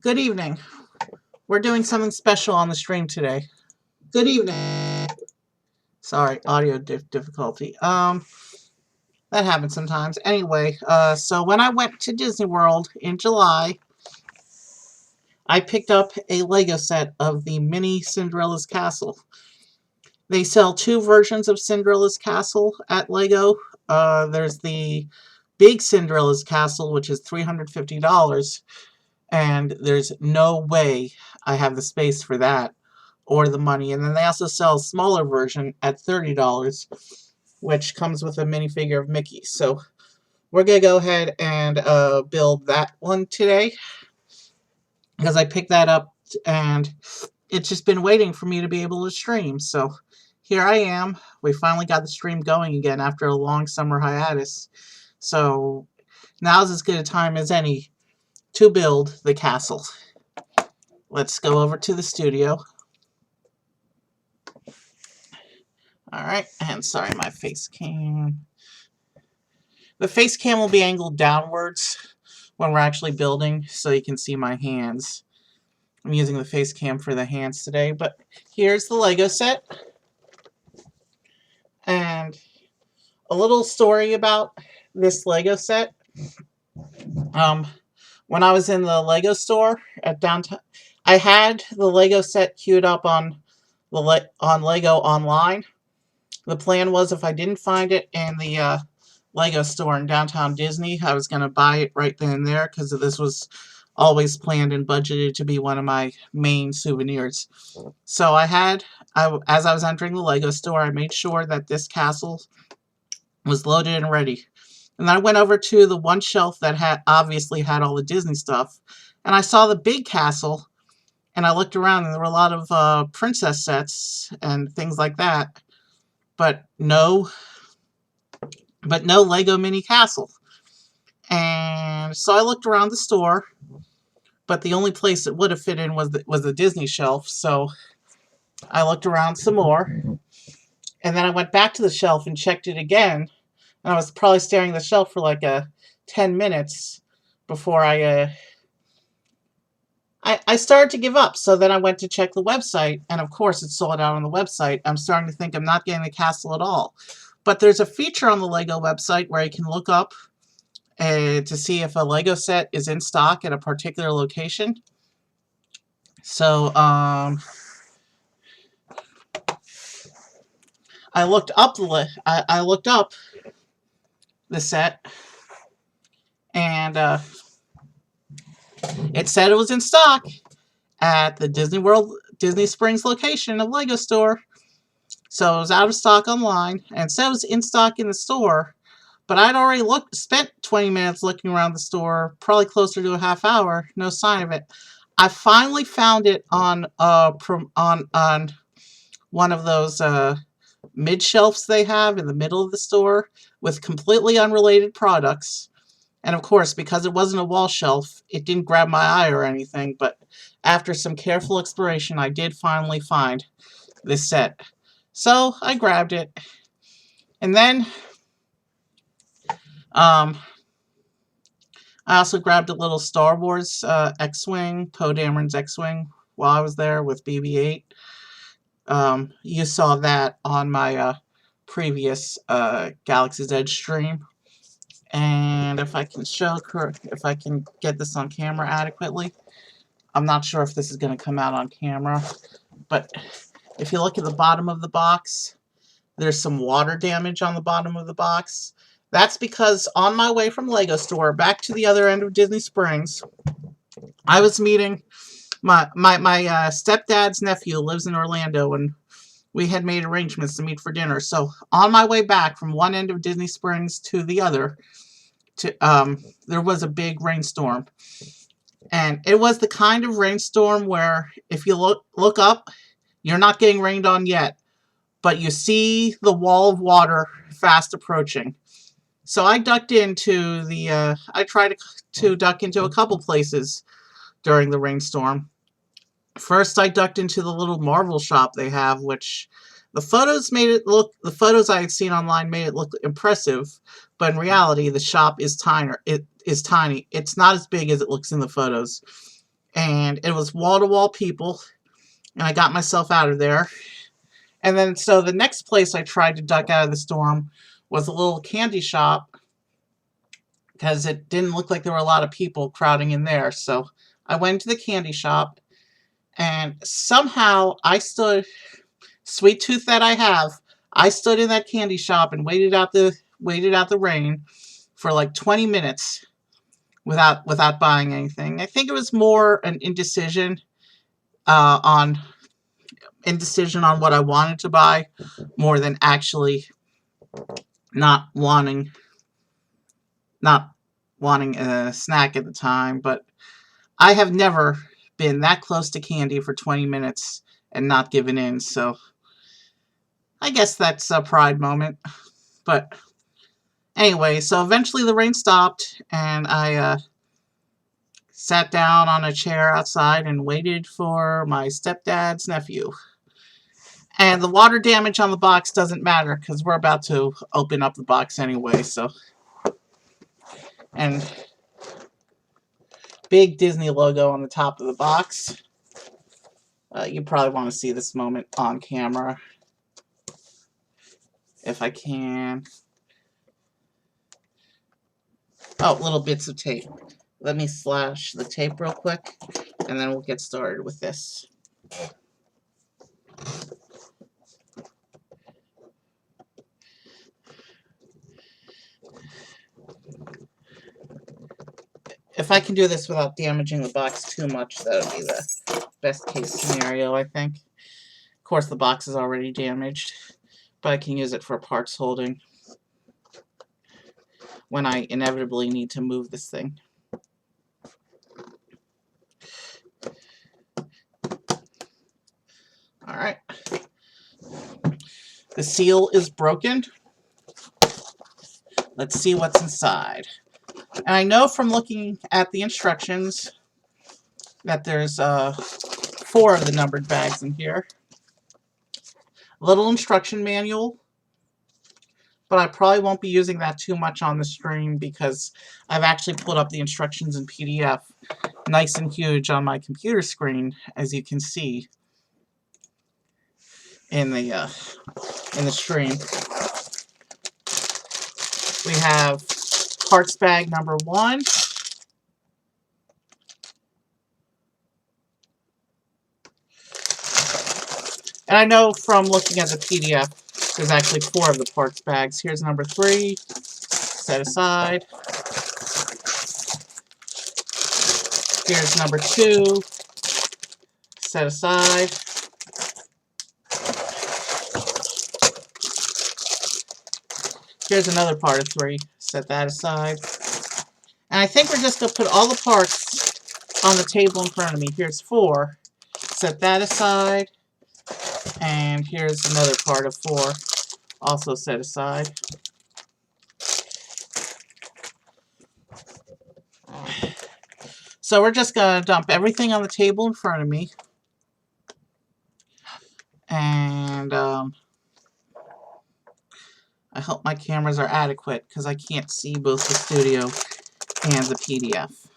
Good evening. We're doing something special on the stream today. Good evening. Sorry, audio difficulty. That happens sometimes. Anyway, so when I went to Disney World in July, I picked up a Lego set of the mini Cinderella's Castle. They sell two versions of Cinderella's Castle at Lego. There's the big Cinderella's Castle, which is $350, and there's no way I have the space for that or the money. And then they also sell a smaller version at $30, which comes with a minifigure of Mickey. So we're going to go ahead and build that one today, because I picked that up and it's just been waiting for me to be able to stream. So here I am. We finally got the stream going again after a long summer hiatus. So now's as good a time as any to build the castle. Let's go over to the studio. Alright, and sorry, my face cam. The face cam will be angled downwards when we're actually building, so you can see my hands. I'm using the face cam for the hands today, but here's the Lego set. And a little story about this Lego set. When I was in the Lego store at downtown, I had the Lego set queued up on Lego Online. The plan was if I didn't find it in the Lego store in downtown Disney, I was going to buy it right then and there, because this was always planned and budgeted to be one of my main souvenirs. So as I was entering the Lego store, I made sure that this castle was loaded and ready. And I went over to the one shelf that obviously had all the Disney stuff, and I saw the big castle, and I looked around, and there were a lot of princess sets and things like that, but no Lego mini castle. And so I looked around the store, but the only place it would have fit in was the Disney shelf. So I looked around some more, and then I went back to the shelf and checked it again. And I was probably staring at the shelf for like 10 minutes before I started to give up. So then I went to check the website, and of course it's sold out on the website. I'm starting to think I'm not getting the castle at all. But there's a feature on the Lego website where you can look up to see if a Lego set is in stock at a particular location. So I looked up the set, and it said it was in stock at the Disney Springs location of Lego store. So it was out of stock online, and said it was in stock in the store. But I'd already spent 20 minutes looking around the store, probably closer to a half hour. No sign of it. I finally found it on one of those mid shelves they have in the middle of the store with completely unrelated products. And of course, because it wasn't a wall shelf, it didn't grab my eye or anything. But after some careful exploration, I did finally find this set. So I grabbed it, and then I also grabbed a little Star Wars X-Wing, Poe Dameron's X-Wing, while I was there with BB-8. You saw that on my previous Galaxy's Edge stream. And if I can get this on camera adequately. I'm not sure if this is going to come out on camera, but if you look at the bottom of the box, there's some water damage on the bottom of the box. That's because on my way from Lego store back to the other end of Disney Springs, I was meeting my stepdad's nephew who lives in Orlando, and we had made arrangements to meet for dinner. So on my way back from one end of Disney Springs to the other, there was a big rainstorm. And it was the kind of rainstorm where if you look up, you're not getting rained on yet, but you see the wall of water fast approaching. So I ducked into I tried to duck into a couple places during the rainstorm. First, I ducked into the little Marvel shop they have, which the photos I had seen online made it look impressive, but in reality, the shop is tiny. It is tiny. It's not as big as it looks in the photos. And it was wall-to-wall people, and I got myself out of there. And then, so the next place I tried to duck out of the storm was a little candy shop, because it didn't look like there were a lot of people crowding in there. So I went to the candy shop, and somehow sweet tooth that I have, I stood in that candy shop and waited out the rain for like 20 minutes without buying anything. I think it was more an indecision on what I wanted to buy, more than actually not wanting a snack at the time. But I have never been that close to candy for 20 minutes and not given in, so I guess that's a pride moment. But anyway, so eventually the rain stopped, and I sat down on a chair outside and waited for my stepdad's nephew. And the water damage on the box doesn't matter, because we're about to open up the box anyway, so. And big Disney logo on the top of the box. You probably want to see this moment on camera, if I can. Oh, little bits of tape. Let me slash the tape real quick, and then we'll get started with this. If I can do this without damaging the box too much, that would be the best case scenario, I think. Of course, the box is already damaged, but I can use it for parts holding when I inevitably need to move this thing. Alright. The seal is broken. Let's see what's inside. And I know from looking at the instructions that there's 4 of the numbered bags in here. A little instruction manual, but I probably won't be using that too much on the stream because I've actually pulled up the instructions in PDF nice and huge on my computer screen, as you can see in the stream. We have parts bag number 1. And I know from looking at the PDF, there's actually 4 of the parts bags. Here's number 3, set aside. Here's number 2, set aside. Here's another part of 3, set that aside. And I think we're just going to put all the parts on the table in front of me. Here's 4, set that aside. And here's another part of 4, also set aside. So we're just going to dump everything on the table in front of me. And I hope my cameras are adequate because I can't see both the studio and the PDF.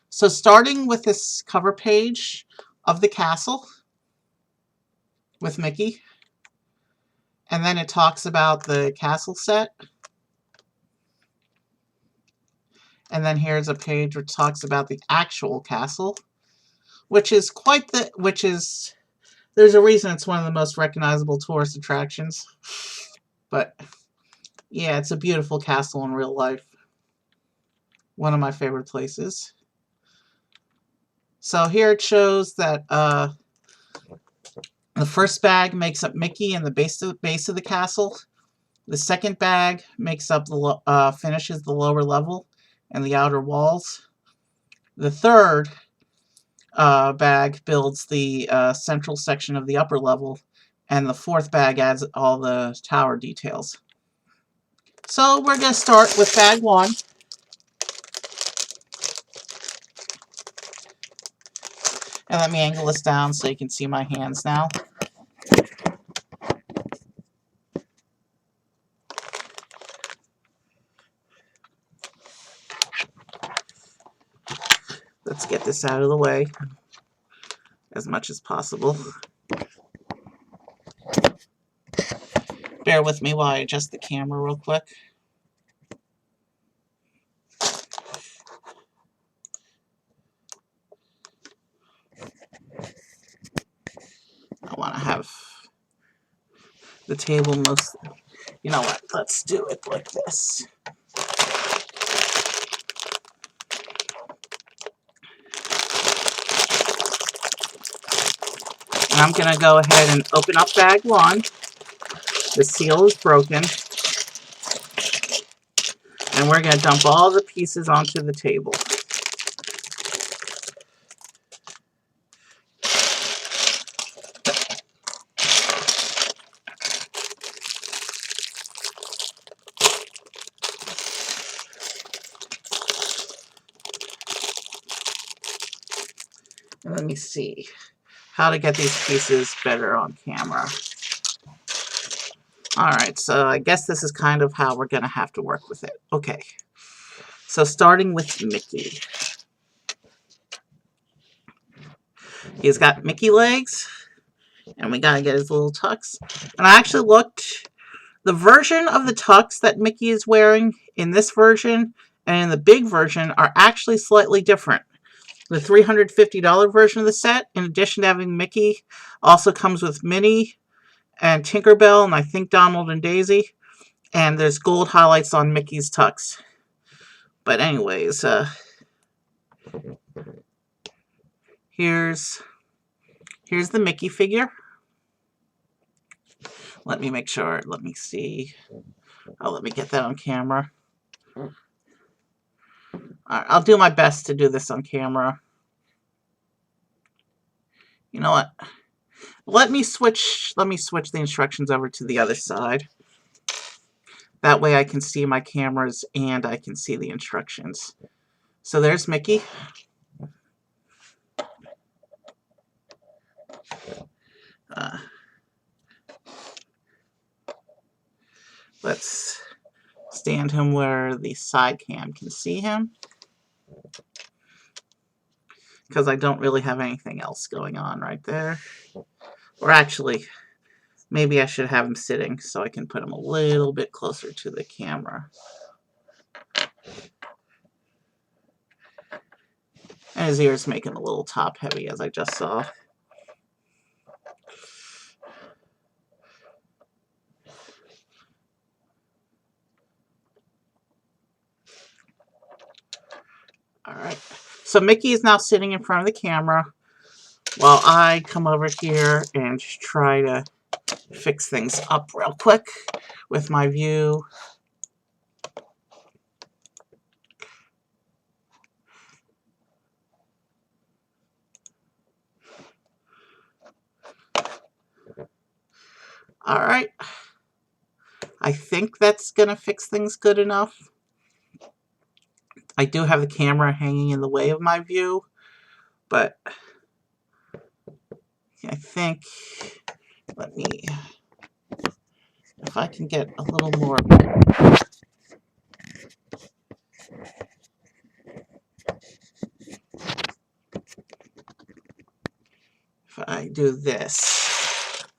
So starting with this cover page of the castle with Mickey. And then it talks about the castle set. And then here's a page which talks about the actual castle, which is there's a reason it's one of the most recognizable tourist attractions. But yeah, it's a beautiful castle in real life. One of my favorite places. So here it shows that the first bag makes up Mickey and the base of the castle. The second bag makes up finishes the lower level and the outer walls. The third bag builds the central section of the upper level, and the fourth bag adds all the tower details. So we're going to start with bag 1. And let me angle this down so you can see my hands now. Let's get this out of the way as much as possible. Bear with me while I adjust the camera real quick. I want to have the table most... You know what? Let's do it like this. And I'm going to go ahead and open up bag 1. The seal is broken. And we're going to dump all the pieces onto the table. And let me see how to get these pieces better on camera. Alright, so I guess this is kind of how we're going to have to work with it. Okay, so starting with Mickey. He's got Mickey legs, and we got to get his little tux. And I actually looked, the version of the tux that Mickey is wearing in this version and in the big version are actually slightly different. The $350 version of the set, in addition to having Mickey, also comes with Minnie and Tinkerbell, and I think Donald and Daisy. And there's gold highlights on Mickey's tux. But anyways, here's the Mickey figure. Let me make sure. Let me see. Oh, let me get that on camera. All right, I'll do my best to do this on camera. You know what? Let me switch the instructions over to the other side. That way I can see my cameras and I can see the instructions. So there's Mickey. Let's stand him where the side cam can see him, because I don't really have anything else going on right there. Or actually, maybe I should have him sitting so I can put him a little bit closer to the camera. And his ears make him a little top heavy, as I just saw. Alright, so Mickey is now sitting in front of the camera while I come over here and try to fix things up real quick with my view. Alright, I think that's going to fix things good enough. I do have the camera hanging in the way of my view, but I think, let me, if I can get a little more, if I do this,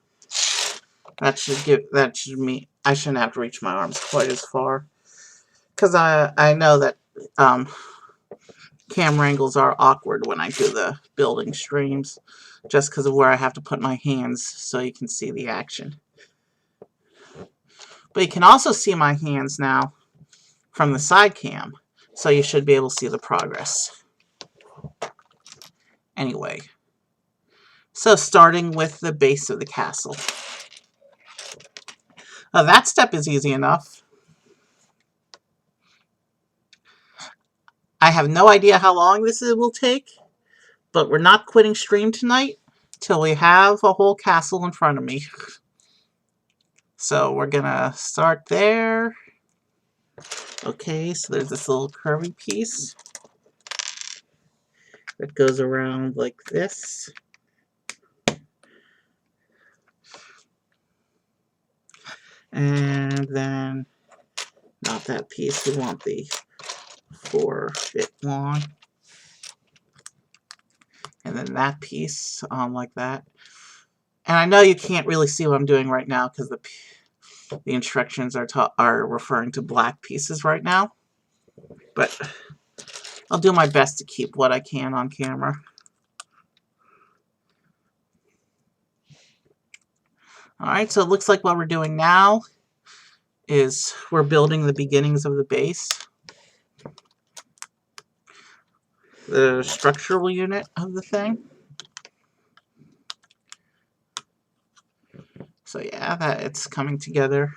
that should mean I shouldn't have to reach my arms quite as far, because I know that camera angles are awkward when I do the building streams, just because of where I have to put my hands so you can see the action. But you can also see my hands now from the side cam, so you should be able to see the progress. Anyway, so starting with the base of the castle. That step is easy enough. I have no idea how long this will take, But we're not quitting stream tonight till we have a whole castle in front of me. So we're gonna start there. Okay, so there's this little curvy piece that goes around like this. And then, not that piece, we want the 4-bit long. And then that piece like that. And I know you can't really see what I'm doing right now because the instructions are referring to black pieces right now. But I'll do my best to keep what I can on camera. Alright, so it looks like what we're doing now is we're building the beginnings of the base. The structural unit of the thing. So yeah, that it's coming together.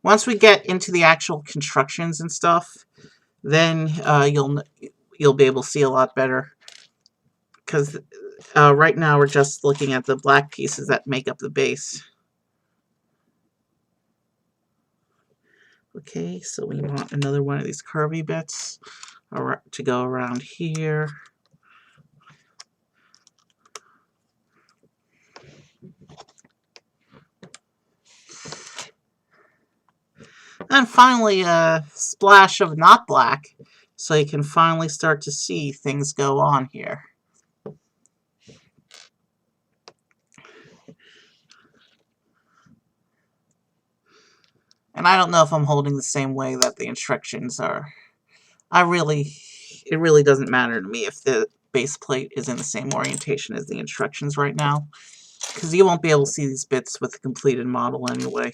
Once we get into the actual constructions and stuff, then you'll be able to see a lot better. Because right now we're just looking at the black pieces that make up the base. Okay, so we want another one of these curvy bits to go around here. And finally, a splash of not black, so you can finally start to see things go on here. And I don't know if I'm holding the same way that the instructions are. It really doesn't matter to me if the base plate is in the same orientation as the instructions right now, because you won't be able to see these bits with the completed model anyway.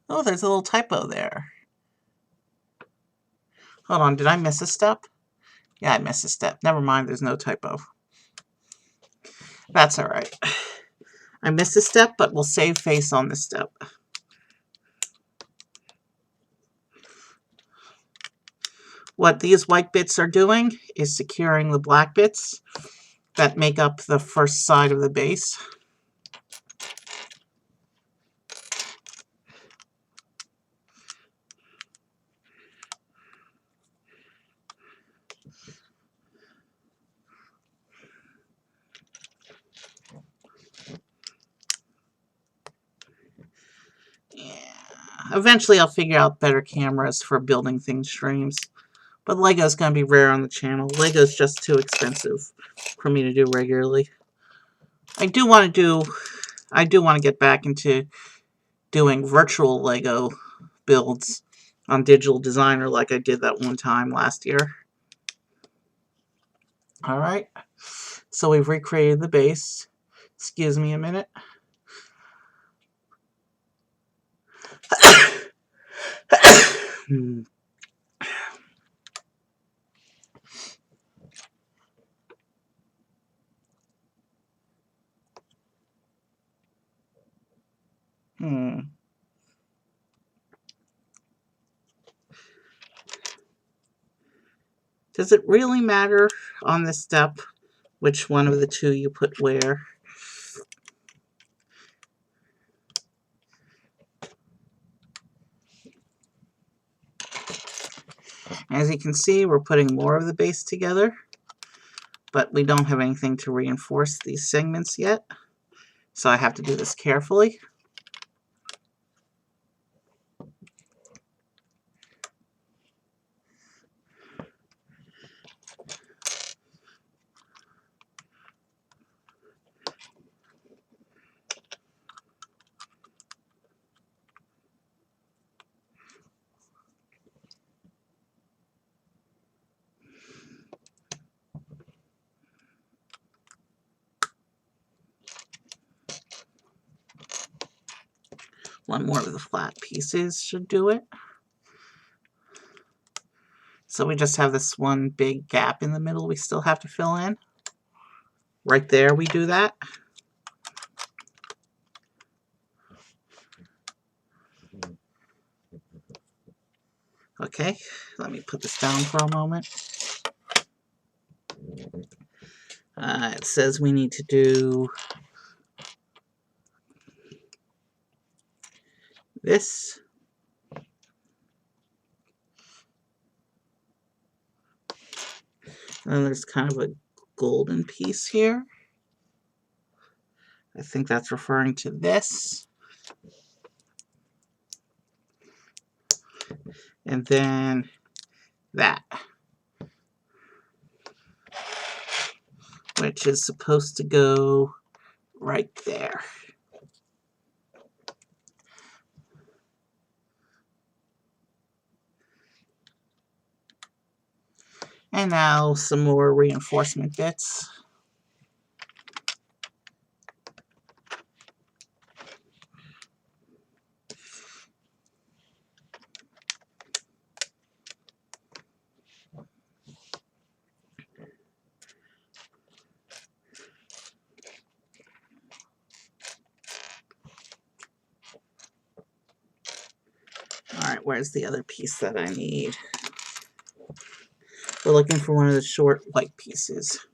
Oh, there's a little typo there. Hold on, did I miss a step? Yeah, I missed a step. Never mind, there's no typo. That's alright. I missed a step, but we'll save face on this step. What these white bits are doing is securing the black bits that make up the first side of the base. Eventually I'll figure out better cameras for building things streams. But Lego's going to be rare on the channel. Lego's just too expensive for me to do regularly. I do want to get back into doing virtual Lego builds on Digital Designer like I did that one time last year. Alright, so we've recreated the base. Excuse me a minute. Does it really matter on this step which one of the two you put where? As you can see, we're putting more of the base together, but we don't have anything to reinforce these segments yet, so I have to do this carefully. One more of the flat pieces should do it. So we just have this one big gap in the middle we still have to fill in. Right there we do that. Okay, let me put this down for a moment. It says we need to do this. And then there's kind of a golden piece here. I think that's referring to this. And then that, which is supposed to go right there. And now some more reinforcement bits. Alright, where's the other piece that I need? We're looking for one of the short white pieces.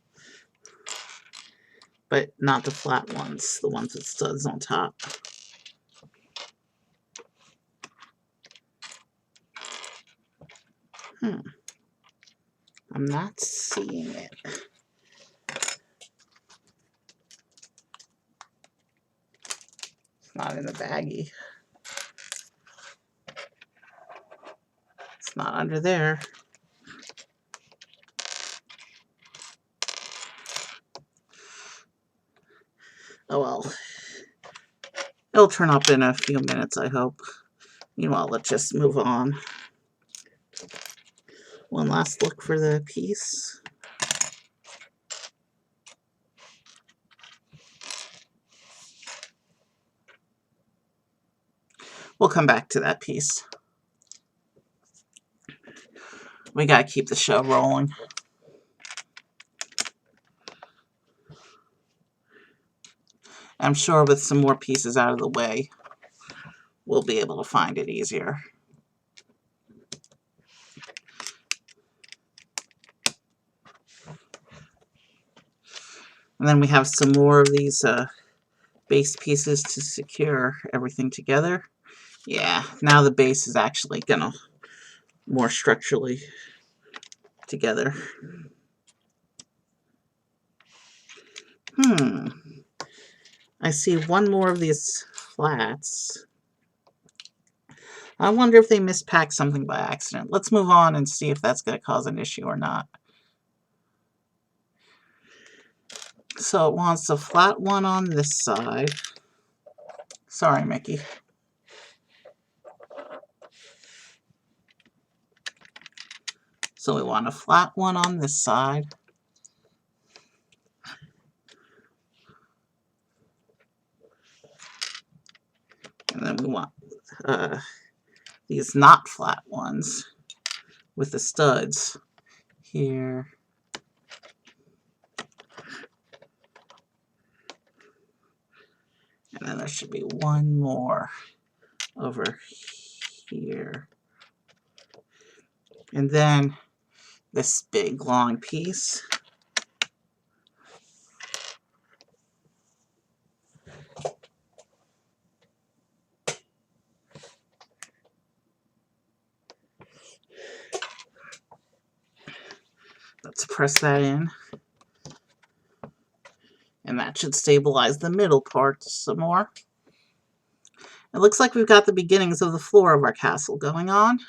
But not the flat ones, the ones with studs on top. I'm not seeing it. It's not in the baggie. It's not under there. Oh well. It'll turn up in a few minutes, I hope. Meanwhile, let's just move on. One last look for the piece. We'll come back to that piece. We gotta keep the show rolling. I'm sure with some more pieces out of the way, we'll be able to find it easier. And then we have some more of these base pieces to secure everything together. Yeah, now the base is actually gonna more structurally together. I see one more of these flats. I wonder if they mispacked something by accident. Let's move on and see if that's going to cause an issue or not. So it wants a flat one on this side. Sorry, Mickey. So we want a flat one on this side. And then we want these not flat ones with the studs here. And then there should be one more over here. And then this big long piece. Let's press that in. And that should stabilize the middle part some more. It looks like we've got the beginnings of the floor of our castle going on.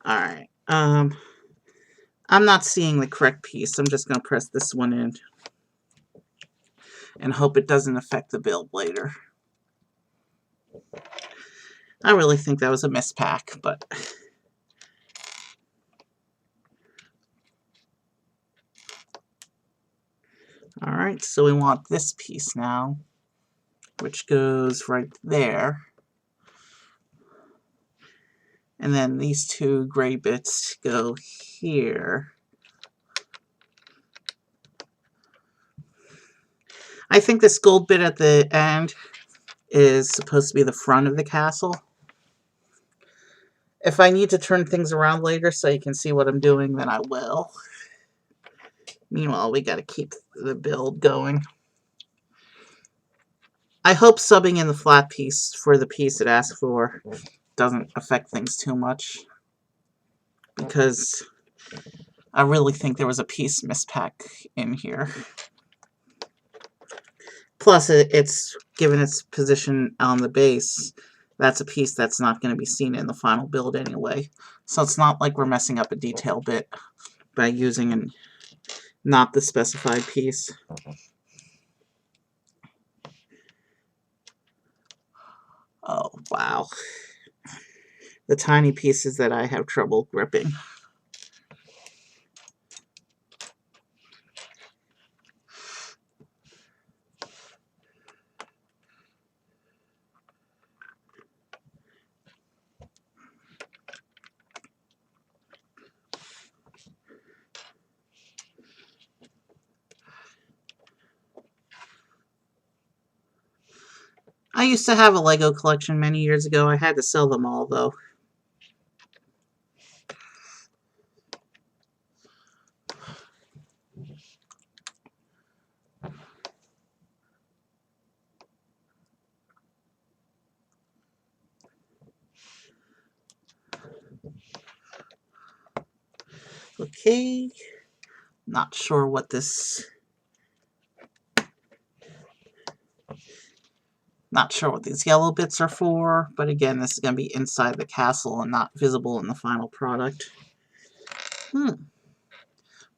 Alright, I'm not seeing the correct piece. I'm just going to press this one in and hope it doesn't affect the build later. I really think that was a mispack, but alright, so we want this piece now, which goes right there. And then these two gray bits go here. I think this gold bit at the end is supposed to be the front of the castle. If I need to turn things around later so you can see what I'm doing, then I will. Meanwhile, we got to keep the build going. I hope subbing in the flat piece for the piece it asks for doesn't affect things too much, because I really think there was a piece mispack in here. Plus, it's given its position on the base. That's a piece that's not going to be seen in the final build anyway. So it's not like we're messing up a detail bit by using not the specified piece. Oh, wow. The tiny pieces that I have trouble gripping. I used to have a Lego collection many years ago. I had to sell them all, though. Okay. Not sure what this... Not sure what these yellow bits are for, but again, this is going to be inside the castle and not visible in the final product.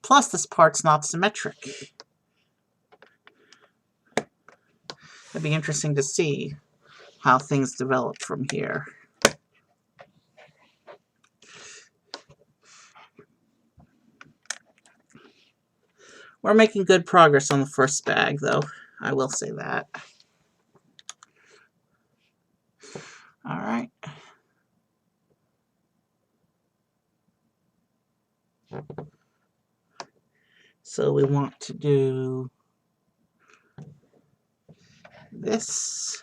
Plus, this part's not symmetric. It'd be interesting to see how things develop from here. We're making good progress on the first bag, though. I will say that. Alright. So we want to do this.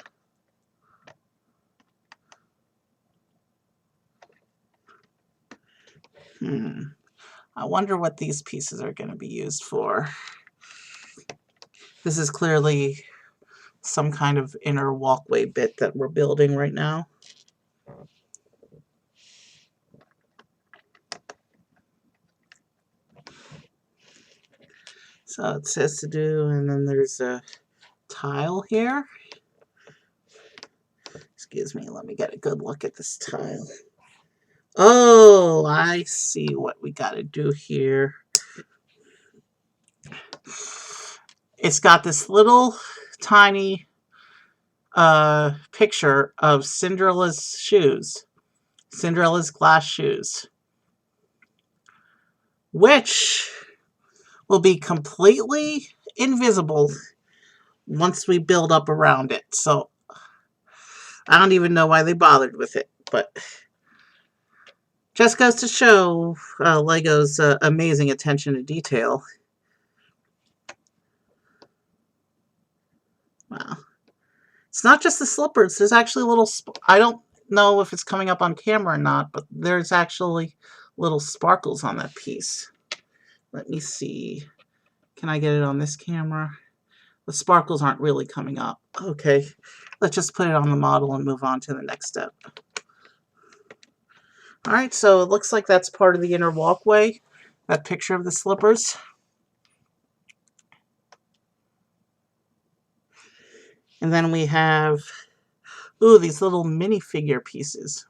I wonder what these pieces are going to be used for. This is clearly some kind of inner walkway bit that we're building right now. So it says to do, and then there's a tile here. Excuse me, let me get a good look at this tile. Oh, I see what we got to do here. It's got this little tiny picture of Cinderella's shoes. Cinderella's glass shoes. Which will be completely invisible once we build up around it. So I don't even know why they bothered with it, but just goes to show Lego's amazing attention to detail. Wow. It's not just the slippers. There's actually little... I don't know if it's coming up on camera or not, but there's actually little sparkles on that piece. Let me see. Can I get it on this camera? The sparkles aren't really coming up. Okay. Let's just put it on the model and move on to the next step. Alright, so it looks like that's part of the inner walkway. That picture of the slippers. And then we have, ooh, these little minifigure pieces.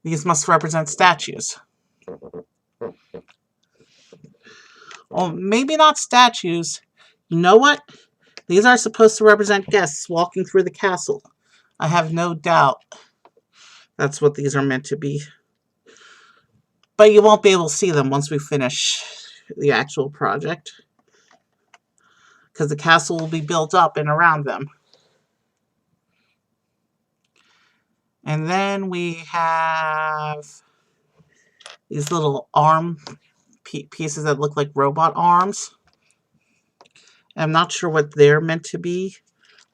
These must represent statues. Well, maybe not statues. You know what? These are supposed to represent guests walking through the castle. I have no doubt that's what these are meant to be. But you won't be able to see them once we finish the actual project, because the castle will be built up and around them. And then we have these little arm pieces that look like robot arms. I'm not sure what they're meant to be.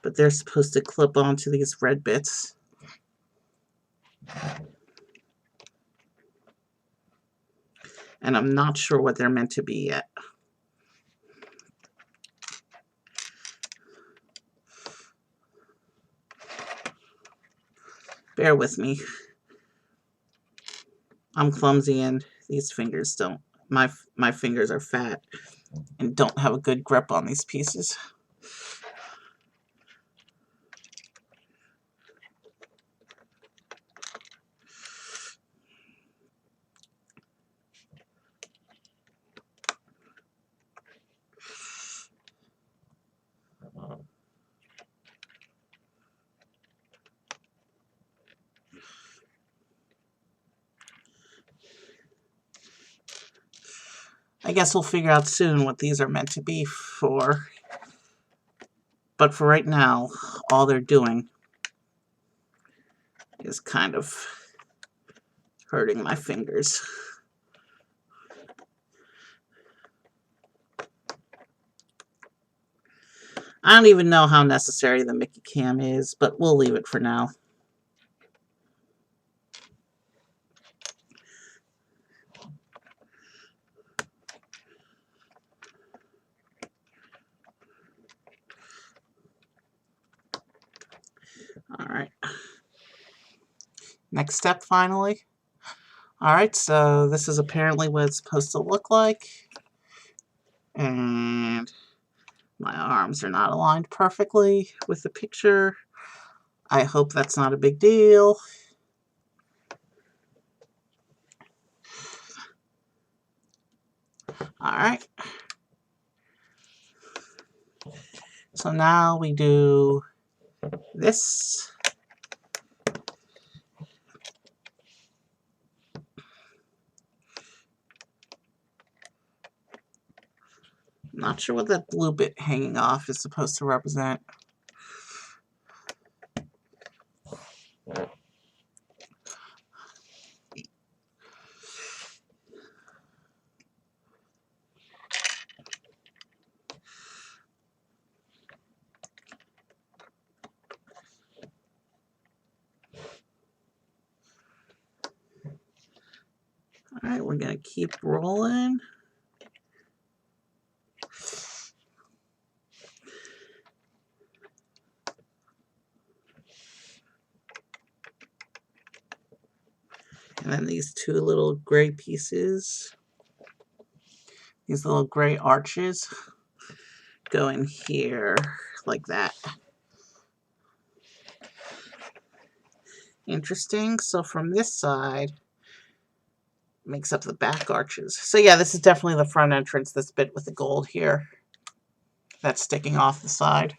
but they're supposed to clip onto these red bits. And I'm not sure what they're meant to be yet. Bear with me. I'm clumsy and these fingers don't, my fingers are fat and don't have a good grip on these pieces. I guess we'll figure out soon what these are meant to be for. But for right now, all they're doing is kind of hurting my fingers. I don't even know how necessary the Mickey cam is, but we'll leave it for now. Alright. Next step, finally. Alright, so this is apparently what it's supposed to look like. And my arms are not aligned perfectly with the picture. I hope that's not a big deal. Alright. So now we do this. Not sure what that blue bit hanging off is supposed to represent. Alright, we're going to keep rolling. And then these two little gray pieces, these little gray arches, go in here like that. Interesting. So from this side, makes up the back arches. So yeah, this is definitely the front entrance, this bit with the gold here. That's sticking off the side.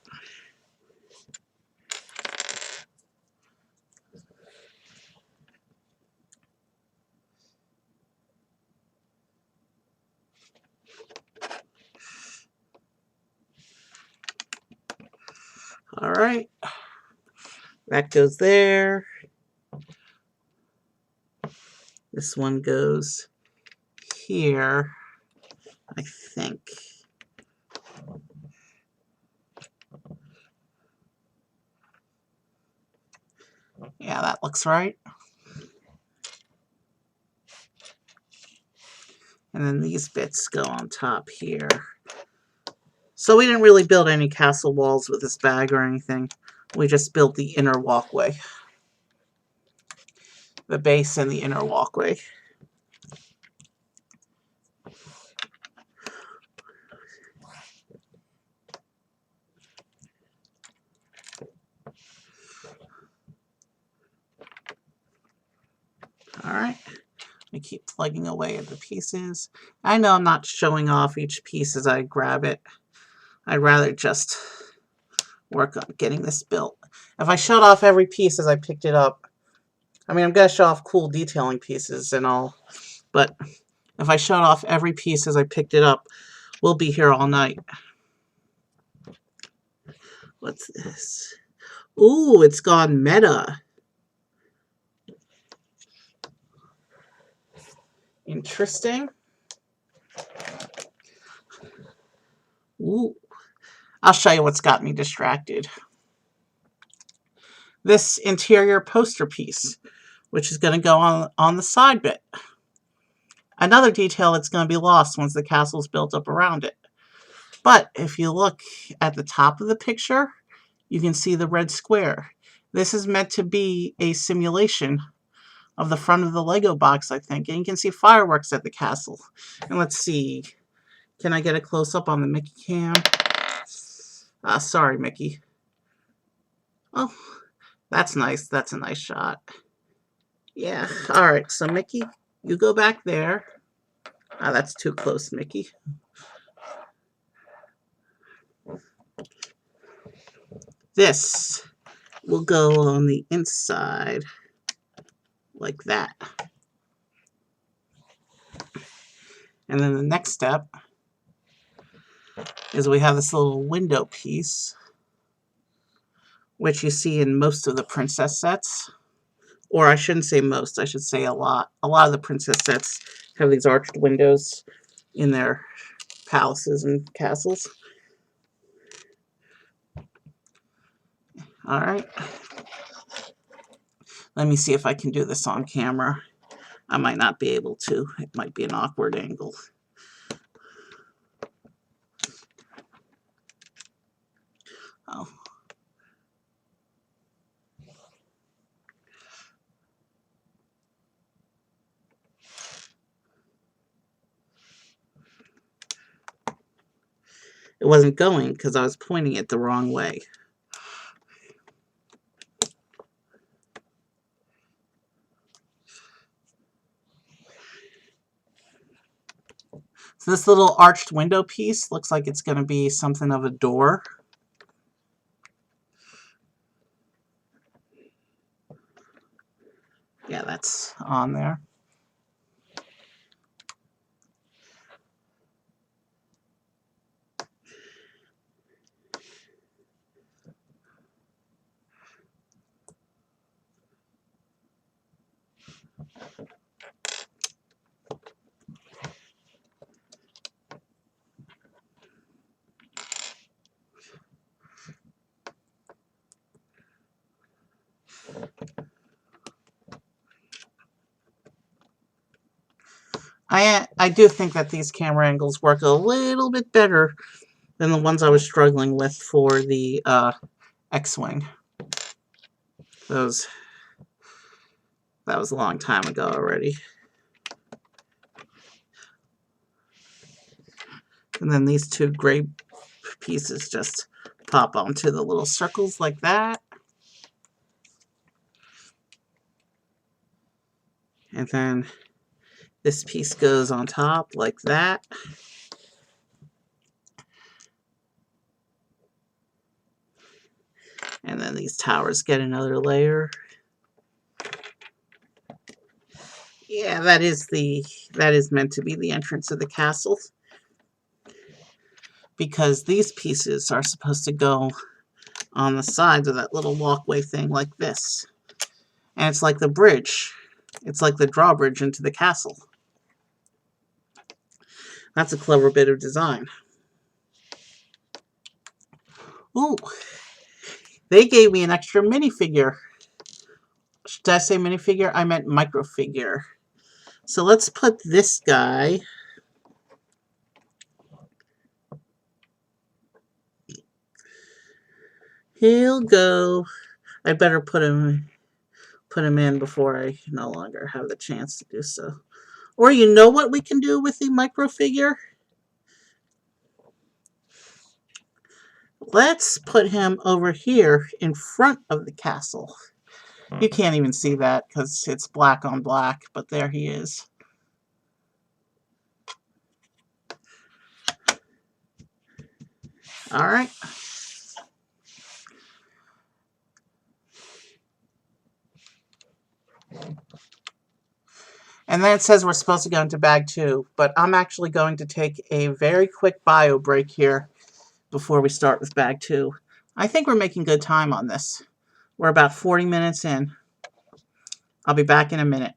Alright. That goes there. This one goes here, I think. Yeah, that looks right. And then these bits go on top here. So we didn't really build any castle walls with this bag or anything. We just built the inner walkway. The base and the inner walkway. Alright. I keep plugging away at the pieces. I know I'm not showing off each piece as I grab it. I'd rather just work on getting this built. If I showed off every piece as I picked it up, I mean, I'm going to show off cool detailing pieces and all, but if I showed off every piece as I picked it up, we'll be here all night. What's this? Ooh, it's gone meta. Interesting. Ooh. I'll show you what's got me distracted. this interior poster piece, which is going to go on the side bit. Another detail that's going to be lost once the castle is built up around it. But if you look at the top of the picture, you can see the red square. This is meant to be a simulation of the front of the Lego box, I think. And you can see fireworks at the castle. And let's see. Can I get a close-up on the Mickey cam? Sorry, Mickey. Oh, that's nice. That's a nice shot. Yeah. All right. So, Mickey, you go back there. That's too close, Mickey. This will go on the inside like that. And then the next step is we have this little window piece, which you see in most of the princess sets. Or I shouldn't say most, I should say a lot. A lot of the princess sets have these arched windows in their palaces and castles. Alright. Let me see if I can do this on camera. I might not be able to. It might be an awkward angle. Oh. It wasn't going because I was pointing it the wrong way. So this little arched window piece looks like it's going to be something of a door. Yeah, that's on there. I do think that these camera angles work a little bit better than the ones I was struggling with for the X-Wing. That was a long time ago already. And then these two gray pieces just pop onto the little circles like that. And then this piece goes on top like that. And then these towers get another layer. Yeah, that is meant to be the entrance of the castle. Because these pieces are supposed to go on the sides of that little walkway thing like this. And it's like the bridge. It's like the drawbridge into the castle. That's a clever bit of design. Ooh, they gave me an extra minifigure. Did I say minifigure? I meant microfigure. So let's put this guy. He'll go. I better put him in before I no longer have the chance to do so. Or you know what we can do with the microfigure? Let's put him over here in front of the castle. You can't even see that because it's black on black, but there he is. All right. And then it says we're supposed to go into bag 2, but I'm actually going to take a very quick bio break here before we start with bag 2. I think we're making good time on this. We're about 40 minutes in. I'll be back in a minute.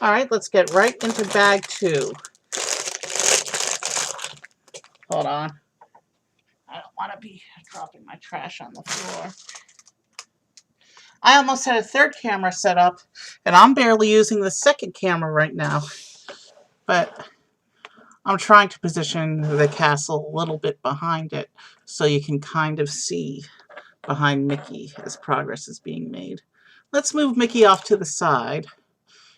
All right, let's get right into bag 2. Hold on. I don't want to be dropping my trash on the floor. I almost had a third camera set up, and I'm barely using the second camera right now. But I'm trying to position the castle a little bit behind it so you can kind of see behind Mickey as progress is being made. Let's move Mickey off to the side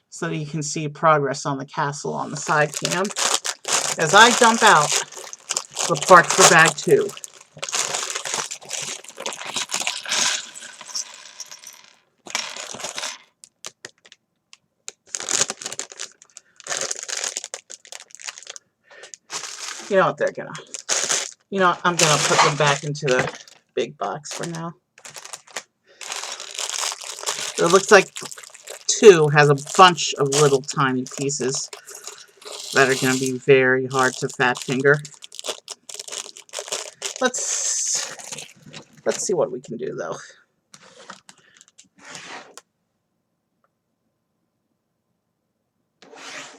so that you can see progress on the castle on the side cam as I dump out the parts for bag 2. You know what, I'm gonna put them back into the big box for now. It looks like 2 has a bunch of little tiny pieces that are going to be very hard to fat finger. Let's see what we can do though.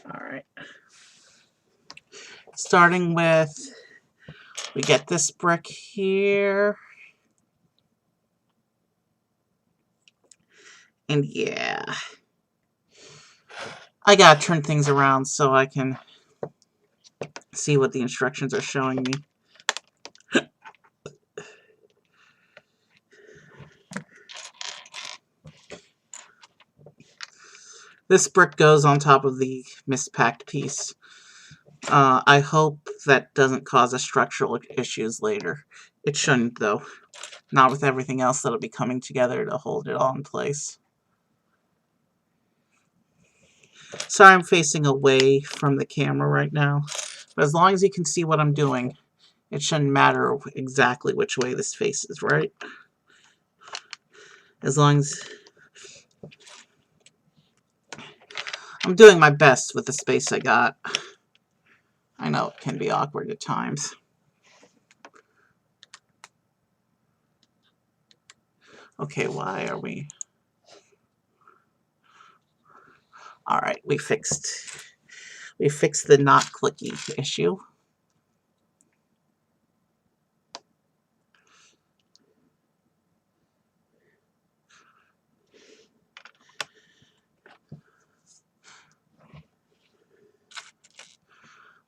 All right. Starting with, we get this brick here. And yeah, I gotta turn things around so I can see what the instructions are showing me. This brick goes on top of the mispacked piece. I hope that doesn't cause us structural issues later. It shouldn't though. Not with everything else that'll be coming together to hold it all in place. Sorry I'm facing away from the camera right now, but as long as you can see what I'm doing, it shouldn't matter exactly which way this faces, right? As long as I'm doing my best with the space I got. I know it can be awkward at times. Okay, why are we... All right, we fixed the not clicky issue.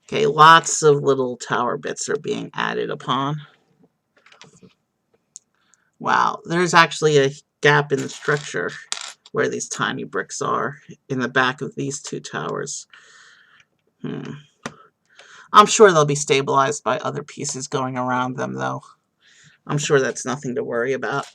Okay, lots of little tower bits are being added upon. Wow, there's actually a gap in the structure where these tiny bricks are in the back of these 2 towers. I'm sure they'll be stabilized by other pieces going around them, though. I'm sure that's nothing to worry about.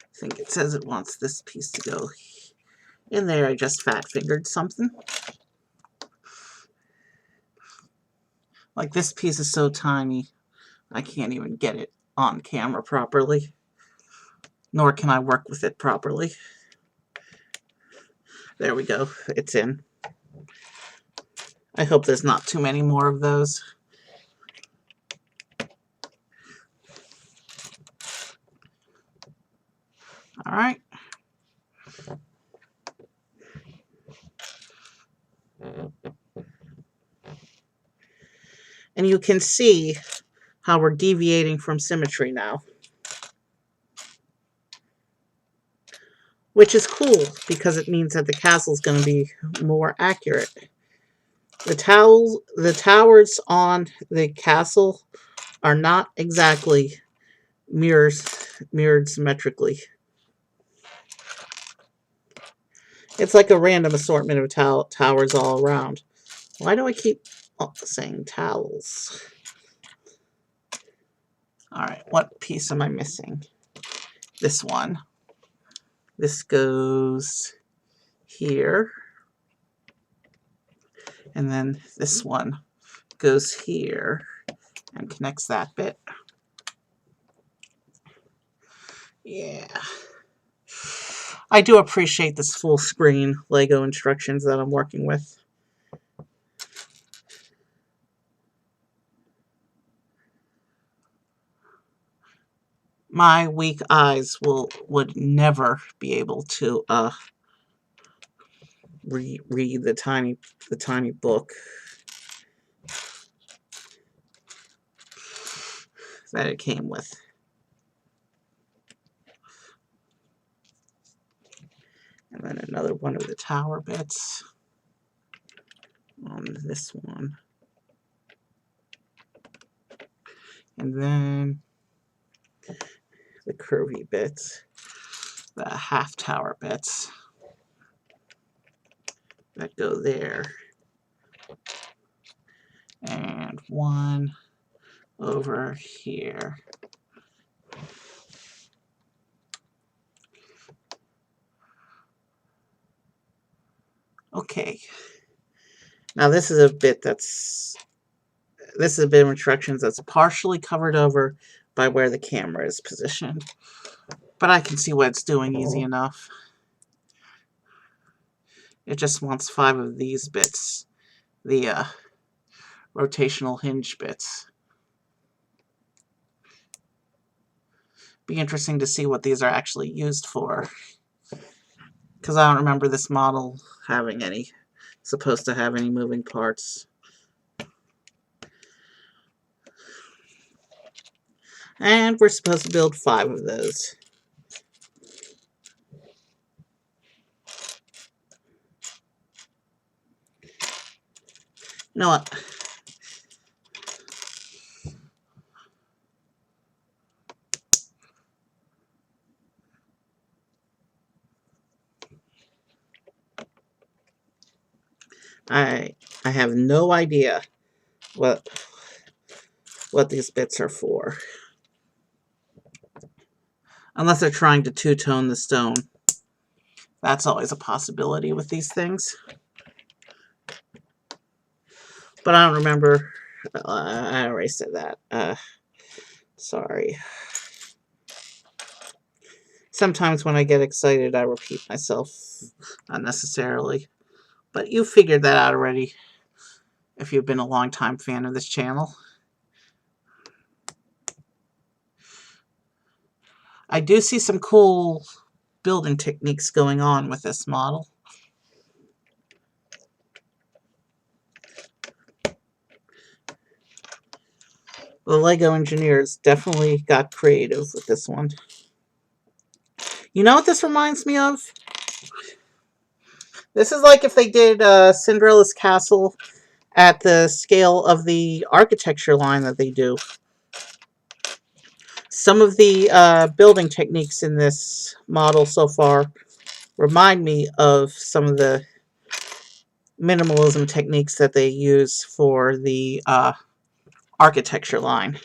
I think it says it wants this piece to go in there. I just fat-fingered something. Like, this piece is so tiny, I can't even get it on camera properly. Nor can I work with it properly. There we go. It's in. I hope there's not too many more of those. All right. And you can see how we're deviating from symmetry now. Which is cool, because it means that the castle's going to be more accurate. The towers on the castle are not exactly mirrored symmetrically. It's like a random assortment of towers all around. Why do I keep saying towels? Alright, what piece am I missing? This one. This goes here. And then this one goes here and connects that bit. Yeah. I do appreciate this full screen Lego instructions that I'm working with. My weak eyes would never be able to read the tiny book that it came with. And then another one of the tower bits on this one. And then the curvy bits, the half tower bits that go there. And one over here. Okay. Now this is a bit of instructions that's partially covered over by where the camera is positioned. But I can see what it's doing easy enough. It just wants 5 of these bits, the rotational hinge bits. Be interesting to see what these are actually used for, because I don't remember this model supposed to have any moving parts. And we're supposed to build 5 of those. You know what? I have no idea what these bits are for. Unless they're trying to two-tone the stone. That's always a possibility with these things. But I don't remember. I already said that. Sorry. Sometimes when I get excited, I repeat myself unnecessarily. But you figured that out already if you've been a long-time fan of this channel. I do see some cool building techniques going on with this model. The LEGO engineers definitely got creative with this one. You know what this reminds me of? This is like if they did Cinderella's Castle at the scale of the architecture line that they do. Some of the building techniques in this model so far remind me of some of the minimalism techniques that they use for the architecture line.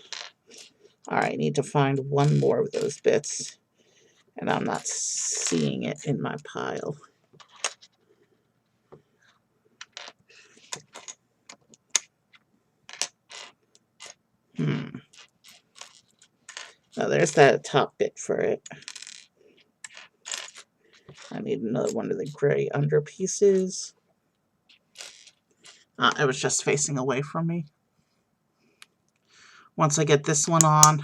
Alright, I need to find one more of those bits. And I'm not seeing it in my pile. Oh, there's that top bit for it. I need another one of the gray under pieces. It was just facing away from me. Once I get this one on,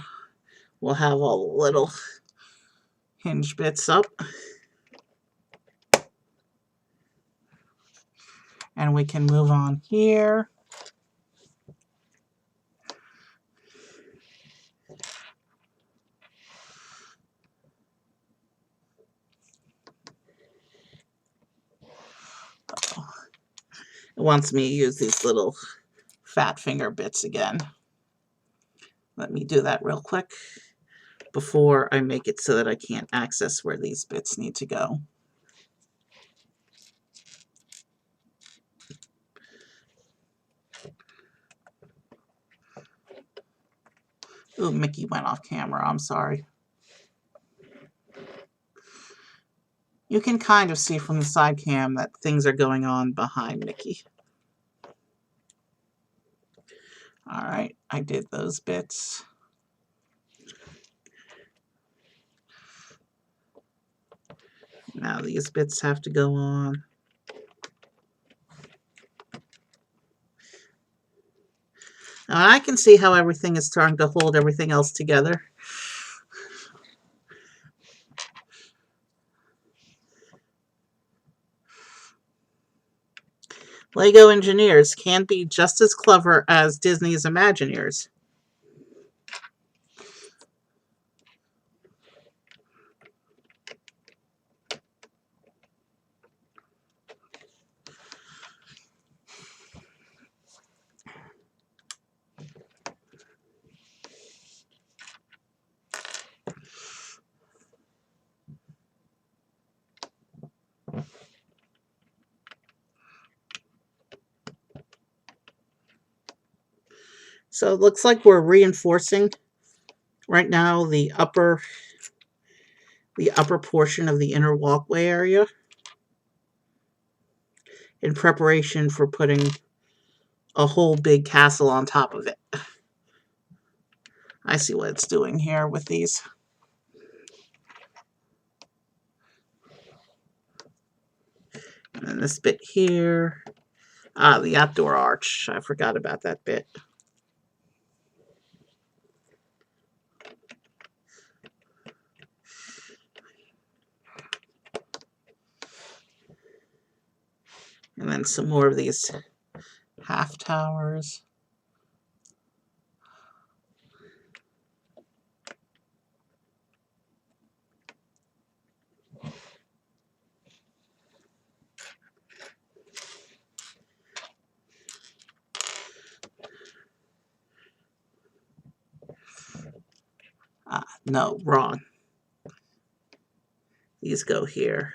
we'll have all the little hinge bits up. And we can move on here. It wants me to use these little fat finger bits again. Let me do that real quick before I make it so that I can't access where these bits need to go. Ooh, Mickey went off camera. I'm sorry. You can kind of see from the side cam that things are going on behind Mickey. All right, I did those bits. Now these bits have to go on. Now I can see how everything is starting to hold everything else together. Lego engineers can be just as clever as Disney's Imagineers. So it looks like we're reinforcing right now the upper portion of the inner walkway area in preparation for putting a whole big castle on top of it. I see what it's doing here with these. And then this bit here. The outdoor arch. I forgot about that bit. And then some more of these half towers. No, wrong. These go here.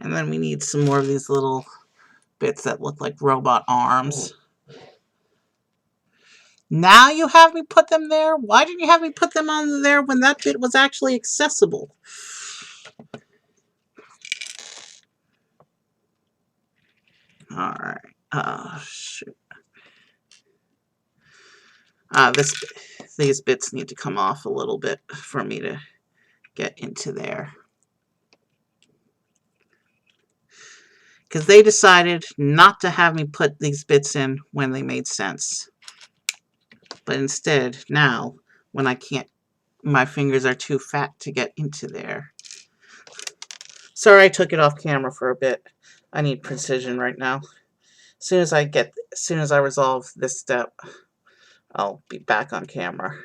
And then we need some more of these little bits that look like robot arms. Now you have me put them there? Why didn't you have me put them on there when that bit was actually accessible? Alright. Shoot. These bits need to come off a little bit for me to get into there. Because they decided not to have me put these bits in when they made sense. But instead, now, when I can't, my fingers are too fat to get into there. Sorry I took it off camera for a bit. I need precision right now. As soon as I resolve this step, I'll be back on camera.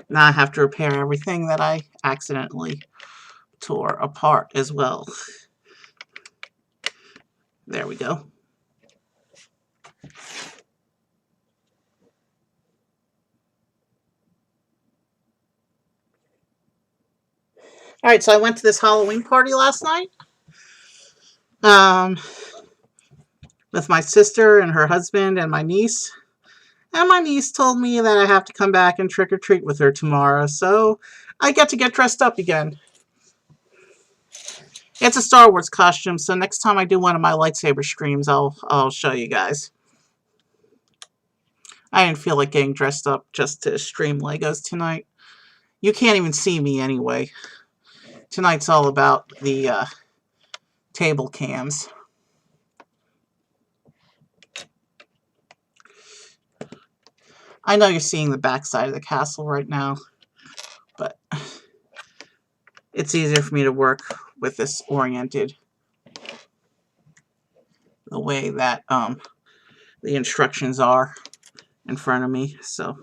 Now I have to repair everything that I accidentally tore apart as well. There we go. Alright, so I went to this Halloween party last night. With my sister and her husband and my niece. And my niece told me that I have to come back and trick-or-treat with her tomorrow, so I get to get dressed up again. It's a Star Wars costume, so next time I do one of my lightsaber streams, I'll show you guys. I didn't feel like getting dressed up just to stream Legos tonight. You can't even see me anyway. Tonight's all about the table cams. I know you're seeing the back side of the castle right now, but it's easier for me to work with this oriented the way that the instructions are in front of me, so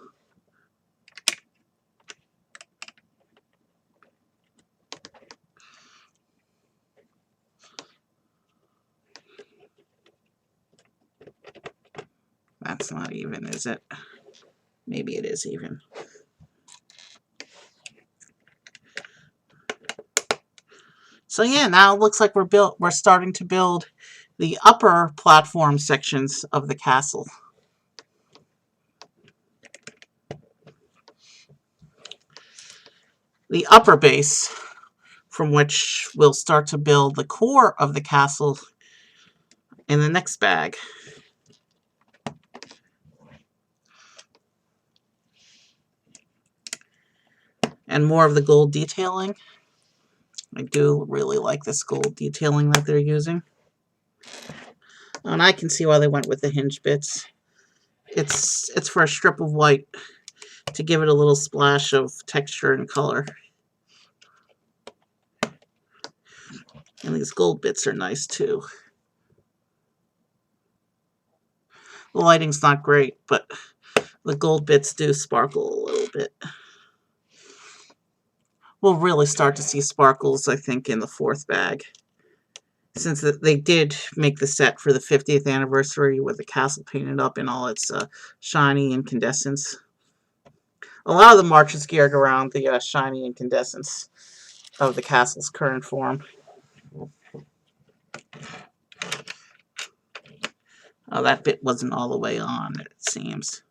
that's not even, is it? Maybe it is even. So yeah, now it looks like we're starting to build the upper platform sections of the castle. The upper base, from which we'll start to build the core of the castle in the next bag. And more of the gold detailing. I do really like this gold detailing that they're using. And I can see why they went with the hinge bits. It's for a strip of white to give it a little splash of texture and color. And these gold bits are nice too. The lighting's not great, but the gold bits do sparkle a little bit. We'll really start to see sparkles, I think, in the fourth bag. Since they did make the set for the 50th anniversary with the castle painted up in all its shiny incandescence. A lot of the march is geared around the shiny incandescence of the castle's current form. Oh, that bit wasn't all the way on, it seems.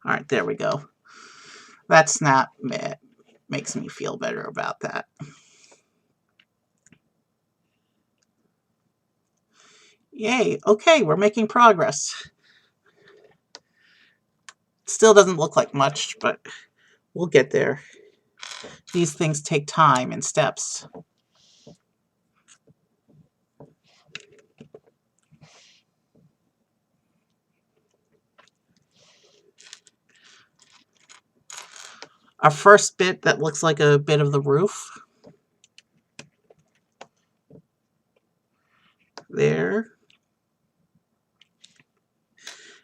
Alright, there we go. That snap makes me feel better about that. Yay, okay, we're making progress. Still doesn't look like much, but we'll get there. These things take time and steps. Our first bit that looks like a bit of the roof. There.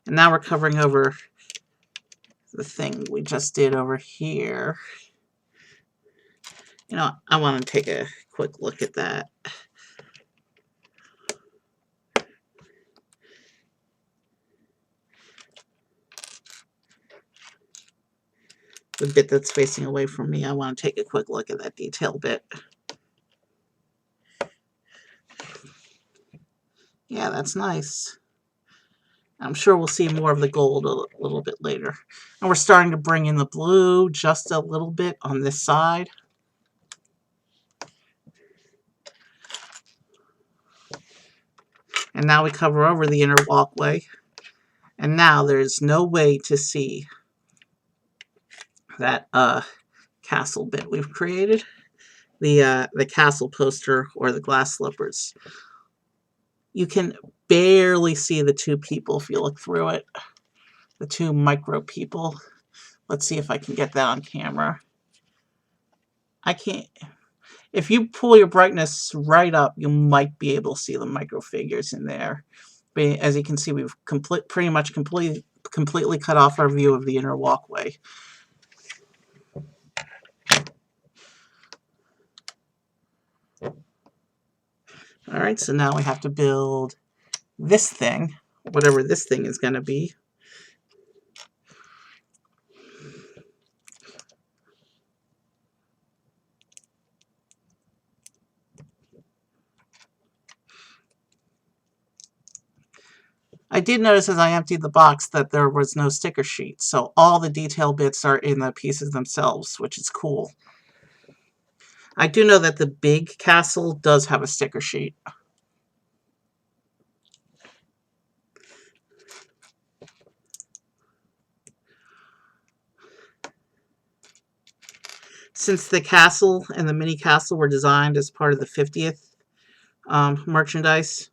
And now we're covering over the thing we just did over here. You know, I want to take a quick look at that. The bit that's facing away from me, I want to take a quick look at that detail bit. Yeah, that's nice. I'm sure we'll see more of the gold a little bit later. And we're starting to bring in the blue just a little bit on this side. And now we cover over the inner walkway. And now there's no way to see that castle bit we've created. The castle poster or the glass slippers. You can barely see the two people if you look through it. The two micro people. Let's see if I can get that on camera. I can't. If you pull your brightness right up, you might be able to see the micro figures in there. But as you can see, we've pretty much completely cut off our view of the inner walkway. Alright, so now we have to build this thing, whatever this thing is going to be. I did notice as I emptied the box that there was no sticker sheet, so all the detail bits are in the pieces themselves, which is cool. I do know that the big castle does have a sticker sheet. Since the castle and the mini castle were designed as part of the 50th merchandise,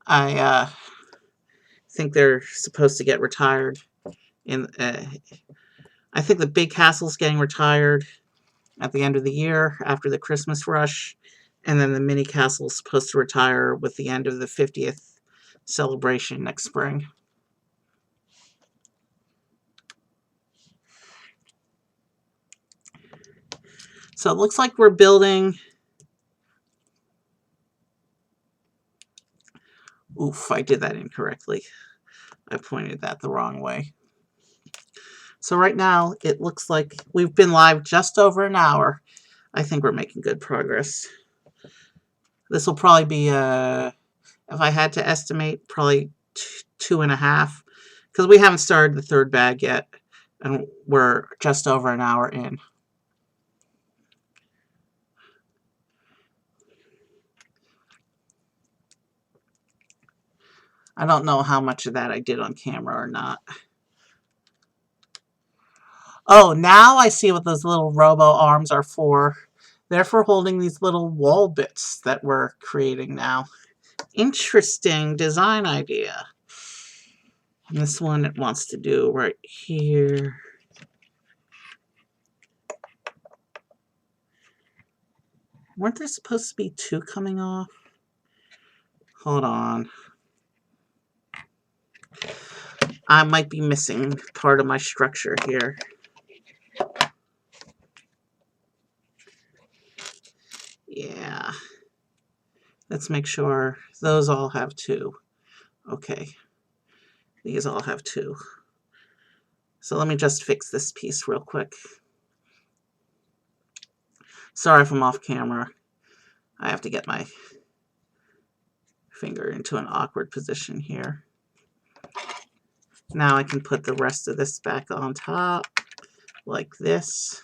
I think they're supposed to get retired. I think the big castle's getting retired at the end of the year after the Christmas rush, and then the mini castle is supposed to retire with the end of the 50th celebration next spring. So it looks like we're building... Oof, I did that incorrectly. I pointed that the wrong way. So right now, it looks like we've been live just over an hour. I think we're making good progress. This will probably be, if I had to estimate, probably 2.5, because we haven't started the third bag yet, and we're just over an hour in. I don't know how much of that I did on camera or not. Oh, now I see what those little robo arms are for. They're for holding these little wall bits that we're creating now. Interesting design idea. And this one it wants to do right here. Weren't there supposed to be 2 coming off? Hold on. I might be missing part of my structure here. Yeah. Let's make sure those all have 2. Okay. These all have 2. So let me just fix this piece real quick. Sorry if I'm off camera. I have to get my finger into an awkward position here. Now I can put the rest of this back on top, like this.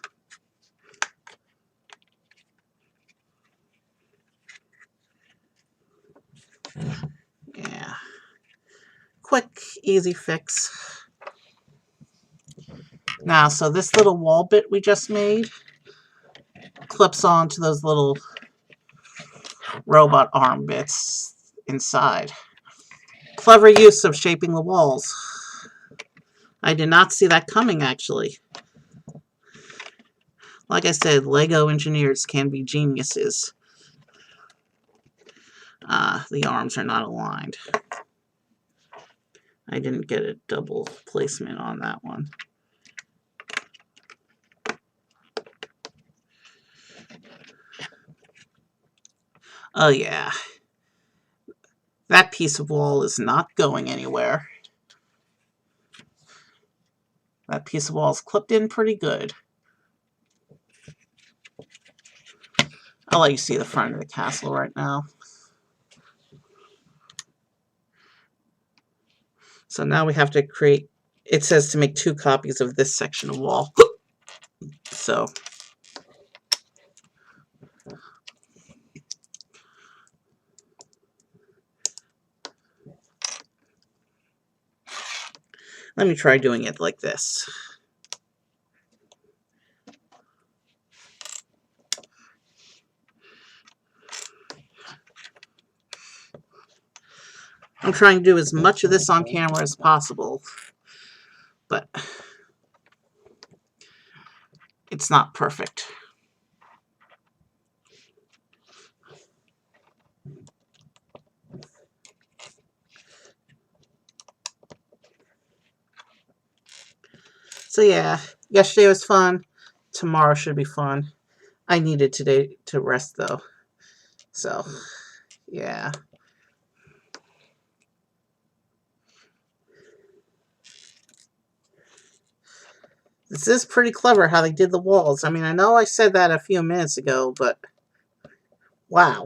Yeah. Quick, easy fix. Now, so this little wall bit we just made clips onto those little robot arm bits inside. Clever use of shaping the walls. I did not see that coming, actually. Like I said, Lego engineers can be geniuses. The arms are not aligned. I didn't get a double placement on that one. Oh yeah. That piece of wall is not going anywhere. That piece of wall is clipped in pretty good. I'll let you see the front of the castle right now. So now we have to create, it says to make 2 copies of this section of wall. So let me try doing it like this. I'm trying to do as much of this on camera as possible, but it's not perfect. So yeah, yesterday was fun. Tomorrow should be fun. I needed today to rest though. So yeah. This is pretty clever how they did the walls. I mean, I know I said that a few minutes ago, but wow.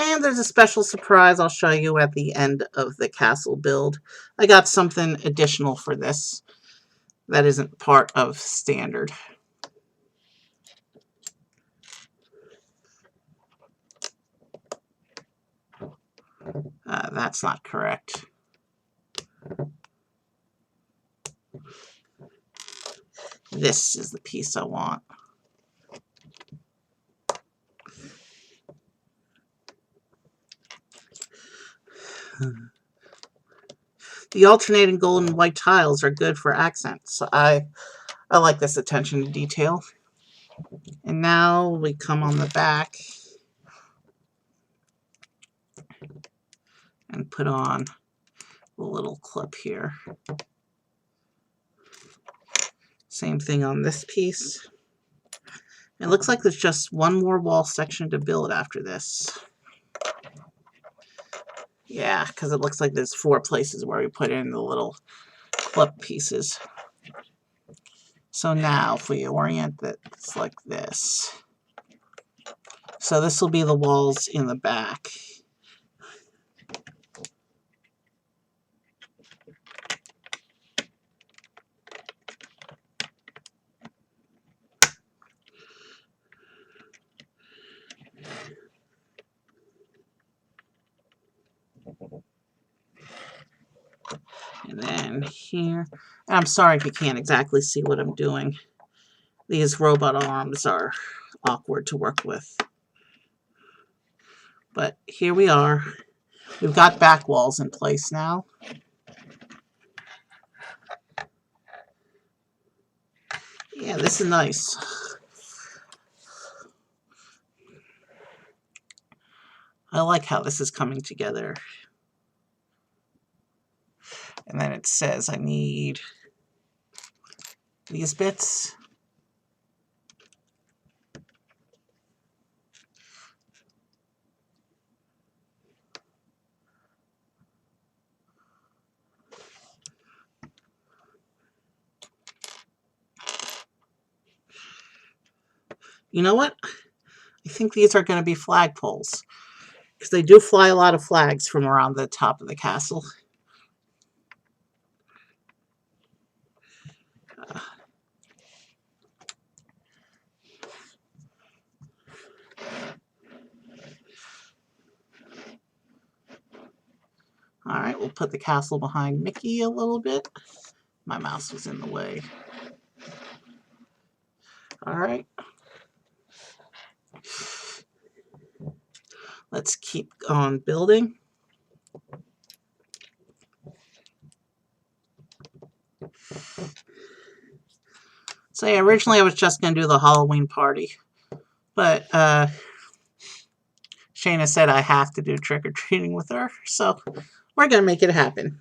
And there's a special surprise I'll show you at the end of the castle build. I got something additional for this that isn't part of standard. That's not correct. This is the piece I want. The alternating gold and white tiles are good for accents. I like this attention to detail. And now we come on the back and put on a little clip here. Same thing on this piece. It looks like there's just one more wall section to build after this. Yeah, because it looks like there's 4 places where we put in the little clip pieces. So now if we orient it, it's like this. So this will be the walls in the back. And then here, and I'm sorry if you can't exactly see what I'm doing. These robot arms are awkward to work with. But here we are. We've got back walls in place now. Yeah, this is nice. I like how this is coming together. And then it says I need these bits. You know what? I think these are going to be flagpoles, because they do fly a lot of flags from around the top of the castle. Alright, we'll put the castle behind Mickey a little bit. My mouse was in the way. Alright. Let's keep on building. So yeah, originally I was just going to do the Halloween party. But Shayna said I have to do trick-or-treating with her. So we're going to make it happen.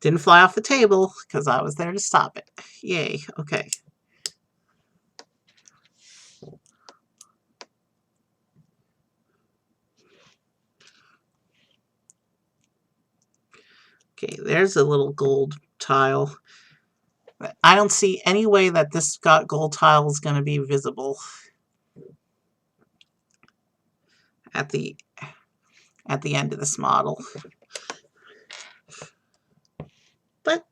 Didn't fly off the table because I was there to stop it. Yay. Okay. Okay, there's a little gold tile. I don't see any way that this gold tile is going to be visible at the end of this model. But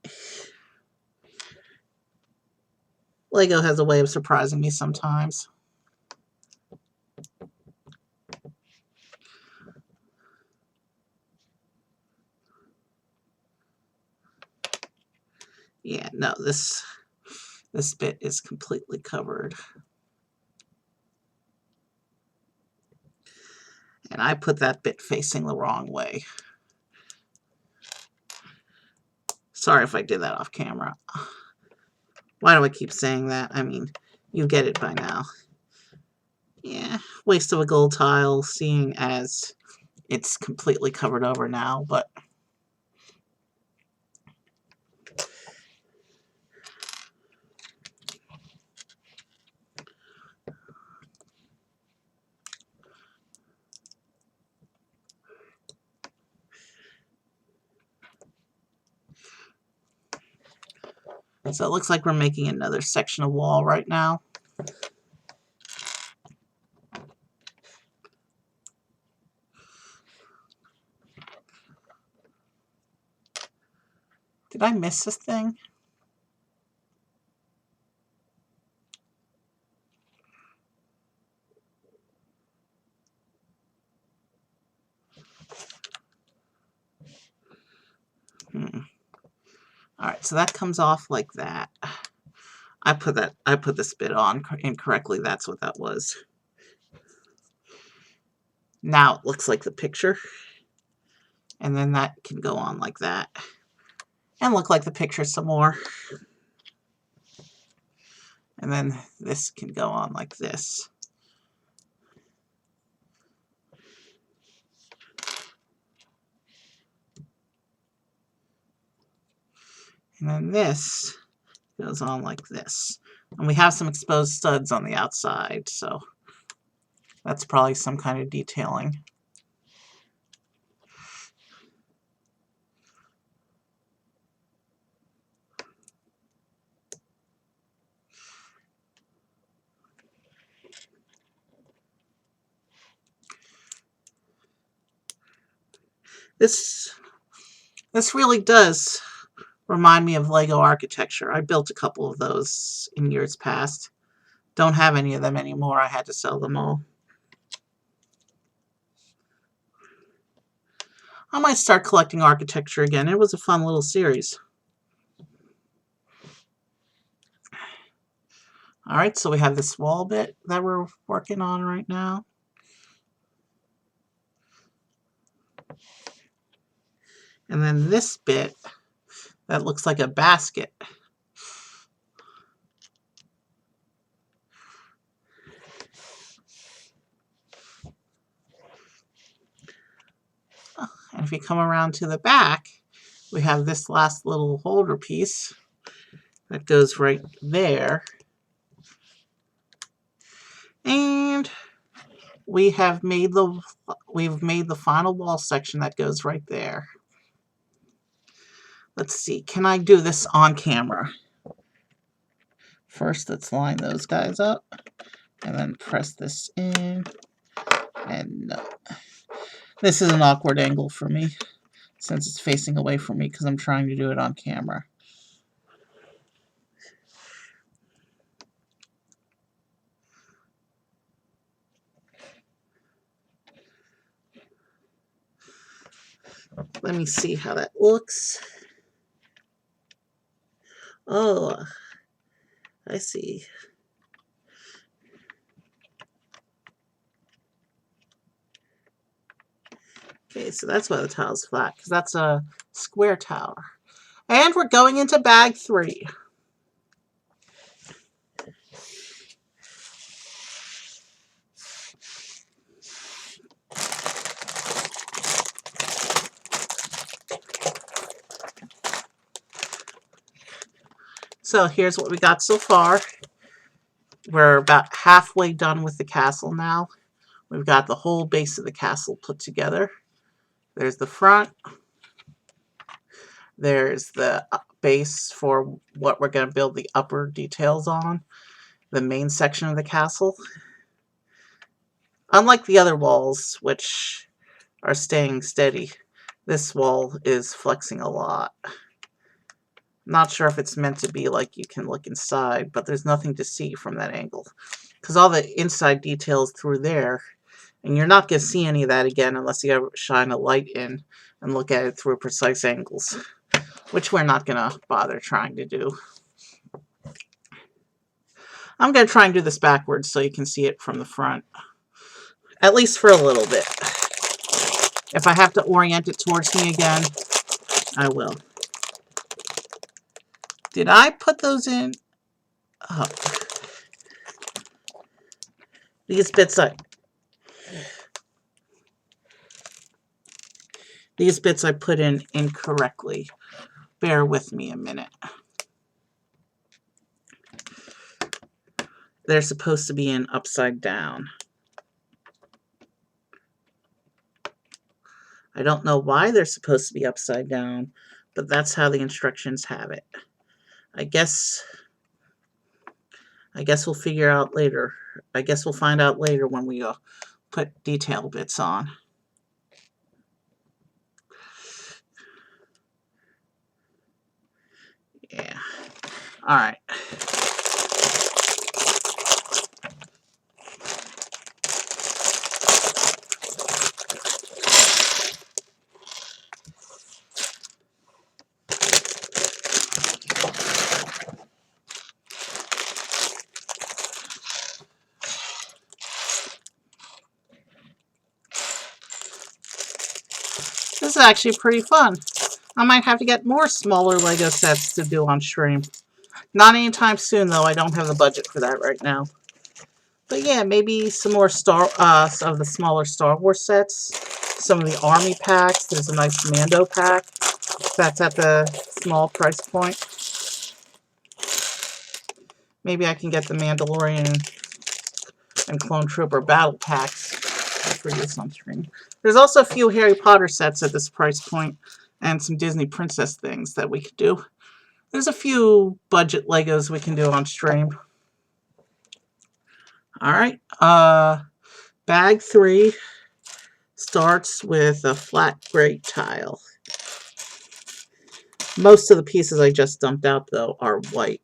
Lego has a way of surprising me sometimes. Yeah, no, this bit is completely covered. And I put that bit facing the wrong way. Sorry if I did that off camera. Why do I keep saying that? I mean, you get it by now. Yeah, waste of a gold tile, seeing as it's completely covered over now, but so it looks like we're making another section of wall right now. Did I miss this thing? Alright, so that comes off like that. I put this bit on incorrectly. That's what that was. Now it looks like the picture. And then that can go on like that. And look like the picture some more. And then this can go on like this. And then this goes on like this. And we have some exposed studs on the outside, so that's probably some kind of detailing. This really does remind me of Lego architecture. I built a couple of those in years past. Don't have any of them anymore. I had to sell them all. I might start collecting architecture again. It was a fun little series. Alright, so we have this wall bit that we're working on right now. And then this bit that looks like a basket. And if you come around to the back, we have this last little holder piece that goes right there. And we've made the final wall section that goes right there. Let's see, can I do this on camera? First, let's line those guys up and then press this in. And no. This is an awkward angle for me since it's facing away from me because I'm trying to do it on camera. Let me see how that looks. Oh, I see. Okay, so that's why the tile's flat, because that's a square tower. And we're going into bag 3. So here's what we got so far. We're about halfway done with the castle now. We've got the whole base of the castle put together. There's the front. There's the base for what we're going to build the upper details on. The main section of the castle. Unlike the other walls, which are staying steady, this wall is flexing a lot. Not sure if it's meant to be like you can look inside, but there's nothing to see from that angle. Because all the inside details through there, and you're not going to see any of that again unless you ever shine a light in and look at it through precise angles, which we're not going to bother trying to do. I'm going to try and do this backwards so you can see it from the front, at least for a little bit. If I have to orient it towards me again, I will. Did I put those in? Oh. These bits I put in incorrectly. Bear with me a minute. They're supposed to be in upside down. I don't know why they're supposed to be upside down, but that's how the instructions have it. I guess we'll figure out later. I guess we'll find out later when we put detail bits on. Yeah. All right. This is actually pretty fun. I might have to get more smaller Lego sets to do on stream. Not anytime soon, though. I don't have the budget for that right now. But yeah, maybe some more of the smaller Star Wars sets. Some of the Army packs. There's a nice Mando pack that's at the small price point. Maybe I can get the Mandalorian and Clone Trooper battle packs for use on stream. There's also a few Harry Potter sets at this price point and some Disney princess things that we could do. There's a few budget Legos we can do on stream. Alright, bag 3 starts with a flat gray tile. Most of the pieces I just dumped out, though, are white.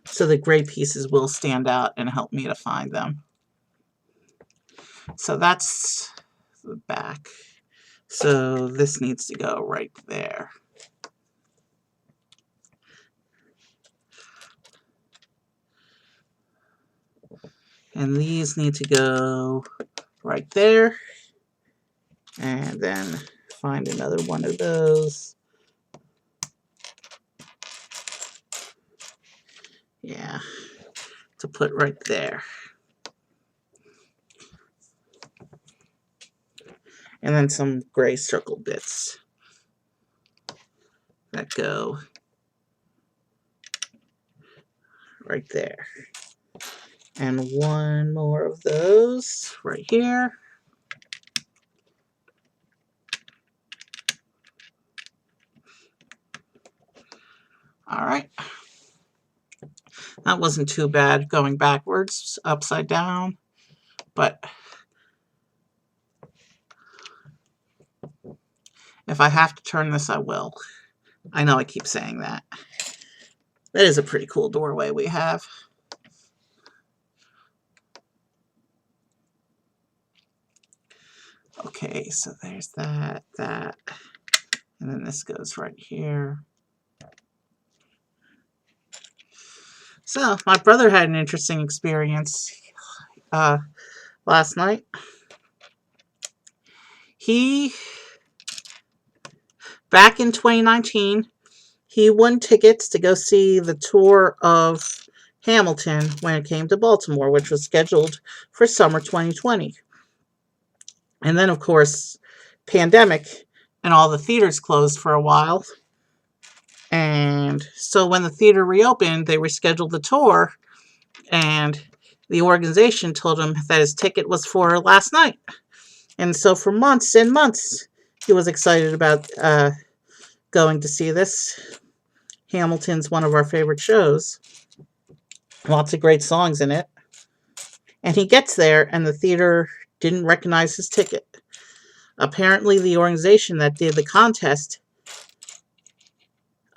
So the gray pieces will stand out and help me to find them. So that's the back. So this needs to go right there. And these need to go right there. And then find another one of those. Yeah, to put right there. And then some gray circle bits that go right there. And one more of those right here. All right. That wasn't too bad going backwards, upside down, but if I have to turn this, I will. I know I keep saying that. That is a pretty cool doorway we have. Okay, so there's that, and then this goes right here. So, my brother had an interesting experience last night. Back in 2019, he won tickets to go see the tour of Hamilton when it came to Baltimore, which was scheduled for summer 2020. And then, of course, pandemic, and all the theaters closed for a while. And so when the theater reopened, they rescheduled the tour, and the organization told him that his ticket was for last night. And so for months and months, he was excited about going to see this. Hamilton's one of our favorite shows. Lots of great songs in it. And he gets there, and the theater didn't recognize his ticket. Apparently, the organization that did the contest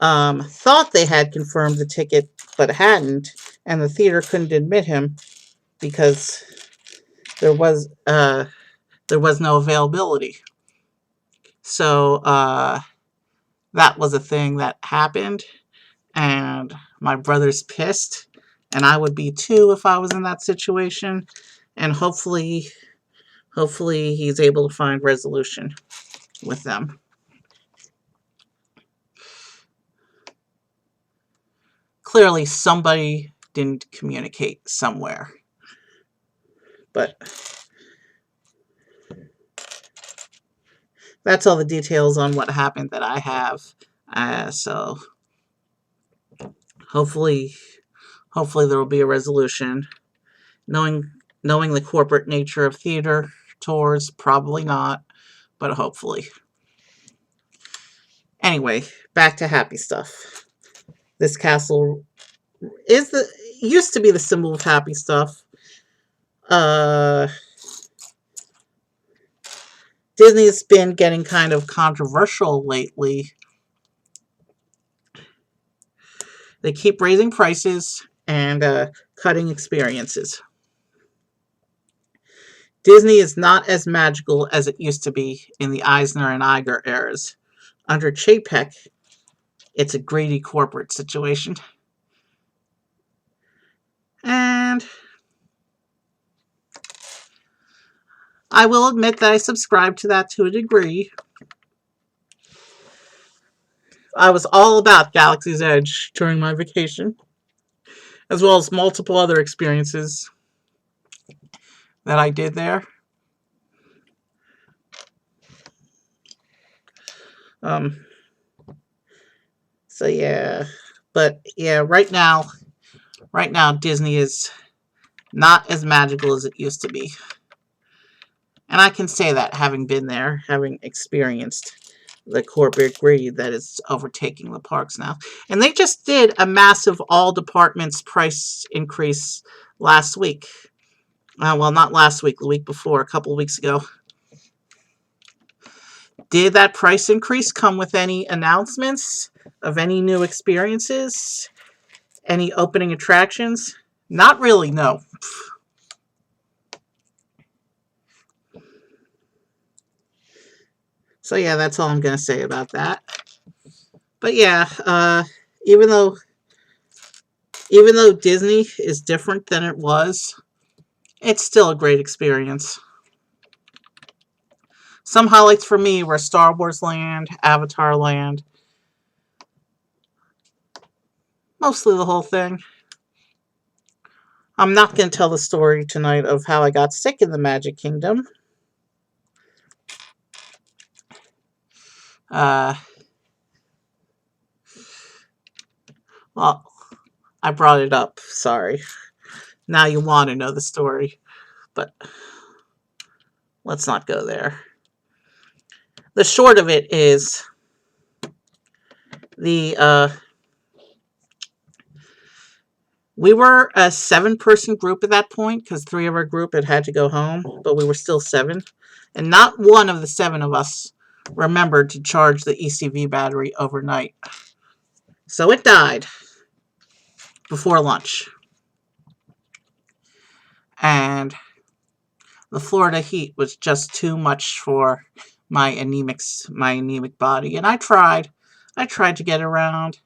thought they had confirmed the ticket, but hadn't, and the theater couldn't admit him because there was no availability. So that was a thing that happened, and my brother's pissed, and I would be too if I was in that situation. And hopefully he's able to find resolution with them. Clearly somebody didn't communicate somewhere. But that's all the details on what happened that I have. So hopefully there will be a resolution. Knowing the corporate nature of theater tours, probably not, but hopefully. Anyway, back to happy stuff. This castle used to be the symbol of happy stuff. Disney's been getting kind of controversial lately. They keep raising prices and cutting experiences. Disney is not as magical as it used to be in the Eisner and Iger eras. Under Chapek, it's a greedy corporate situation. And I will admit that I subscribe to that to a degree. I was all about Galaxy's Edge during my vacation, as well as multiple other experiences that I did there. Um, so yeah, but yeah, right now Disney is not as magical as it used to be. And I can say that having been there, having experienced the corporate greed that is overtaking the parks now. And they just did a massive all departments price increase last week. Well, not last week, the week before, a couple of weeks ago. Did that price increase come with any announcements of any new experiences? Any opening attractions? Not really, no. So yeah, that's all I'm going to say about that. But yeah, even though Disney is different than it was, it's still a great experience. Some highlights for me were Star Wars Land, Avatar Land, mostly the whole thing. I'm not going to tell the story tonight of how I got sick in the Magic Kingdom. Well, I brought it up. Sorry. Now you want to know the story, but let's not go there. The short of it is we were a 7-person group at that point because 3 of our group had to go home, but we were still 7. And not one of the 7 of us remembered to charge the ECV battery overnight. So it died before lunch. And the Florida heat was just too much for my anemic body. And I tried to get around,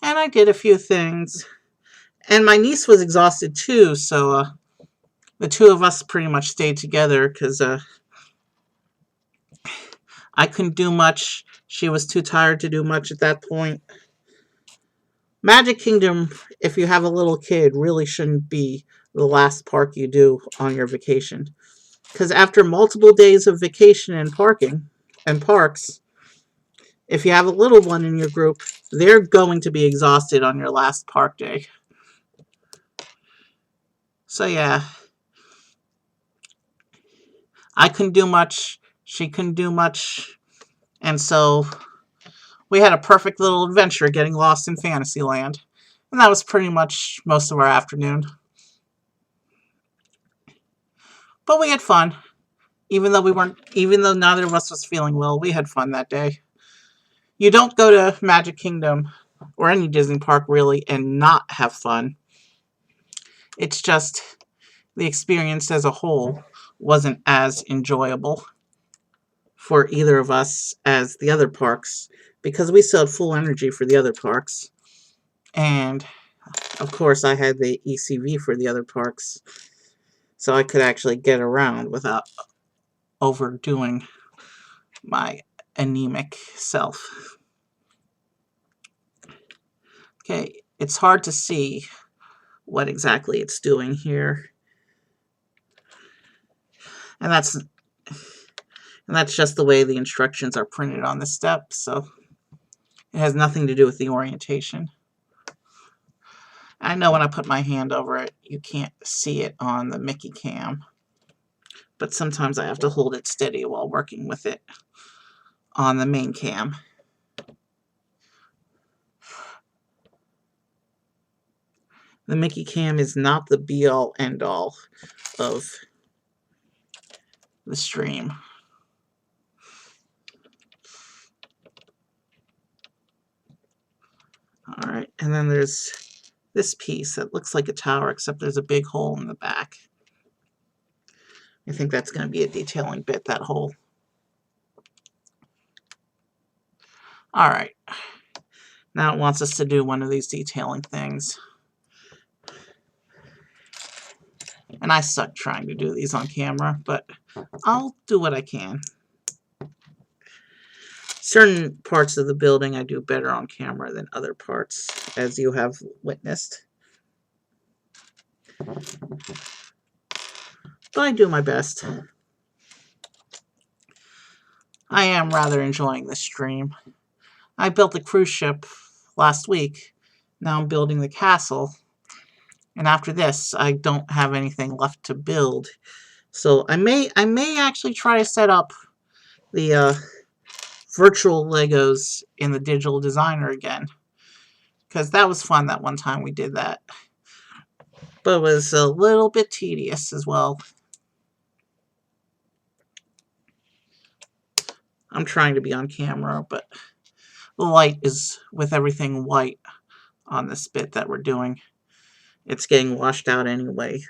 and I did a few things. And my niece was exhausted too, so the 2 of us pretty much stayed together because I couldn't do much. She was too tired to do much at that point. Magic Kingdom, if you have a little kid, really shouldn't be the last park you do on your vacation. Because after multiple days of vacation and parks, if you have a little one in your group, they're going to be exhausted on your last park day. So yeah, I couldn't do much. She couldn't do much. And so we had a perfect little adventure getting lost in Fantasyland. And that was pretty much most of our afternoon. But we had fun. Even though neither of us was feeling well, we had fun that day. You don't go to Magic Kingdom or any Disney park really and not have fun. It's just the experience as a whole wasn't as enjoyable for either of us as the other parks because we still had full energy for the other parks. And of course I had the ECV for the other parks, so I could actually get around without overdoing my anemic self. Okay, it's hard to see what exactly it's doing here. And that's just the way the instructions are printed on the step, so it has nothing to do with the orientation. I know when I put my hand over it, you can't see it on the Mickey cam, but sometimes I have to hold it steady while working with it on the main cam. The Mickey cam is not the be-all, end-all of the stream. Alright, and then there's this piece that looks like a tower, except there's a big hole in the back. I think that's going to be a detailing bit, that hole. Alright, now it wants us to do one of these detailing things. And I suck trying to do these on camera, but I'll do what I can. Certain parts of the building I do better on camera than other parts, as you have witnessed. But I do my best. I am rather enjoying this stream. I built the cruise ship last week. Now I'm building the castle. And after this, I don't have anything left to build. So I may actually try to set up the virtual Legos in the digital designer again. Because that was fun that one time we did that. But it was a little bit tedious as well. I'm trying to be on camera, but the light is, with everything white on this bit that we're doing, it's getting washed out anyway.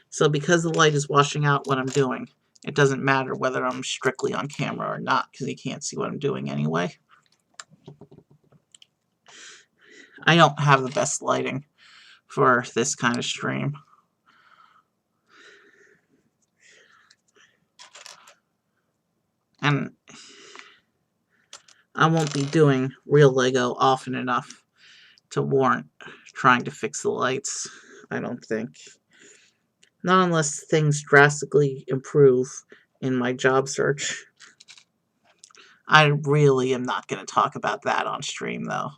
So because the light is washing out what I'm doing, it doesn't matter whether I'm strictly on camera or not, because you can't see what I'm doing anyway. I don't have the best lighting for this kind of stream. And I won't be doing real Lego often enough to warrant trying to fix the lights, I don't think. Not unless things drastically improve in my job search. I really am not going to talk about that on stream, though.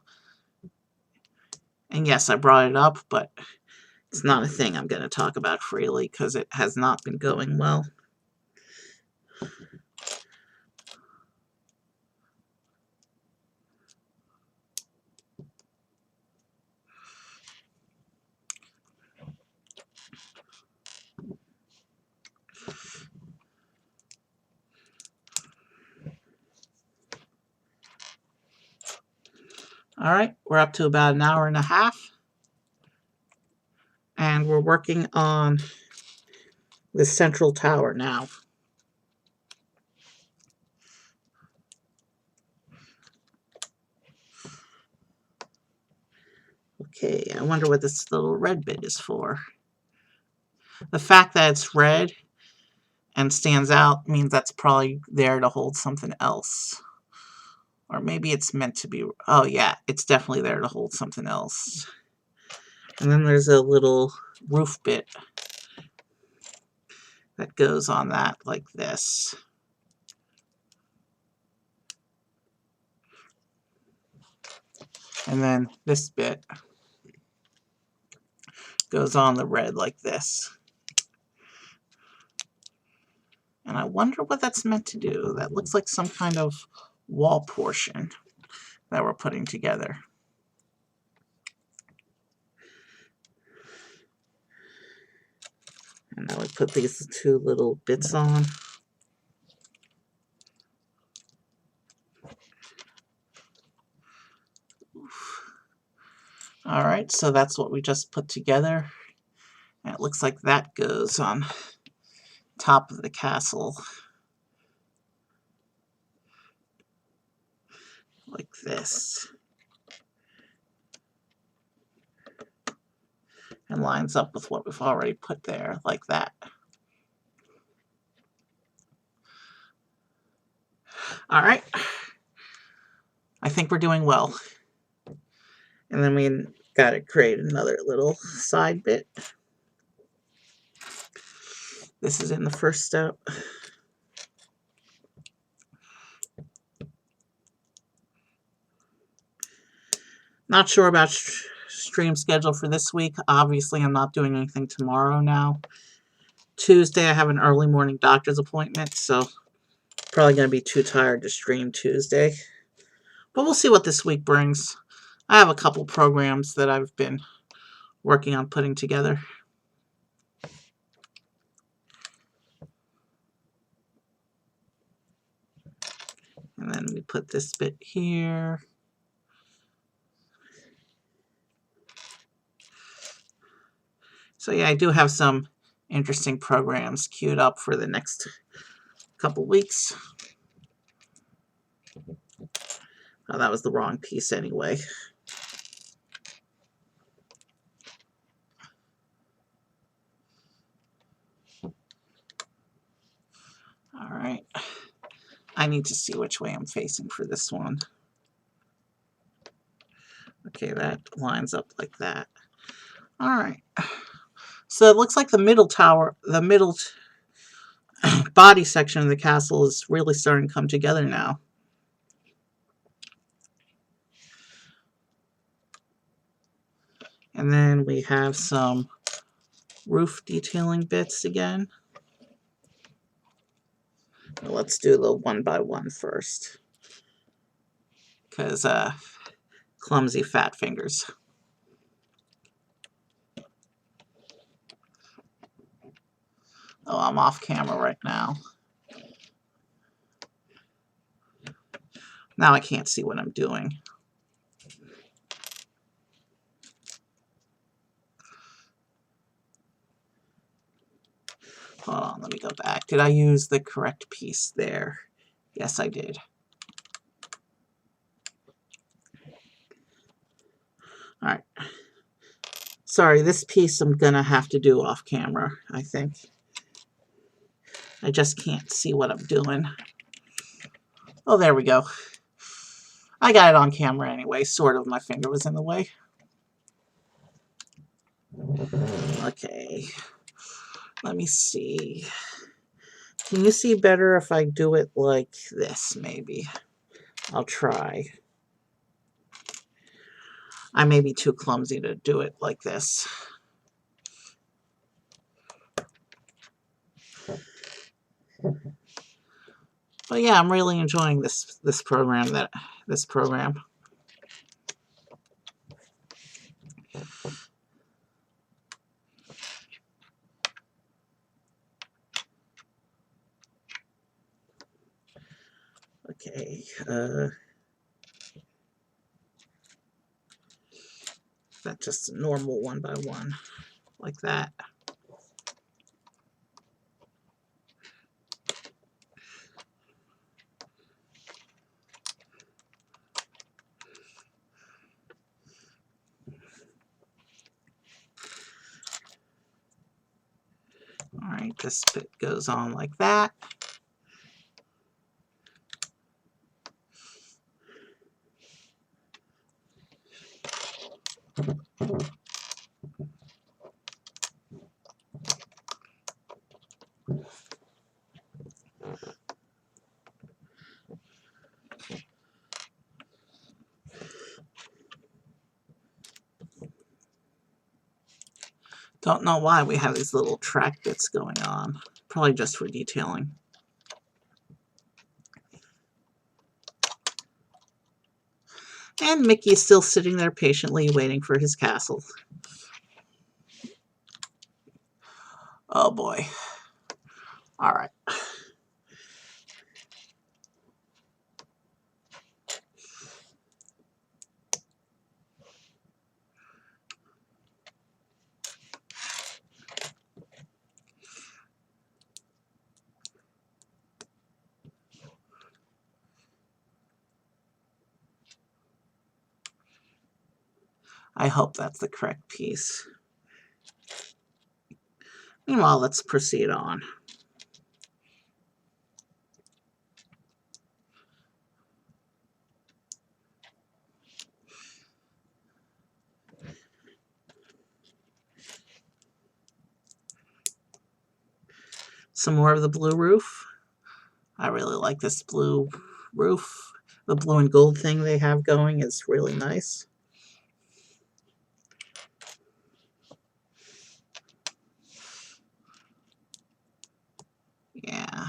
And yes, I brought it up, but it's not a thing I'm going to talk about freely because it has not been going well. Alright, we're up to about an hour and a half. And we're working on the central tower now. Okay, I wonder what this little red bit is for. The fact that it's red and stands out means that's probably there to hold something else. Or maybe it's meant to be... Oh yeah, it's definitely there to hold something else. And then there's a little roof bit that goes on that like this. And then this bit goes on the red like this. And I wonder what that's meant to do. That looks like some kind of wall portion that we're putting together. And now we put these two little bits on. Alright, so that's what we just put together. And it looks like that goes on top of the castle. Like this. And lines up with what we've already put there, like that. Alright. I think we're doing well. And then we got to create another little side bit. This is in the first step. Not sure about stream schedule for this week. Obviously, I'm not doing anything tomorrow now. Tuesday, I have an early morning doctor's appointment, so probably going to be too tired to stream Tuesday. But we'll see what this week brings. I have a couple programs that I've been working on putting together. And then we put this bit here. So yeah, I do have some interesting programs queued up for the next couple weeks. Oh, that was the wrong piece anyway. Alright. I need to see which way I'm facing for this one. Okay, that lines up like that. Alright. So it looks like the middle tower, the middle body section of the castle is really starting to come together now. And then we have some roof detailing bits again. Let's do the one by one first, because clumsy fat fingers. Oh, I'm off camera right now. Now I can't see what I'm doing. Hold on, let me go back. Did I use the correct piece there? Yes, I did. All right. Sorry, this piece I'm gonna have to do off camera, I think. I just can't see what I'm doing. Oh, there we go. I got it on camera anyway, sort of. My finger was in the way. Okay. Let me see. Can you see better if I do it like this, maybe? I'll try. I may be too clumsy to do it like this. But yeah, I'm really enjoying this program. Okay. That's just a normal one by one, like that. All right, this bit goes on like that. Don't know why we have these little track bits going on. Probably just for detailing. And Mickey's still sitting there patiently waiting for his castle. Oh boy. All right. I hope that's the correct piece. Meanwhile, let's proceed on. Some more of the blue roof. I really like this blue roof. The blue and gold thing they have going is really nice. Yeah.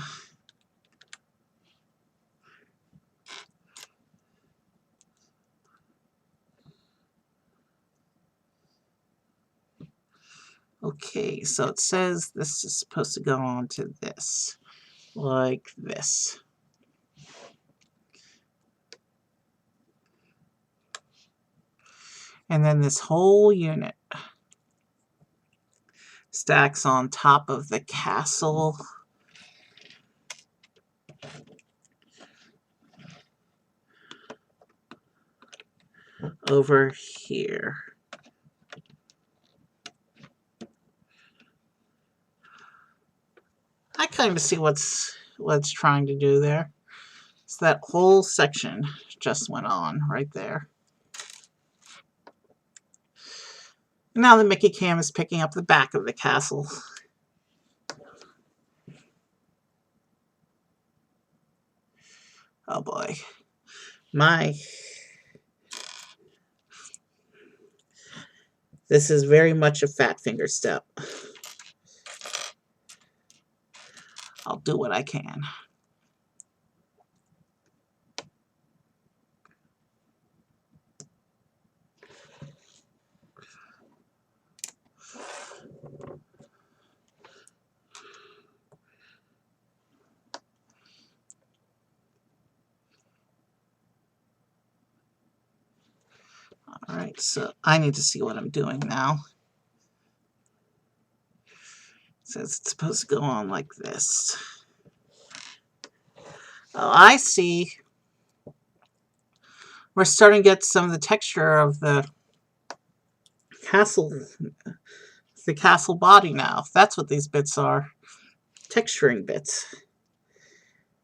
Okay, so it says this is supposed to go on to this, like this. And then this whole unit stacks on top of the castle. Over here. I kind of see what's trying to do there. So that whole section just went on right there. Now the Mickey cam is picking up the back of the castle. Oh boy. This is very much a fat finger step. I'll do what I can. Alright, so I need to see what I'm doing now. It says it's supposed to go on like this. Oh, I see. We're starting to get some of the texture of the castle body now. That's what these bits are. Texturing bits.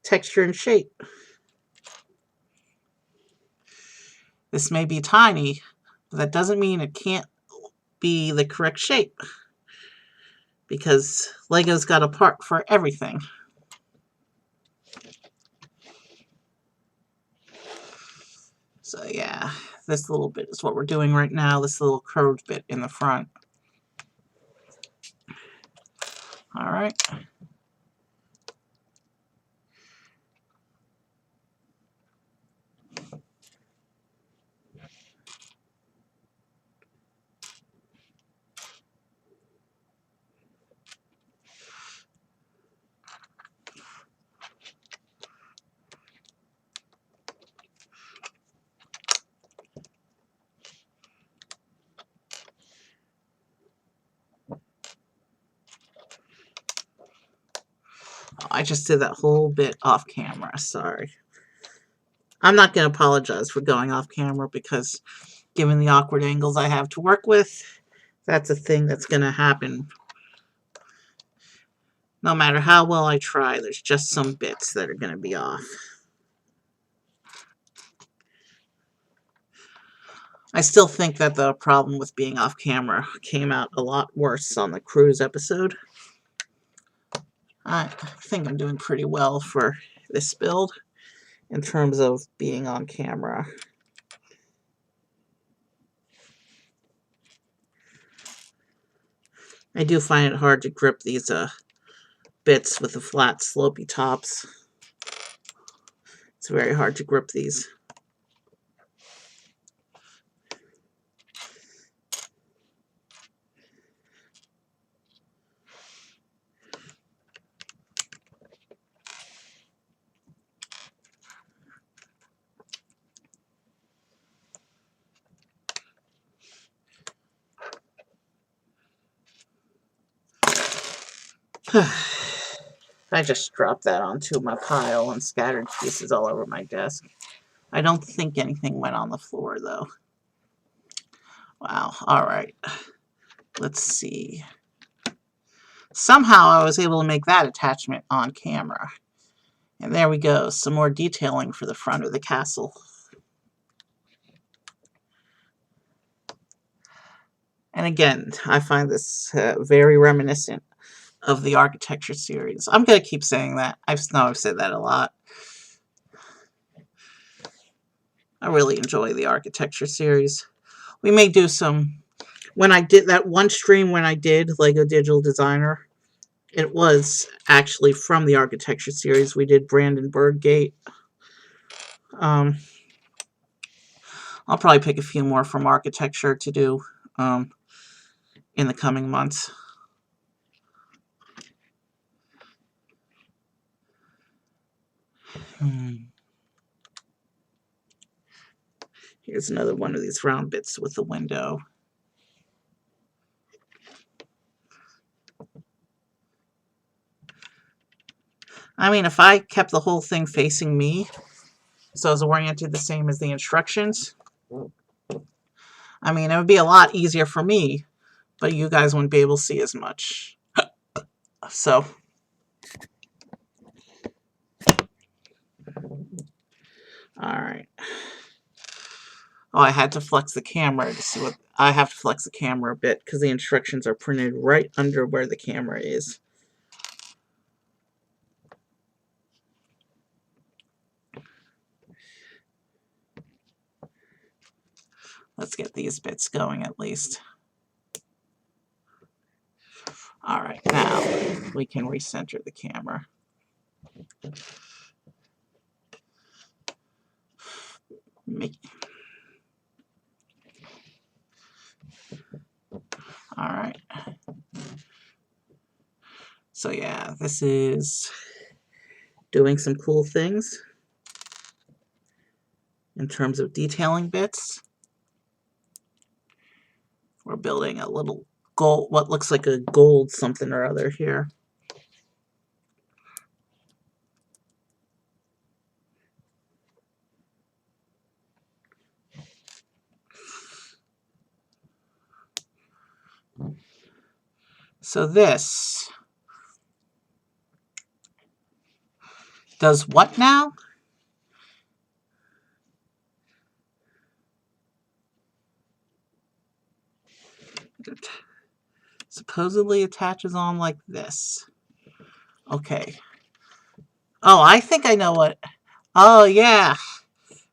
Texture and shape. This may be tiny, but that doesn't mean it can't be the correct shape, because Lego's got a part for everything. So yeah, this little bit is what we're doing right now, this little curved bit in the front. Alright. I just did that whole bit off camera, sorry. I'm not going to apologize for going off camera, because given the awkward angles I have to work with, that's a thing that's going to happen. No matter how well I try, there's just some bits that are going to be off. I still think that the problem with being off camera came out a lot worse on the cruise episode. I think I'm doing pretty well for this build in terms of being on camera. I do find it hard to grip these bits with the flat slopey tops. It's very hard to grip these. I just dropped that onto my pile and scattered pieces all over my desk. I don't think anything went on the floor, though. Wow, alright. Let's see. Somehow I was able to make that attachment on camera. And there we go, some more detailing for the front of the castle. And again, I find this very reminiscent of the architecture series. I'm going to keep saying that. I've said that a lot. I really enjoy the architecture series. We may do some... When I did that one stream when I did Lego Digital Designer, it was actually from the architecture series. We did Brandenburg Gate. I'll probably pick a few more from architecture to do in the coming months. Here's another one of these round bits with the window. I mean, if I kept the whole thing facing me, so it was oriented the same as the instructions, I mean, it would be a lot easier for me, but you guys wouldn't be able to see as much. So, alright. Oh, I had to flex the camera to see what... I have to flex the camera a bit because the instructions are printed right under where the camera is. Let's get these bits going at least. All right, now we can recenter the camera. All right. So yeah, this is doing some cool things in terms of detailing bits. We're building a little gold, what looks like a gold something or other here. So this does what now? It supposedly attaches on like this. Okay. Oh, I think I know what. Oh, yeah.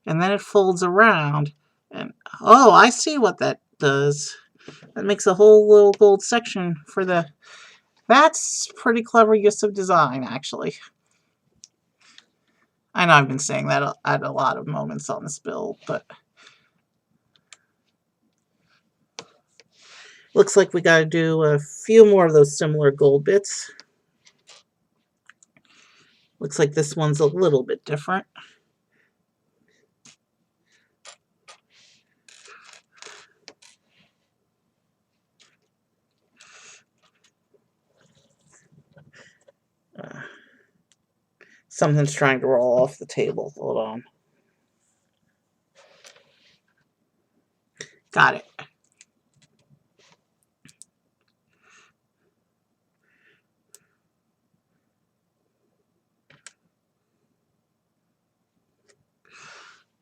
And then it folds around. And oh, I see what that does. That makes a whole little gold section for the... That's pretty clever use of design, actually. I know I've been saying that at a lot of moments on this build, but... Looks like we got to do a few more of those similar gold bits. Looks like this one's a little bit different. Something's trying to roll off the table. Hold on. Got it.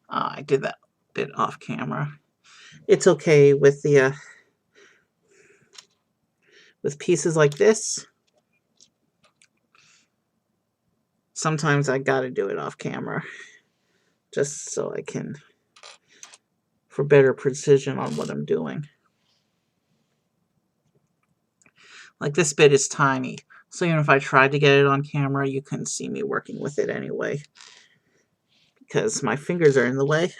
I did that bit off camera. It's okay with the with pieces like this. Sometimes I gotta do it off camera just so I can, for better precision on what I'm doing. Like this bit is tiny, so even if I tried to get it on camera, you couldn't see me working with it anyway because my fingers are in the way.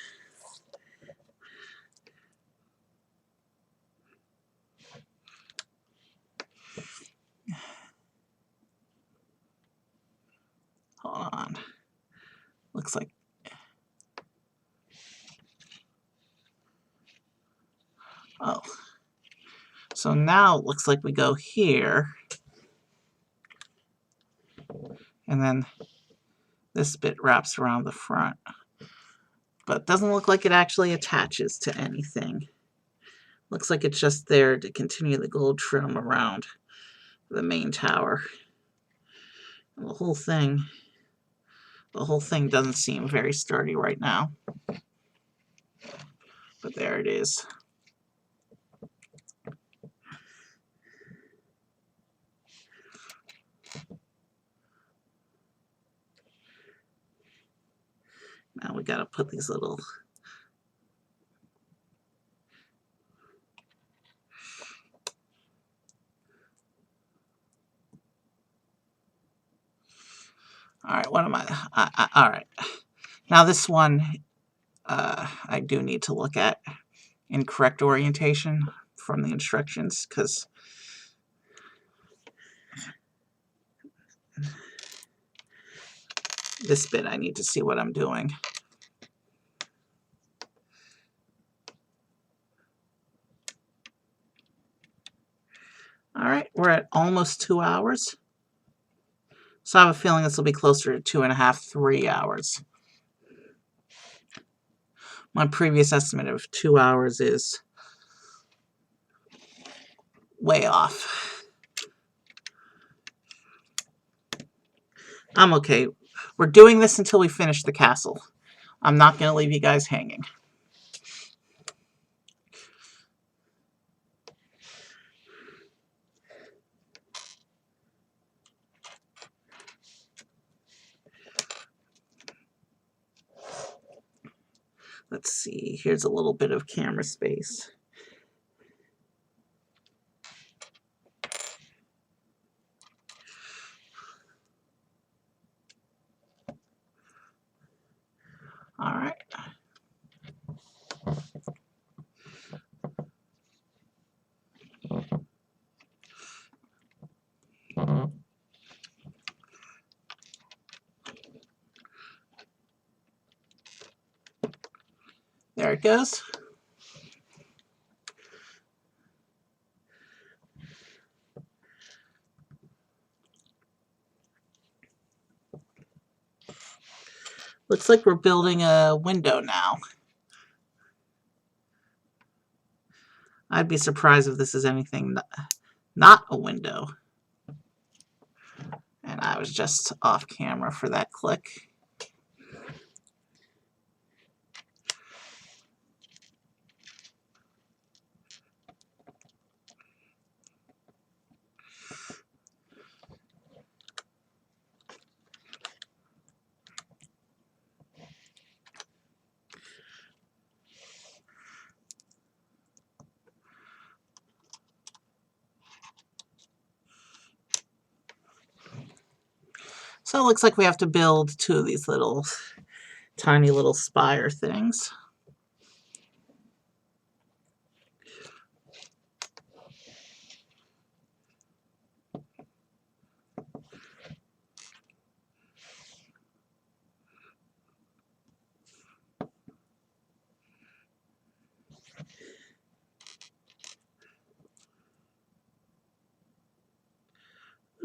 Hold on. Looks like... Oh. So now it looks like we go here. And then this bit wraps around the front. But it doesn't look like it actually attaches to anything. Looks like it's just there to continue the gold trim around the main tower. And the whole thing doesn't seem very sturdy right now. But there it is. Now we gotta put these little... Alright, what am I... Alright. Now this one, I do need to look at in correct orientation from the instructions, because this bit I need to see what I'm doing. Alright, we're at almost 2 hours. So I have a feeling this will be closer to 2.5, 3 hours. My previous estimate of 2 hours is way off. I'm okay. We're doing this until we finish the castle. I'm not going to leave you guys hanging. let's see, here's a little bit of camera space. All right. There it goes. Looks like we're building a window now. I'd be surprised if this is anything not a window. And I was just off camera for that click. So it looks like we have to build two of these little tiny little spire things.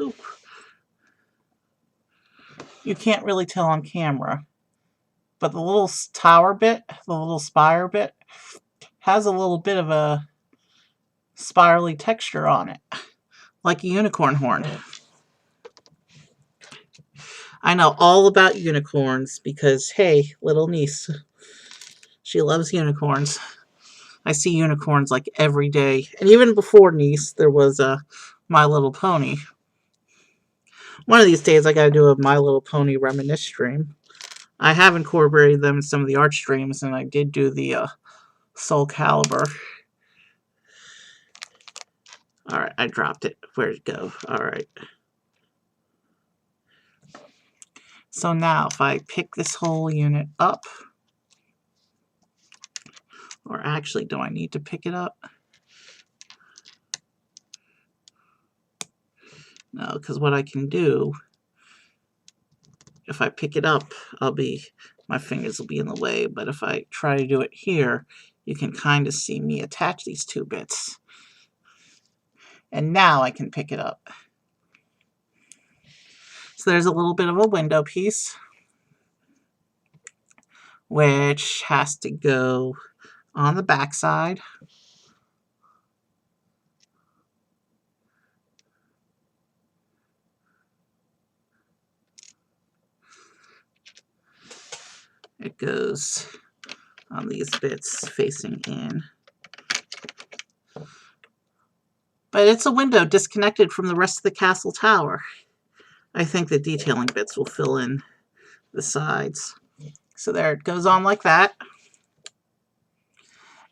Oop. You can't really tell on camera, but the little tower bit, the little spire bit, has a little bit of a spirally texture on it, like a unicorn horn. I know all about unicorns because, hey, little niece, she loves unicorns. I see unicorns like every day. And even before niece, there was a My Little Pony. One of these days, I got to do a My Little Pony reminisce stream. I have incorporated them in some of the art streams, and I did do the Soul Calibur. Alright, I dropped it. Where'd it go? Alright. So now, if I pick this whole unit up, or actually, do I need to pick it up? No, because what I can do, if I pick it up, my fingers will be in the way, but if I try to do it here, you can kind of see me attach these two bits. And now I can pick it up. So there's a little bit of a window piece, which has to go on the back side. It goes on these bits facing in. But it's a window disconnected from the rest of the castle tower. I think the detailing bits will fill in the sides. So there it goes on like that.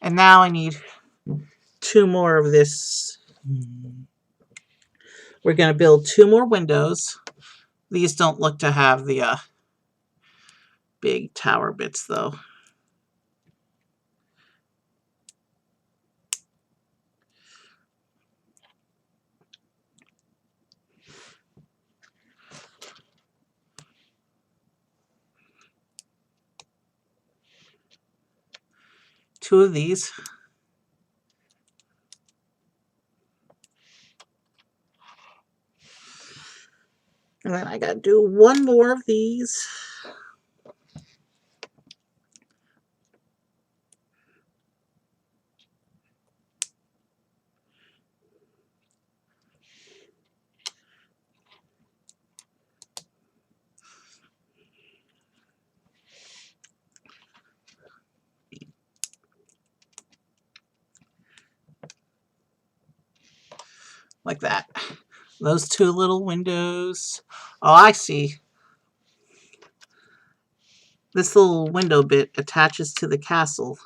And now I need two more of this. We're going to build two more windows. These don't look to have the big tower bits though. Two of these. And then I got to do one more of these. Like that. Those two little windows. Oh, I see. This little window bit attaches to the castle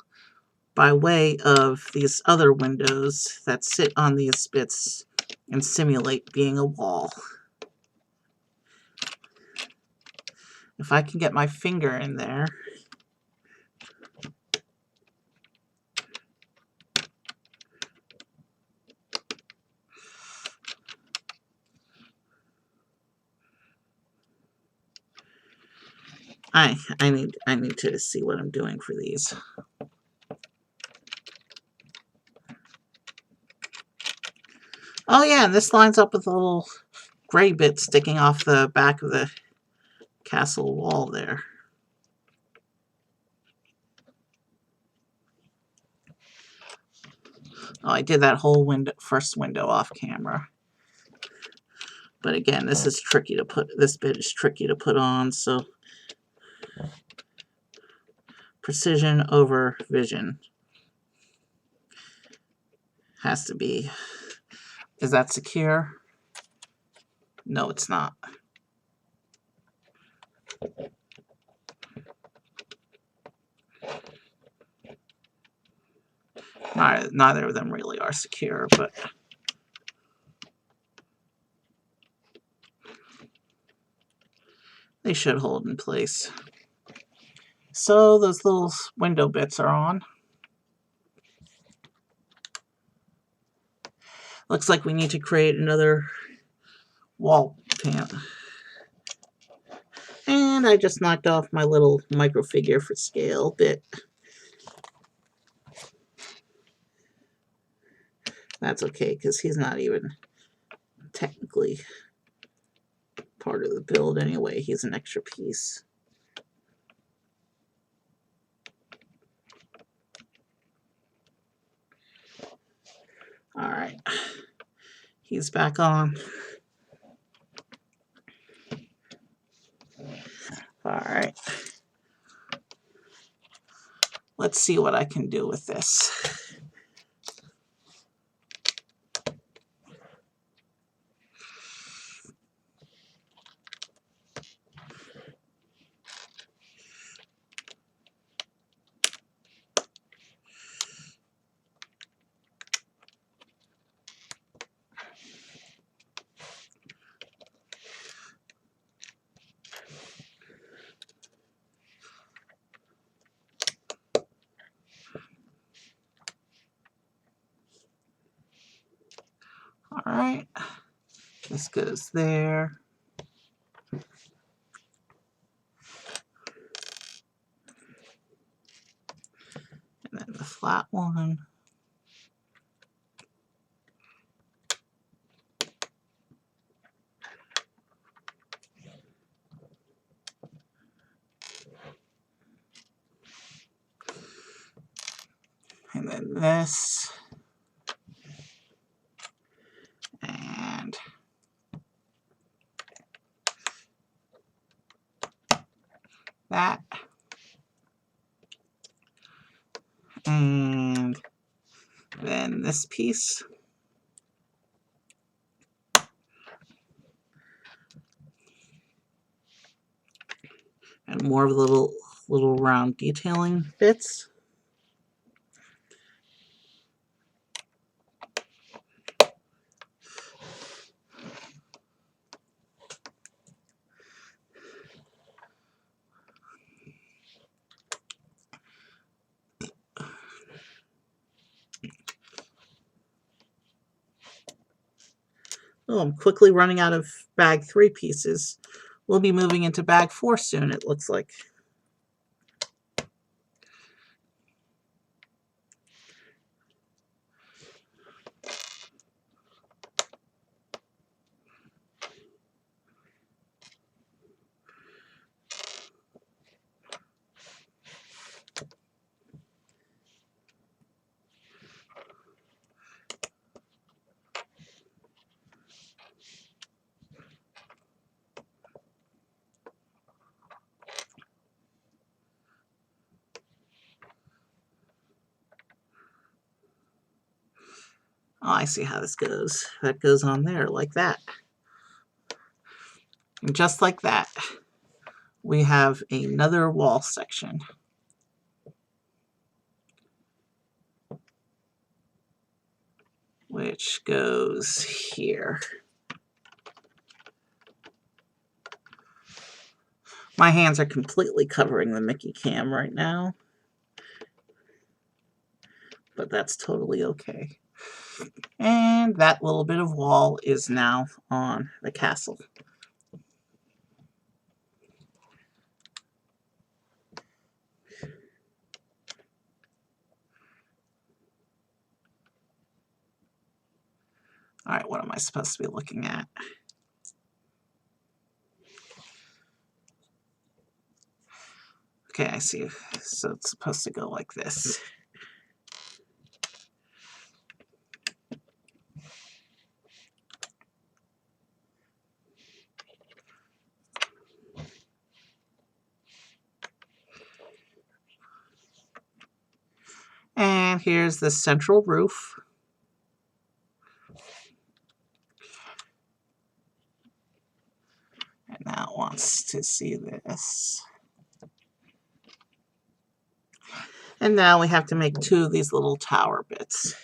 by way of these other windows that sit on these bits and simulate being a wall. If I can get my finger in there. I need to see what I'm doing for these. Oh yeah, and this lines up with a little gray bit sticking off the back of the castle wall there. Oh, I did that whole first window off camera. But again, this is tricky to put. This bit is tricky to put on, so precision over vision has to be. Is that secure? No, it's not. Neither of them really are secure, but they should hold in place. So those little window bits are on. Looks like we need to create another wall pan. And I just knocked off my little micro figure for scale bit. That's okay, because he's not even technically part of the build anyway. He's an extra piece. All right. He's back on. All right. Let's see what I can do with this. All right. This goes there. And then the flat one. And then this. And that. And then this piece. And more of the little round detailing bits. Oh, I'm quickly running out of bag 3 pieces. We'll be moving into bag 4 soon, it looks like. Oh, I see how this goes. That goes on there like that. And just like that, we have another wall section, which goes here. My hands are completely covering the Mickey cam right now, but that's totally okay. And that little bit of wall is now on the castle. All right, what am I supposed to be looking at? Okay, I see. So it's supposed to go like this. And here's the central roof. And now it wants to see this. And now we have to make two of these little tower bits.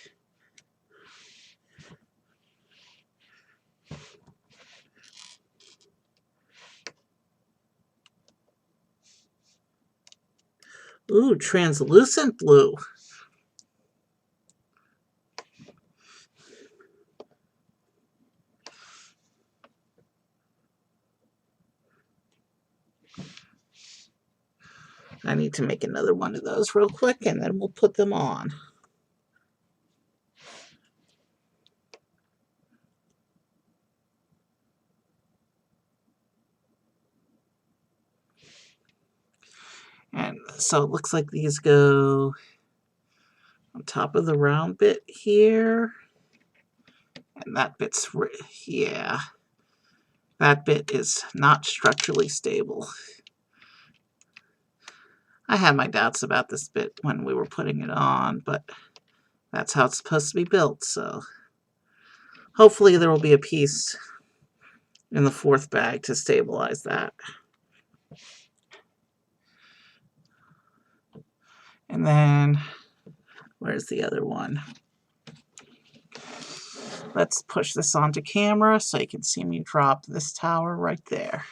Ooh, translucent blue. I need to make another one of those real quick, and then we'll put them on. And so it looks like these go on top of the round bit here. And that bit's, yeah, that bit is not structurally stable. I had my doubts about this bit when we were putting it on, but that's how it's supposed to be built, so hopefully there will be a piece in the fourth bag to stabilize that. And then, where's the other one? Let's push this onto camera so you can see me drop this tower right there.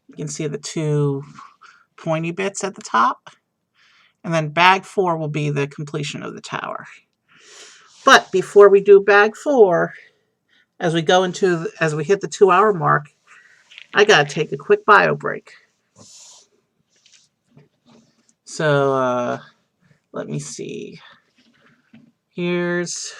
You can see the two pointy bits at the top. And then bag 4 will be the completion of the tower. But before we do bag 4, as we hit the 2-hour mark, I gotta take a quick bio break. So let me see. Here's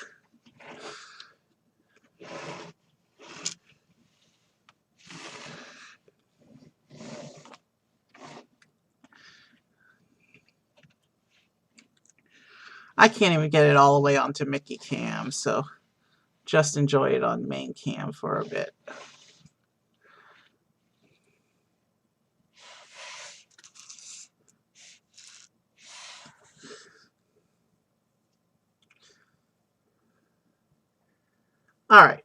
I can't even get it all the way onto Mickey cam, so just enjoy it on main cam for a bit. All right,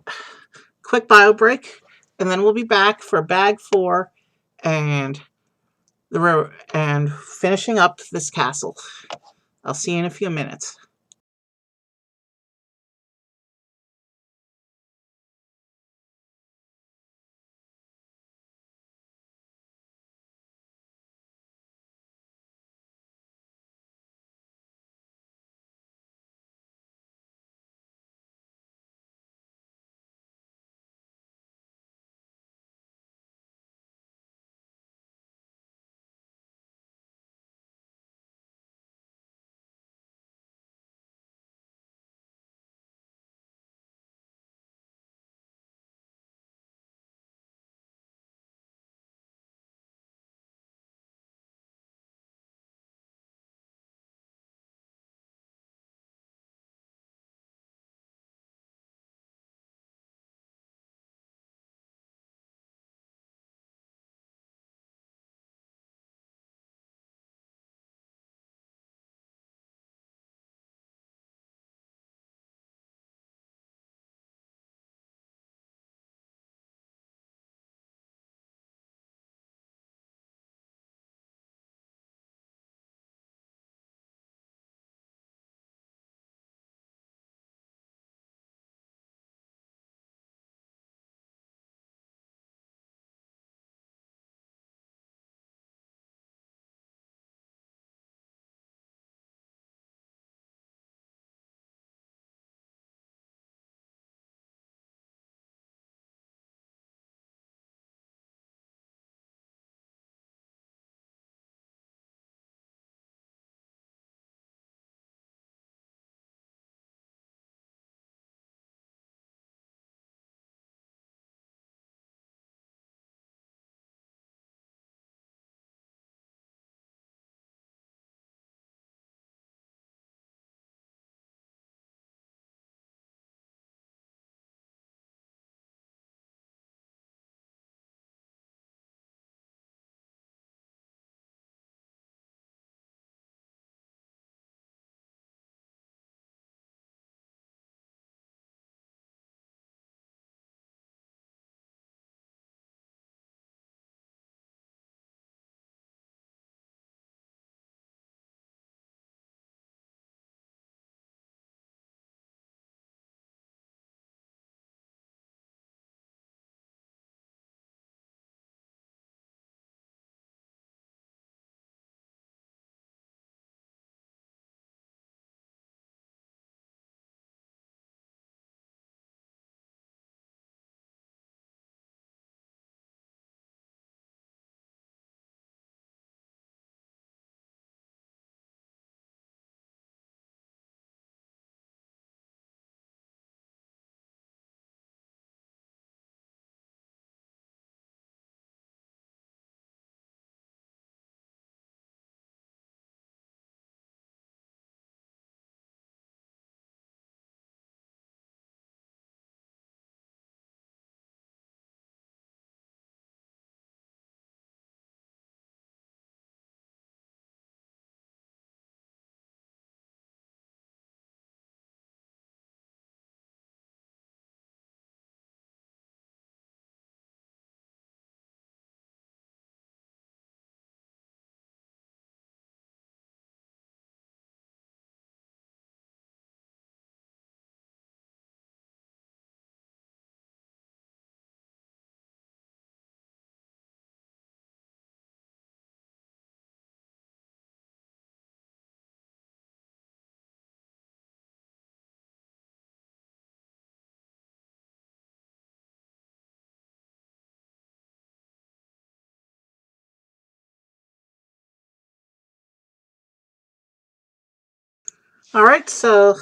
quick bio break, and then we'll be back for bag 4 and finishing up this castle. I'll see you in a few minutes. All right, so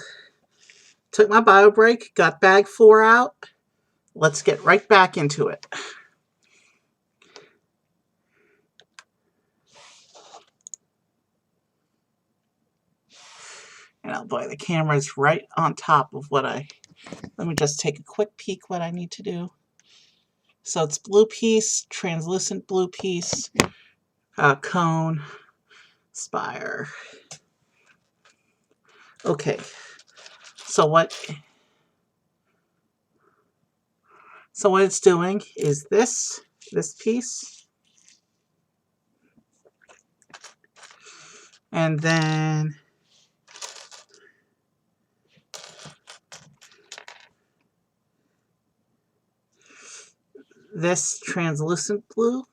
took my bio break, got bag 4 out. Let's get right back into it. And oh boy, the camera's right on top of what let me just take a quick peek what I need to do. So it's blue piece, translucent blue piece, cone, spire. Okay, so what it's doing is this piece, and then this translucent blue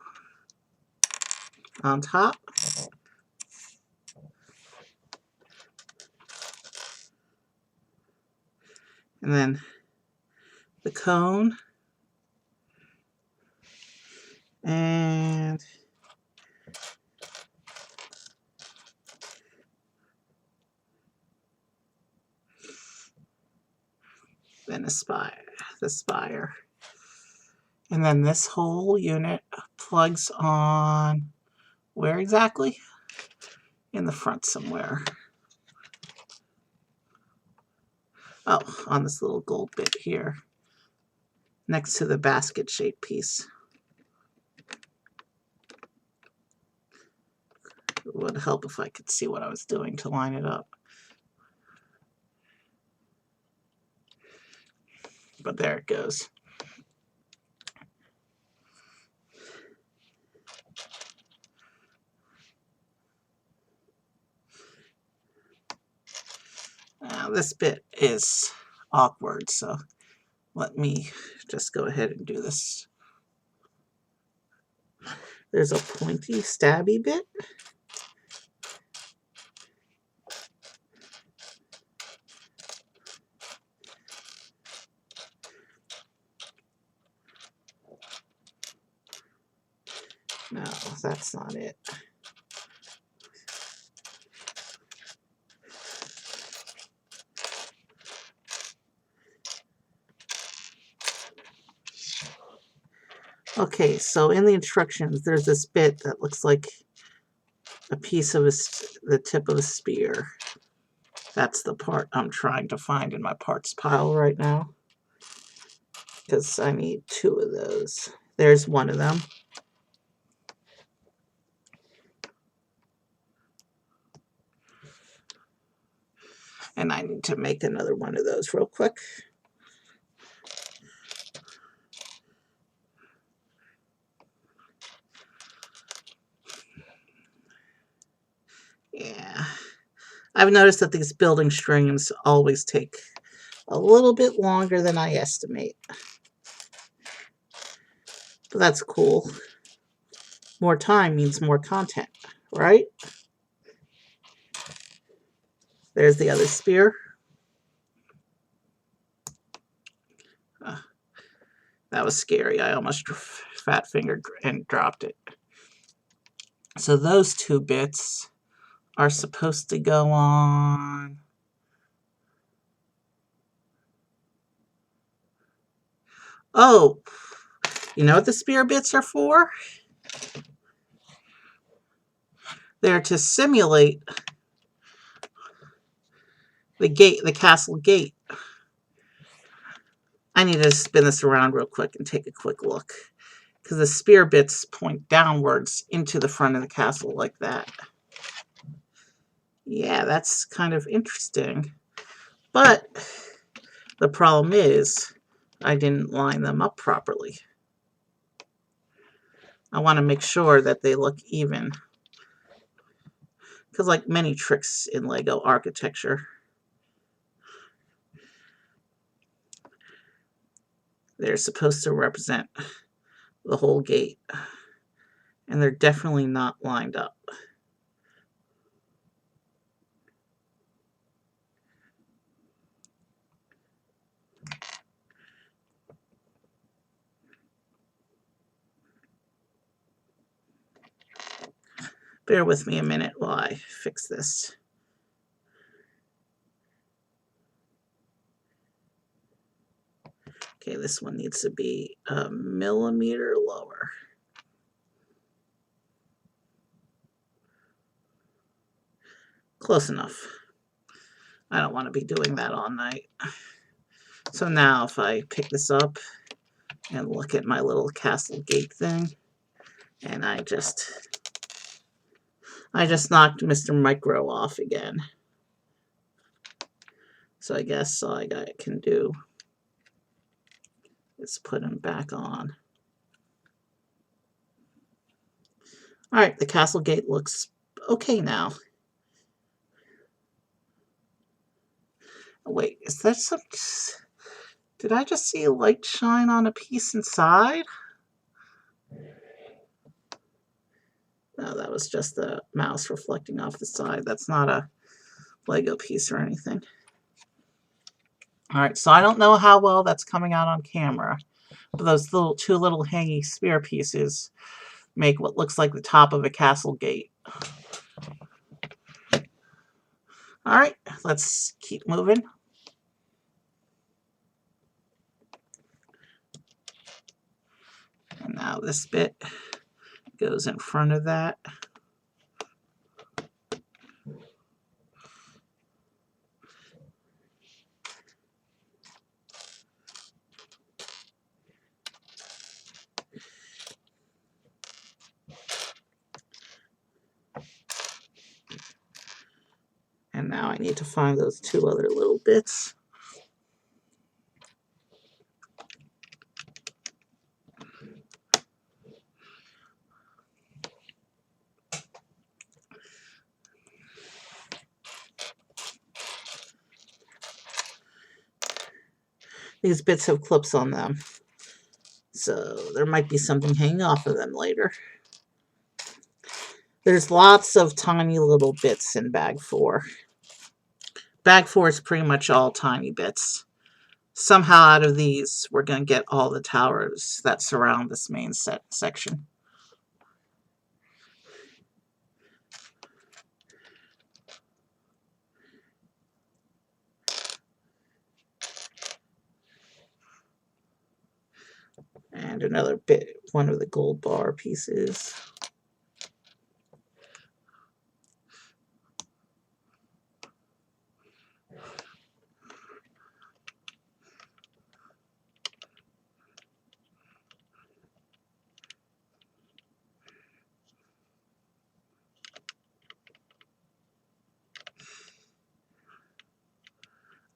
on top. And then the cone. And then the spire. And then this whole unit plugs on where exactly? In the front somewhere. Oh, on this little gold bit here, next to the basket-shaped piece. It would help if I could see what I was doing to line it up. But there it goes. Now this bit is awkward, so let me just go ahead and do this. There's a pointy, stabby bit. No, that's not it. Okay, so in the instructions, there's this bit that looks like a piece of the tip of a spear. That's the part I'm trying to find in my parts pile right now, because I need 2 of those. There's one of them. And I need to make another one of those real quick. Yeah. I've noticed that these building strings always take a little bit longer than I estimate. But that's cool. More time means more content, right? There's the other spear. That was scary. I almost fat fingered and dropped it. So those 2 bits are supposed to go on. Oh, you know what the spear bits are for? They're to simulate the gate, the castle gate. I need to spin this around real quick and take a quick look, because the spear bits point downwards into the front of the castle like that. Yeah, that's kind of interesting. But the problem is I didn't line them up properly. I want to make sure that they look even, because like many tricks in Lego architecture, they're supposed to represent the whole gate, and they're definitely not lined up. Bear with me a minute while I fix this. Okay, this one needs to be a millimeter lower. Close enough. I don't want to be doing that all night. So now if I pick this up and look at my little castle gate thing, and I just knocked Mr. Micro off again. So I guess all I can do is put him back on. Alright, the castle gate looks okay now. Wait, is that some... Did I just see a light shine on a piece inside? No, that was just the mouse reflecting off the side. That's not a Lego piece or anything. Alright, so I don't know how well that's coming out on camera. But those two little hangy spear pieces make what looks like the top of a castle gate. Alright, let's keep moving. And now this bit goes in front of that. And now I need to find those two other little bits. These bits have clips on them, so there might be something hanging off of them later. There's lots of tiny little bits in bag 4. Bag 4 is pretty much all tiny bits. Somehow out of these, we're going to get all the towers that surround this main section. And another bit, one of the gold bar pieces.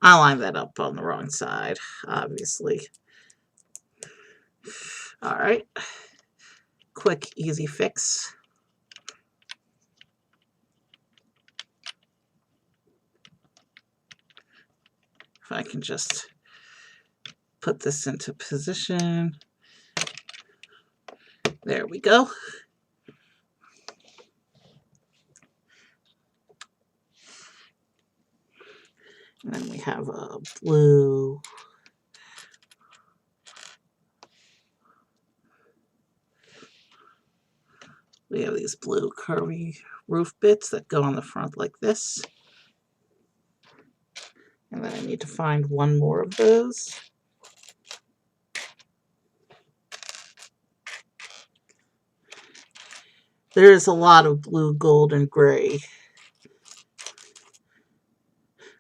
I lined that up on the wrong side, obviously. Alright. Quick, easy fix. If I can just put this into position. There we go. And then we have a blue. We have these blue curvy roof bits that go on the front like this. And then I need to find one more of those. There's a lot of blue, gold, and gray.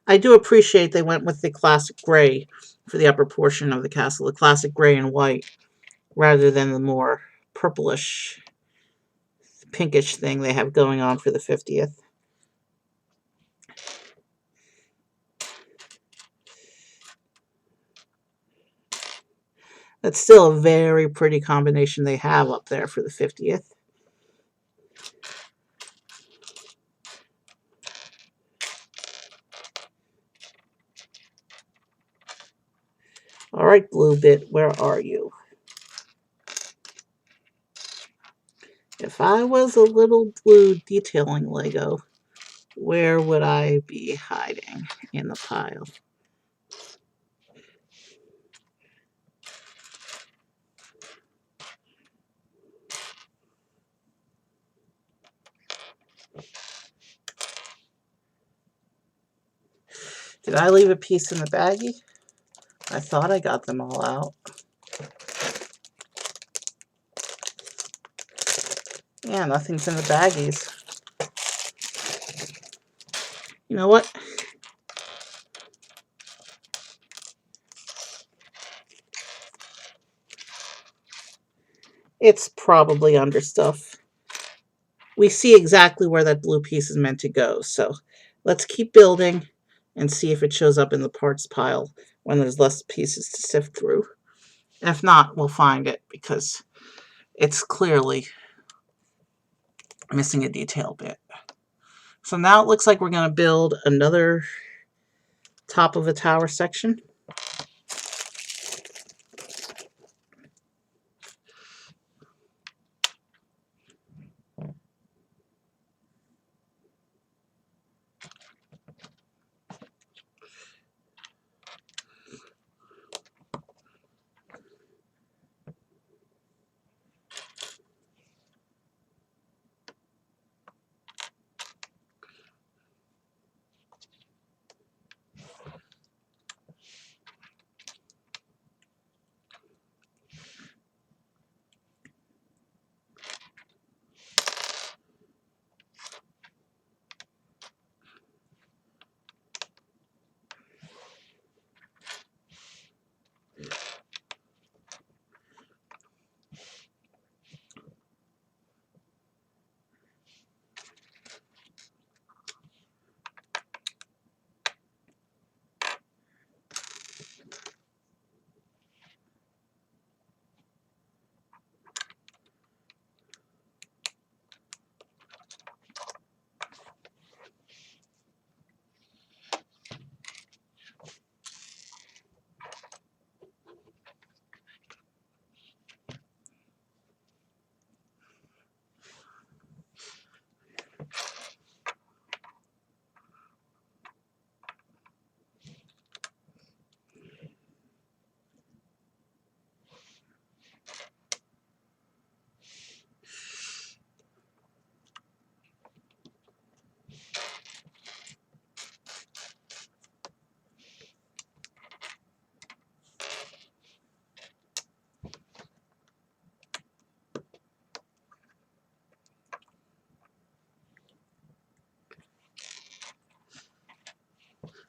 I do appreciate they went with the classic gray for the upper portion of the castle, the classic gray and white, rather than the more purplish, pinkish thing they have going on for the 50th. That's still a very pretty combination they have up there for the 50th. All right, blue bit, where are you? If I was a little blue detailing Lego, where would I be hiding in the pile? Did I leave a piece in the baggie? I thought I got them all out. Yeah, nothing's in the baggies. You know what? It's probably under stuff. We see exactly where that blue piece is meant to go. So let's keep building and see if it shows up in the parts pile when there's less pieces to sift through. If not, we'll find it because it's clearly missing a detail bit. So now it looks like we're going to build another top of a tower section.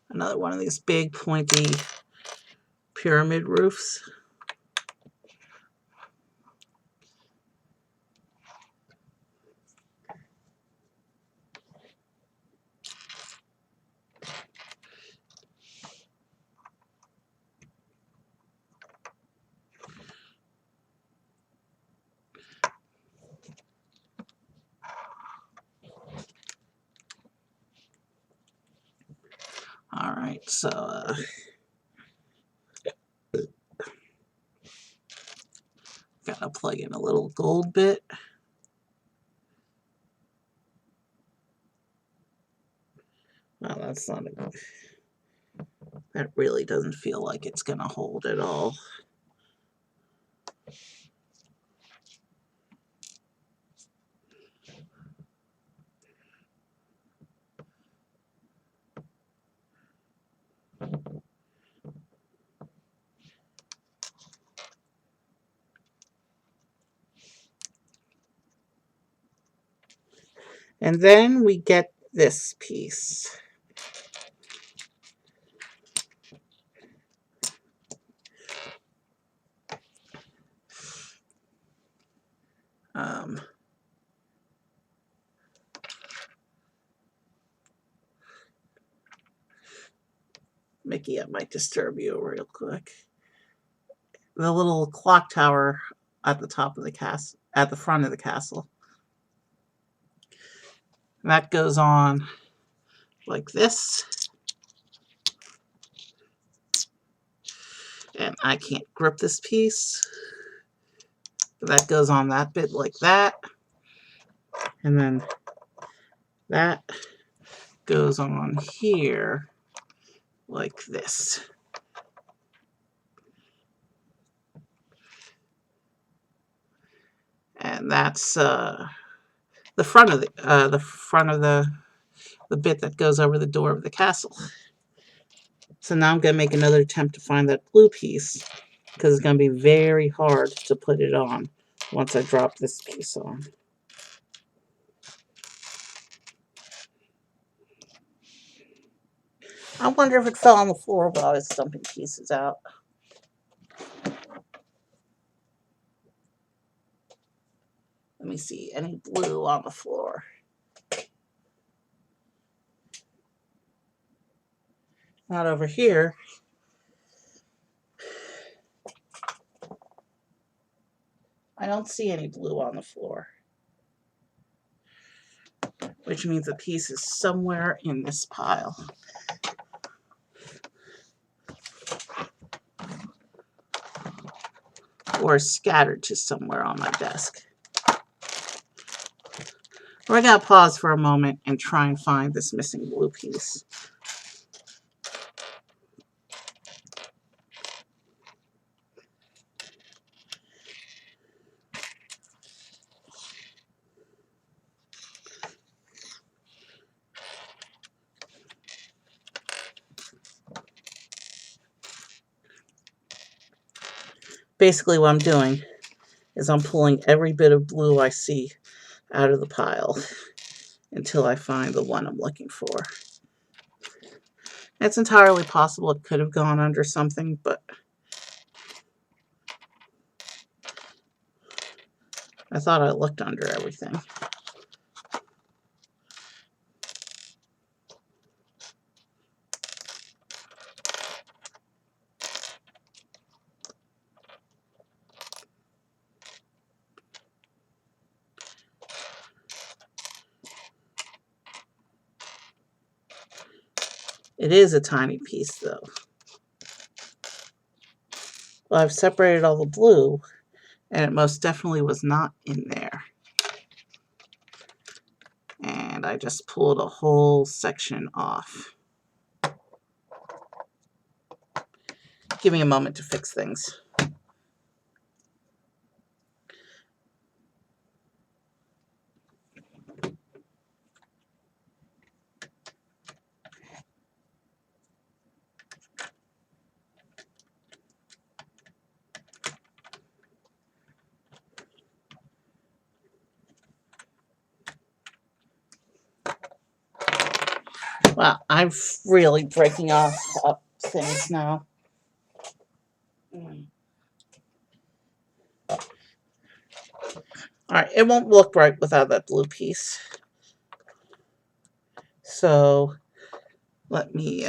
Another one of these big pointy pyramid roofs. All right, so gotta plug in a little gold bit. Well, that's not a, that really doesn't feel like it's gonna hold at all. And then we get this piece. Mickey, I might disturb you real quick. The little clock tower at the top of the castle, at the front of the castle. That goes on like this. And I can't grip this piece. That goes on that bit like that. And then that goes on here like this. And that's the front of the bit that goes over the door of the castle. So now I'm going to make another attempt to find that blue piece, because it's going to be very hard to put it on once I drop this piece on. I wonder if it fell on the floor while I was stumping pieces out. Let me see, any blue on the floor? Not over here. I don't see any blue on the floor, which means a piece is somewhere in this pile. Or scattered to somewhere on my desk. We're going to pause for a moment and try and find this missing blue piece. Basically what I'm doing is I'm pulling every bit of blue I see out of the pile until I find the one I'm looking for. It's entirely possible it could have gone under something, but I thought I looked under everything. It is a tiny piece, though. Well, I've separated all the blue, and it most definitely was not in there. And I just pulled a whole section off. Give me a moment to fix things. Wow, I'm really breaking up things now. Alright, it won't look right without that blue piece. So, let me,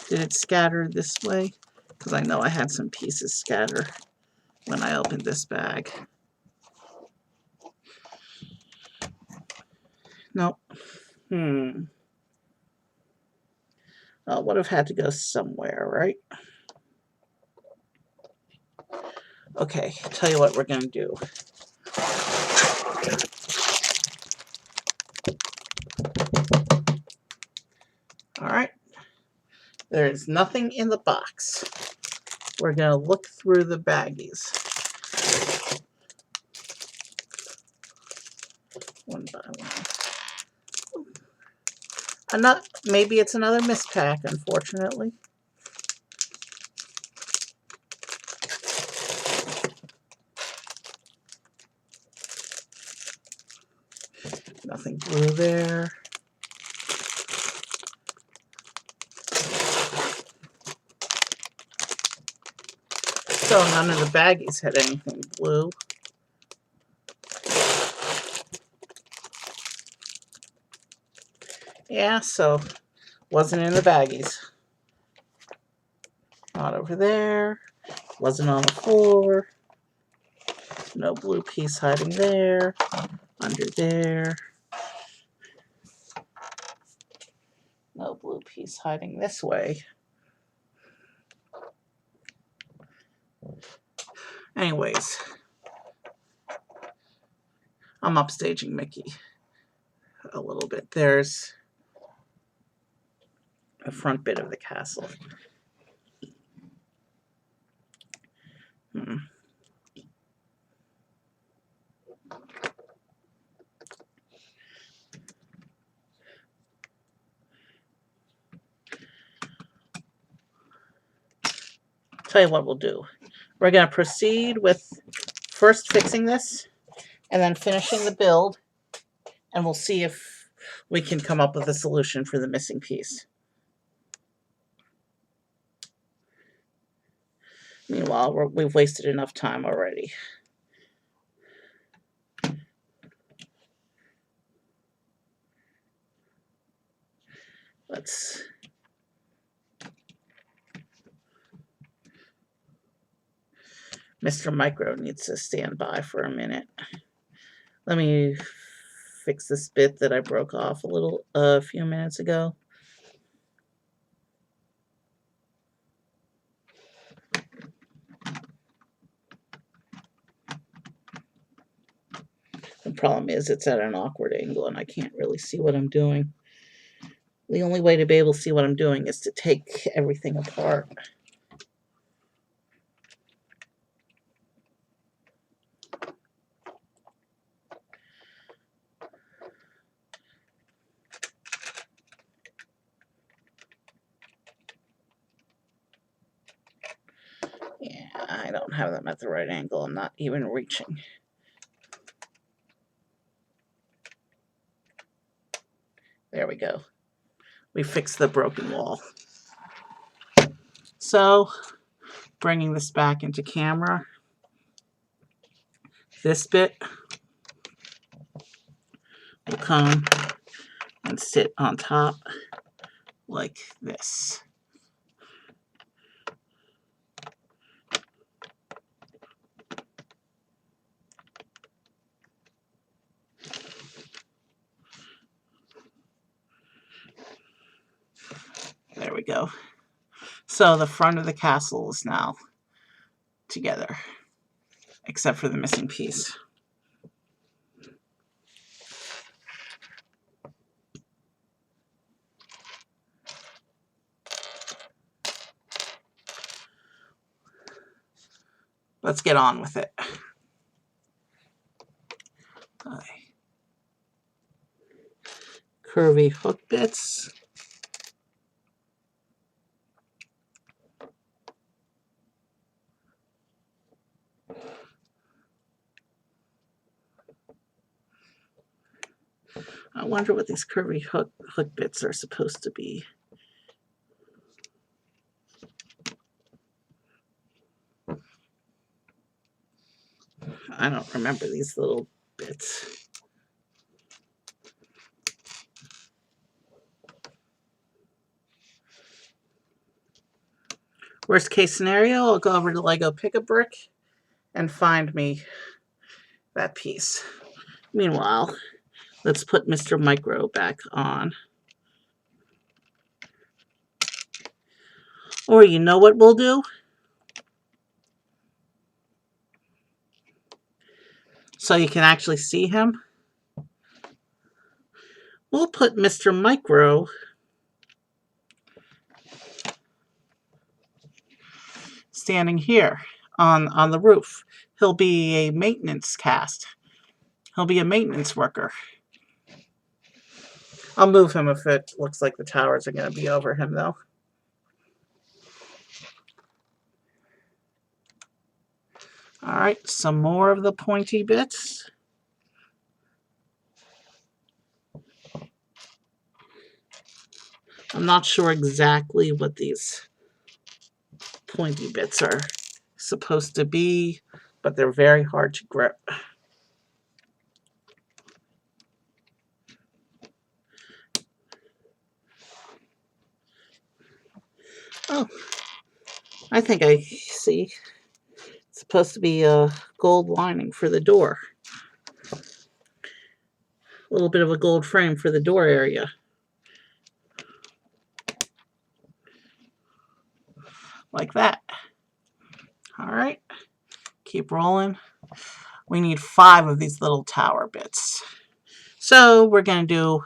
did it scatter this way? Because I know I had some pieces scatter when I opened this bag. Nope. Well, would have had to go somewhere, right? Okay, tell you what we're going to do. Alright. There's nothing in the box. We're going to look through the baggies. One by one. Maybe it's another mispack, unfortunately. Nothing blue there. So none of the baggies had anything blue. Yeah, so wasn't in the baggies. Not over there. Wasn't on the floor. No blue piece hiding there. Under there. No blue piece hiding this way. Anyways, I'm upstaging Mickey a little bit. There's the front bit of the castle. Tell you what we'll do. We're going to proceed with first fixing this and then finishing the build, and we'll see if we can come up with a solution for the missing piece. Meanwhile, we've wasted enough time already. Let's Mr. Micro needs to stand by for a minute. Let me fix this bit that I broke off a few minutes ago. The problem is it's at an awkward angle and I can't really see what I'm doing. The only way to be able to see what I'm doing is to take everything apart. Yeah, I don't have them at the right angle. I'm not even reaching. There we go. We fixed the broken wall. So, bringing this back into camera, this bit will come and sit on top like this. There we go. So the front of the castle is now together, except for the missing piece. Let's get on with it. Curvy hook bits. I wonder what these curvy hook bits are supposed to be. I don't remember these little bits. Worst case scenario, I'll go over to Lego Pick-a-Brick and find me that piece. Meanwhile, let's put Mr. Micro back on. Or you know what we'll do? So you can actually see him. We'll put Mr. Micro standing here on the roof. He'll be a maintenance cast. He'll be a maintenance worker. I'll move him if it looks like the towers are going to be over him, though. All right, some more of the pointy bits. I'm not sure exactly what these pointy bits are supposed to be, but they're very hard to grip. Oh, I think I see. It's supposed to be a gold lining for the door. A little bit of a gold frame for the door area. Like that. All right, keep rolling. We need 5 of these little tower bits. So we're going to do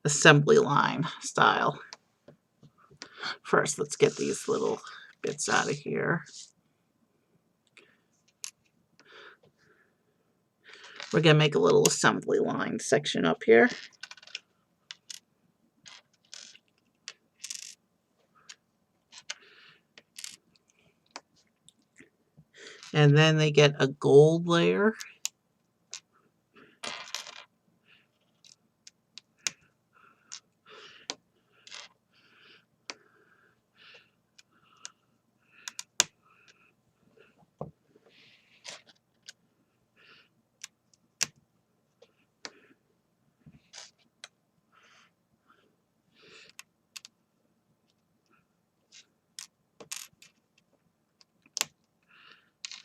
assembly line style. First, let's get these little bits out of here. We're going to make a little assembly line section up here. And then they get a gold layer.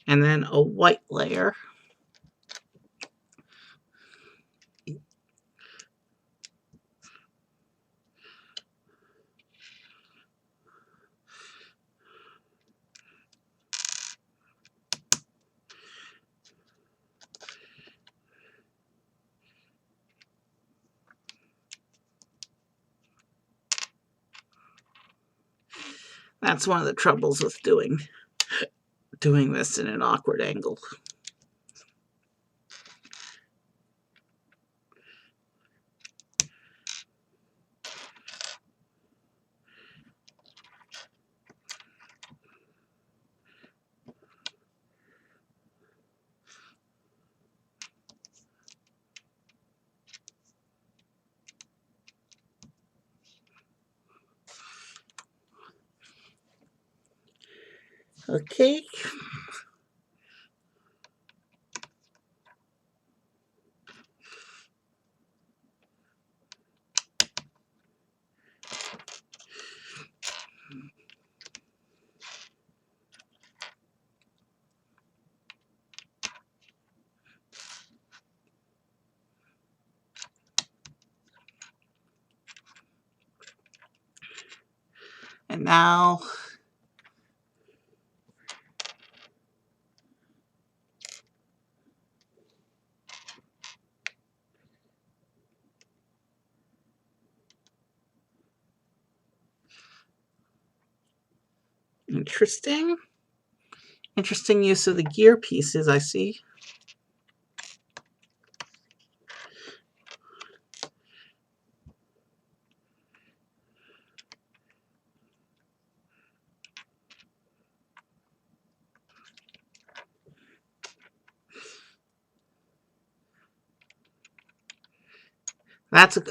And then a white layer. That's one of the troubles with doing this in an awkward angle. Okay. And now interesting use of the gear pieces, I see.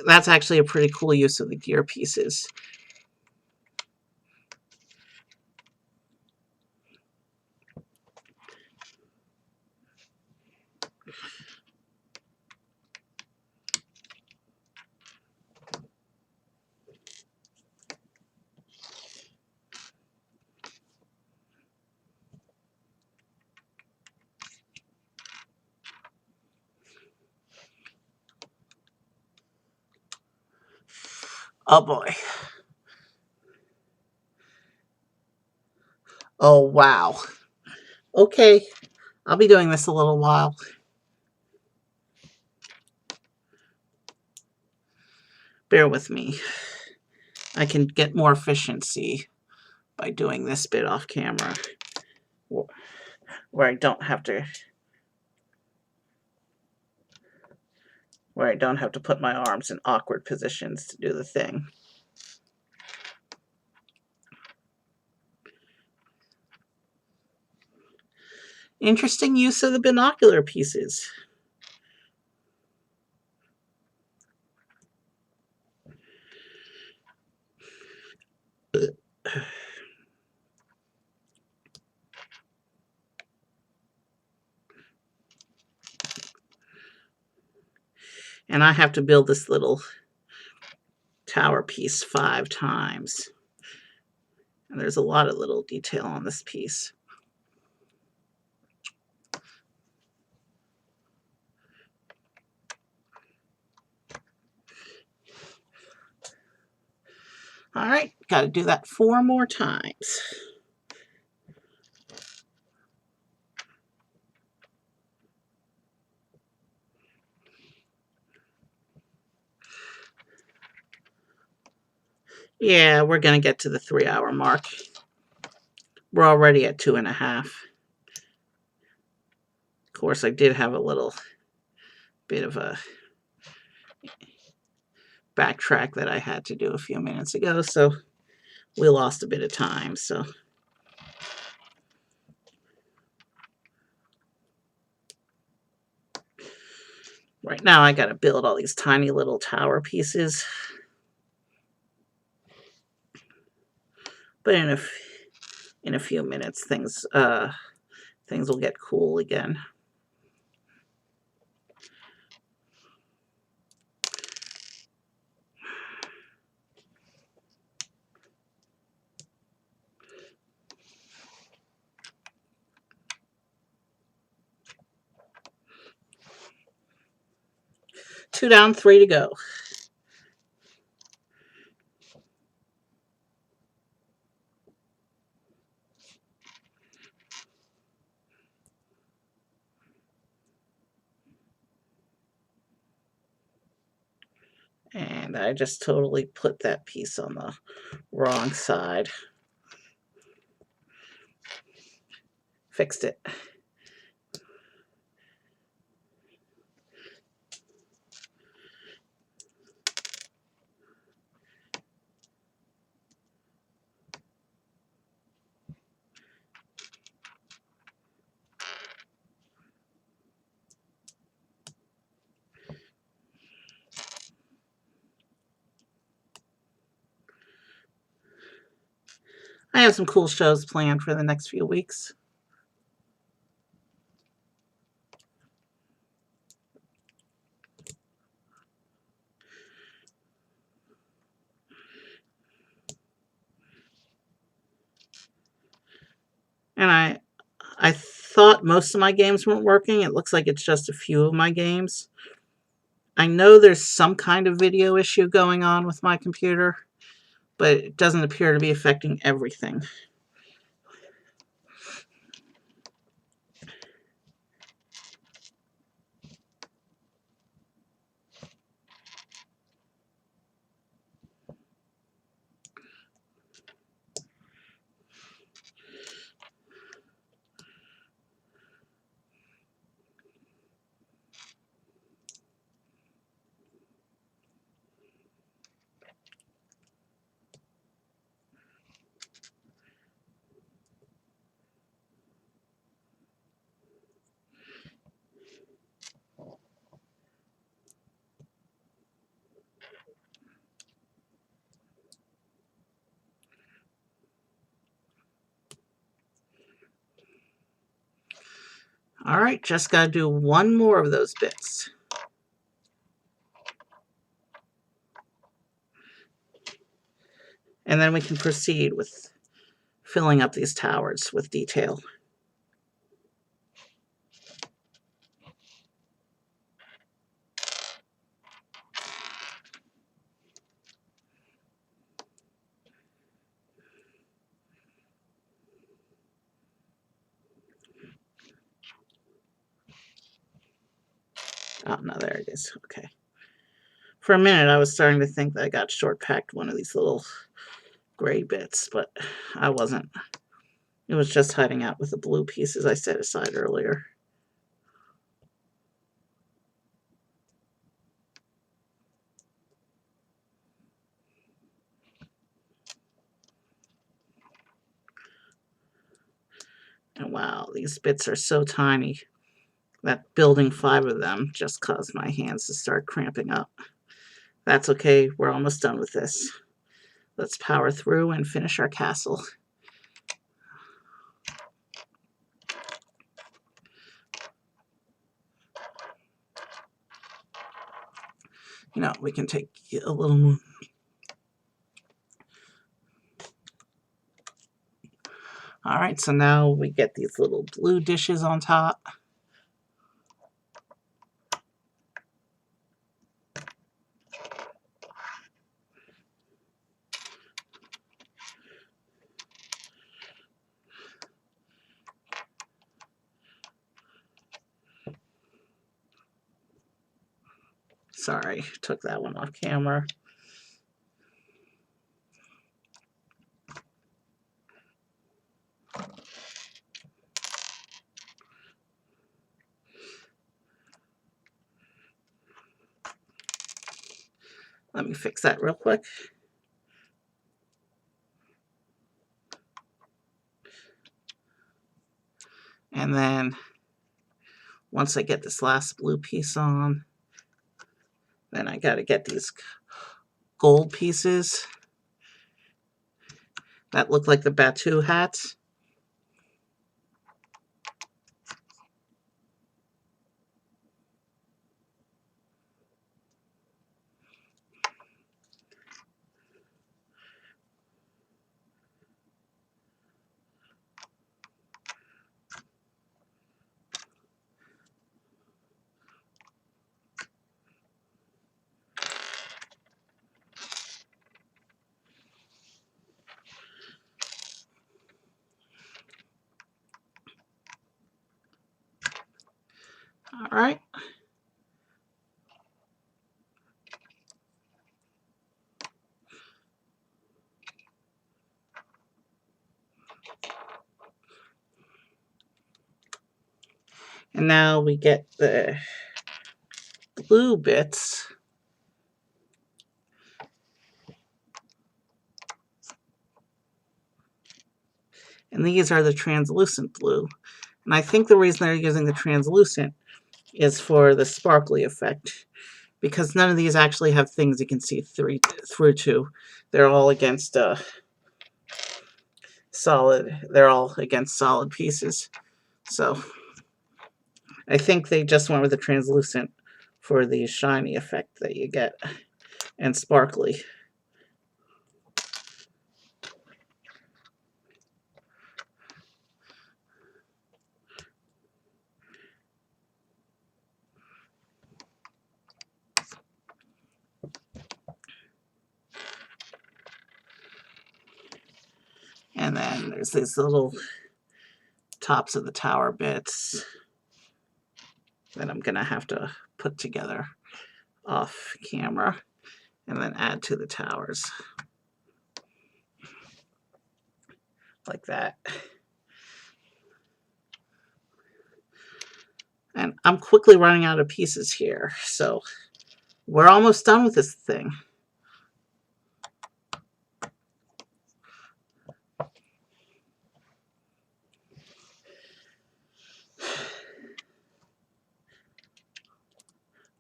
That's actually a pretty cool use of the gear pieces. Oh boy. Oh wow. Okay, I'll be doing this a little while. Bear with me. I can get more efficiency by doing this bit off camera, where I don't have to put my arms in awkward positions to do the thing. Interesting use of the binocular pieces. And I have to build this little tower piece 5 times. And there's a lot of little detail on this piece. All right, got to do that 4 more times. Yeah, we're going to get to the 3-hour mark. We're already at 2.5. Of course, I did have a little bit of a backtrack that I had to do a few minutes ago, so we lost a bit of time. So Right now I got to build all these tiny little tower pieces. But in a few minutes things will get cool again. Two down, three to go. And I just totally put that piece on the wrong side. Fixed it. I have some cool shows planned for the next few weeks. And I thought most of my games weren't working. It looks like it's just a few of my games. I know there's some kind of video issue going on with my computer, but it doesn't appear to be affecting everything. All right, just got to do one more of those bits. And then we can proceed with filling up these towers with detail. Oh, no, there it is. Okay. For a minute, I was starting to think that I got short-packed one of these little gray bits, but I wasn't. It was just hiding out with the blue pieces I set aside earlier. And wow, these bits are so tiny that building 5 of them just caused my hands to start cramping up. That's okay, we're almost done with this. Let's power through and finish our castle. You know, we can take a little more. All right, so now we get these little blue dishes on top. Sorry, took that one off camera. Let me fix that real quick. And then once I get this last blue piece on, Then I got to get these gold pieces that look like the Batu hats. All right. And now we get the blue bits. And these are the translucent blue. And I think the reason they're using the translucent is for the sparkly effect, because none of these actually have things you can see through to. They're all against they're all against solid pieces. So I think they just went with the translucent for the shiny effect that you get, and sparkly. And then there's these little tops of the tower bits that I'm going to have to put together off camera and then add to the towers. Like that. And I'm quickly running out of pieces here, so we're almost done with this thing.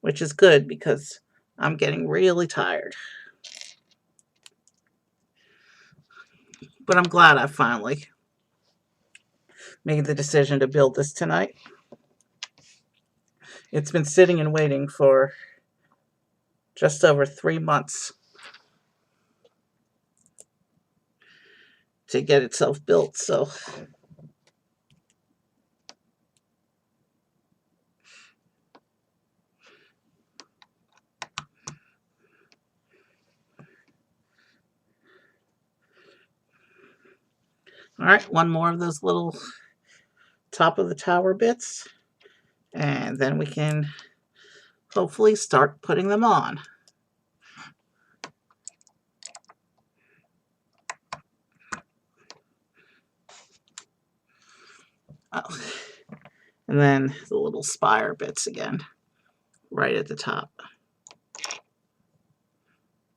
Which is good because I'm getting really tired. But I'm glad I finally made the decision to build this tonight. It's been sitting and waiting for just over 3 months to get itself built, so all right, one more of those little top of the tower bits, and then we can hopefully start putting them on. Oh. And then the little spire bits again, right at the top.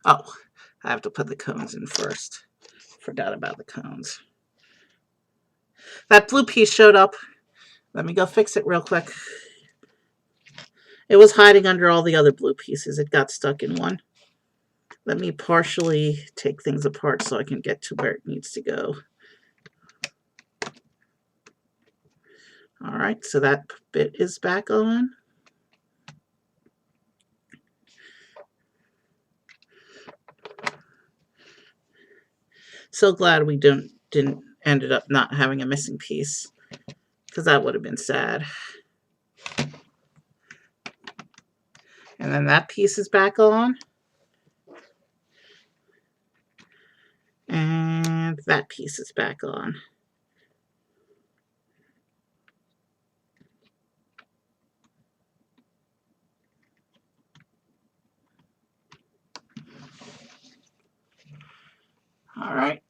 Oh, I have to put the cones in first. Forgot about the cones. That blue piece showed up. Let me go fix it real quick. It was hiding under all the other blue pieces. It got stuck in one. Let me partially take things apart so I can get to where it needs to go. All right, so that bit is back on. So glad we didn't ended up not having a missing piece, because that would have been sad. And then that piece is back on. And that piece is back on. All right.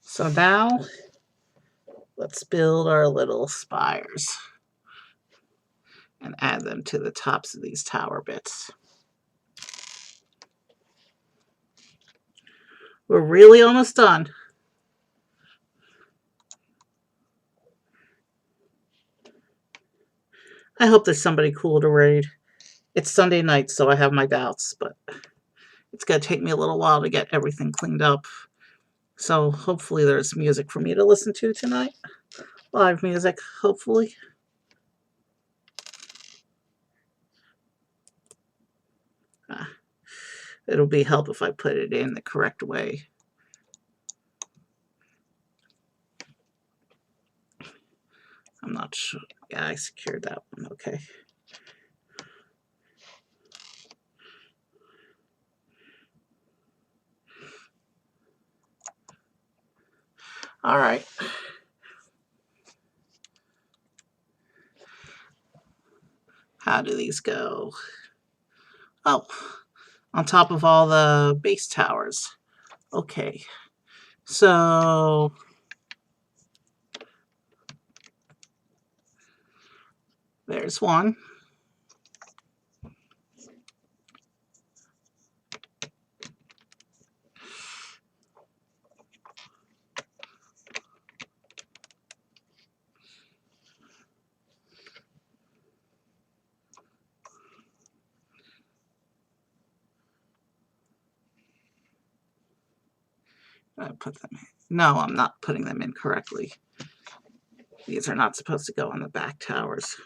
So now let's build our little spires and add them to the tops of these tower bits. We're really almost done. hope there's somebody cool to raid. It's Sunday night, so I have my doubts, but it's going to take me a little while to get everything cleaned up. So hopefully there's music for me to listen to tonight. Live music, hopefully. It'll be help if I put it in the correct way. I'm not sure. Yeah, I secured that one. Okay. All right. How do these go? Oh, on top of all the base towers. Okay. So there's one. I put them in. No, I'm not putting them in correctly. These are not supposed to go on the back towers.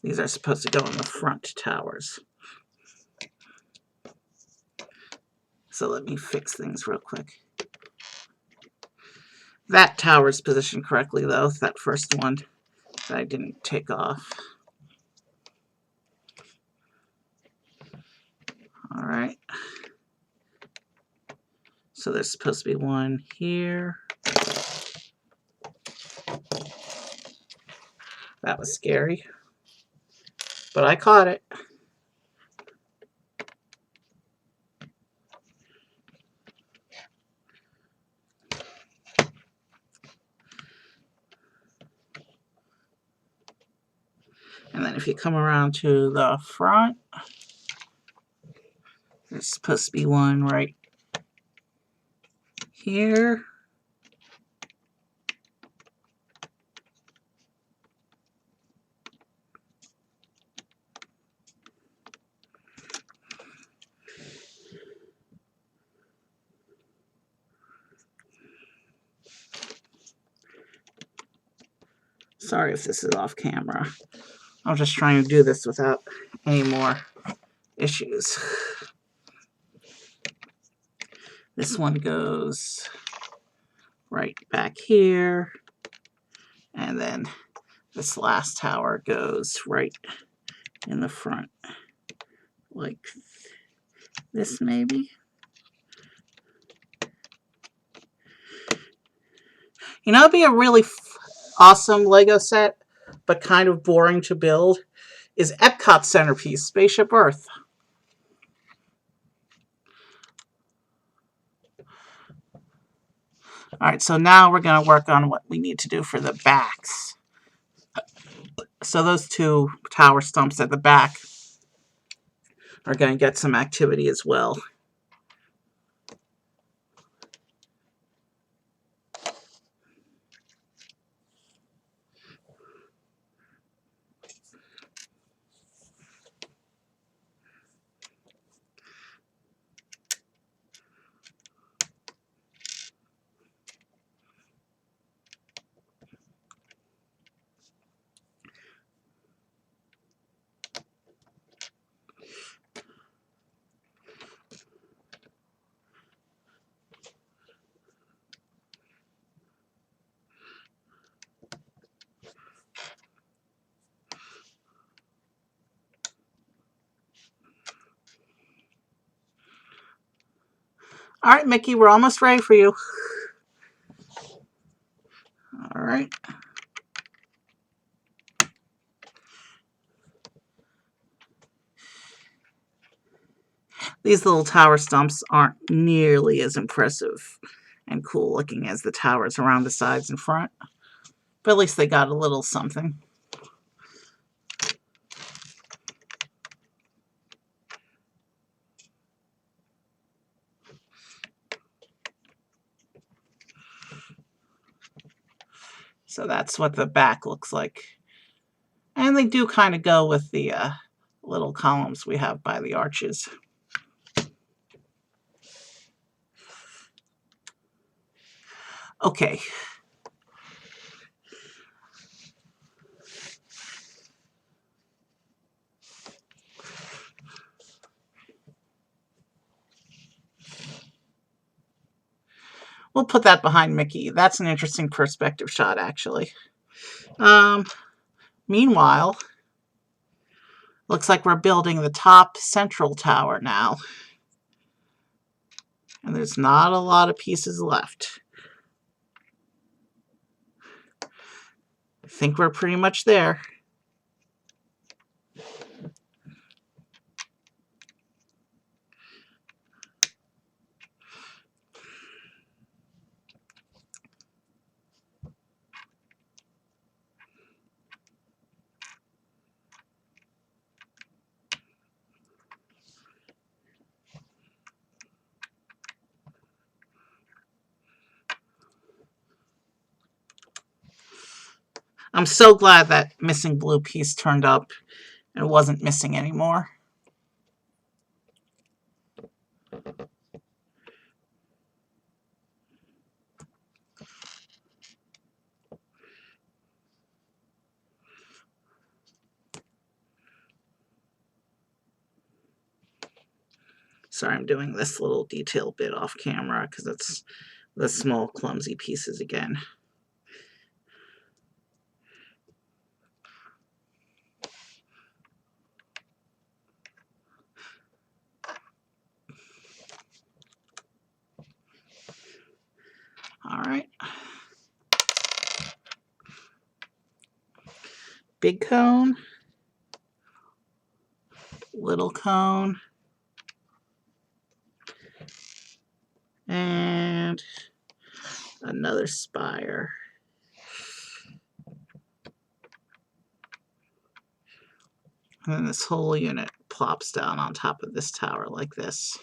These are supposed to go on the front towers. So let me fix things real quick. That tower is positioned correctly, though. That first one that I didn't take off. All right. So there's supposed to be one here. That was scary. But I caught it. And then if you come around to the front, there's supposed to be one right here. Sorry if this is off camera. I'm just trying to do this without any more issues. This one goes right back here. And then this last tower goes right in the front. Like this, maybe? You know, it'd be a really awesome Lego set, but kind of boring to build, is Epcot's centerpiece, Spaceship Earth. All right, so now we're going to work on what we need to do for the backs. So those two tower stumps at the back are going to get some activity as well. All right, Mickey, we're almost ready for you. All right. These little tower stumps aren't nearly as impressive and cool looking as the towers around the sides and front, but at least they got a little something. So that's what the back looks like. And they do kind of go with the little columns we have by the arches. Okay. We'll put that behind Mickey. That's an interesting perspective shot, actually. Meanwhile, looks like we're building the top central tower now. And there's not a lot of pieces left. I think we're pretty much there. I'm so glad that missing blue piece turned up and wasn't missing anymore. Sorry, I'm doing this little detail bit off camera because it's the small clumsy pieces again. All right. Big cone, little cone, and another spire. And then this whole unit plops down on top of this tower like this.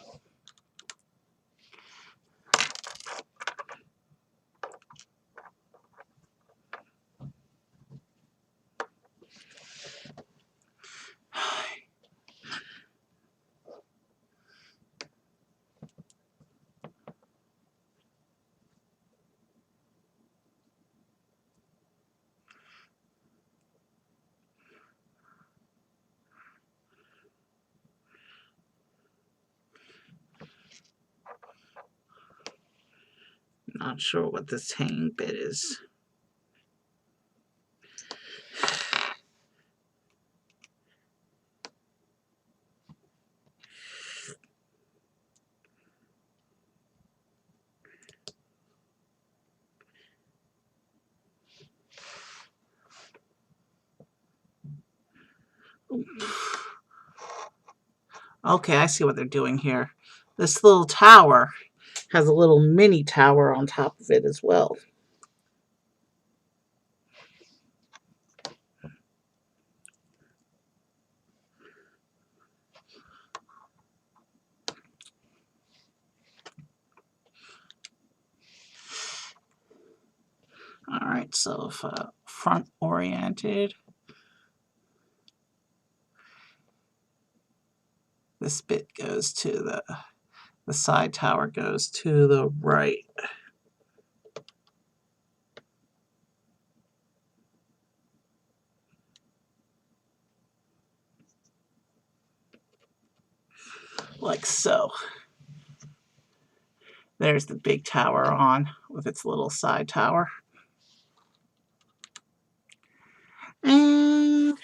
Not sure what this hanging bit is. Okay, I see what they're doing here. This little tower has a little mini tower on top of it as well. All right, so if front oriented, this bit goes to the side tower goes to the right. Like so. There's the big tower on with its little side tower. And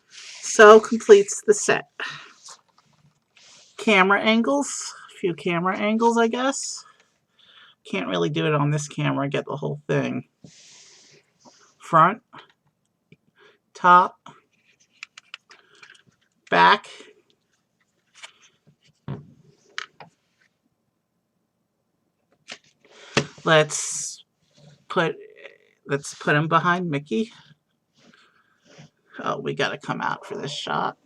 so completes the set. Camera angles, a few camera angles, I guess. Can't really do it on this camera, get the whole thing. Front, top, back. Let's put him behind Mickey. Oh, we got to come out for this shot.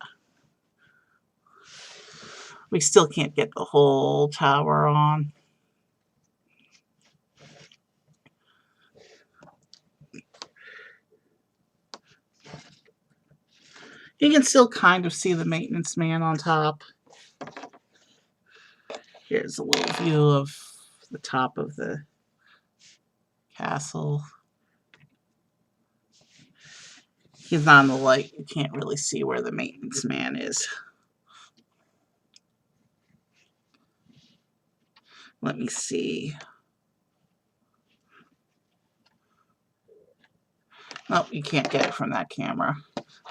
We still can't get the whole tower on. You can still kind of see the maintenance man on top. Here's a little view of the top of the castle. He's not in the light. You can't really see where the maintenance man is. Let me see. Oh, you can't get it from that camera.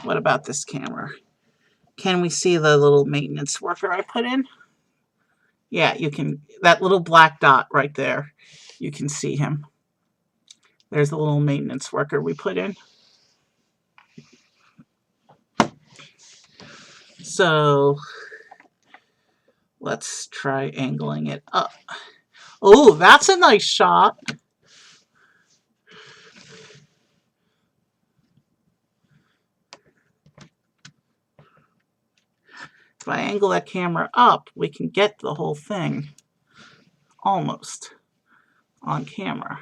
What about this camera? Can we see the little maintenance worker I put in? Yeah, you can. That little black dot right there. You can see him. There's the little maintenance worker we put in. So let's try angling it up. Oh, that's a nice shot. If I angle that camera up, we can get the whole thing almost on camera.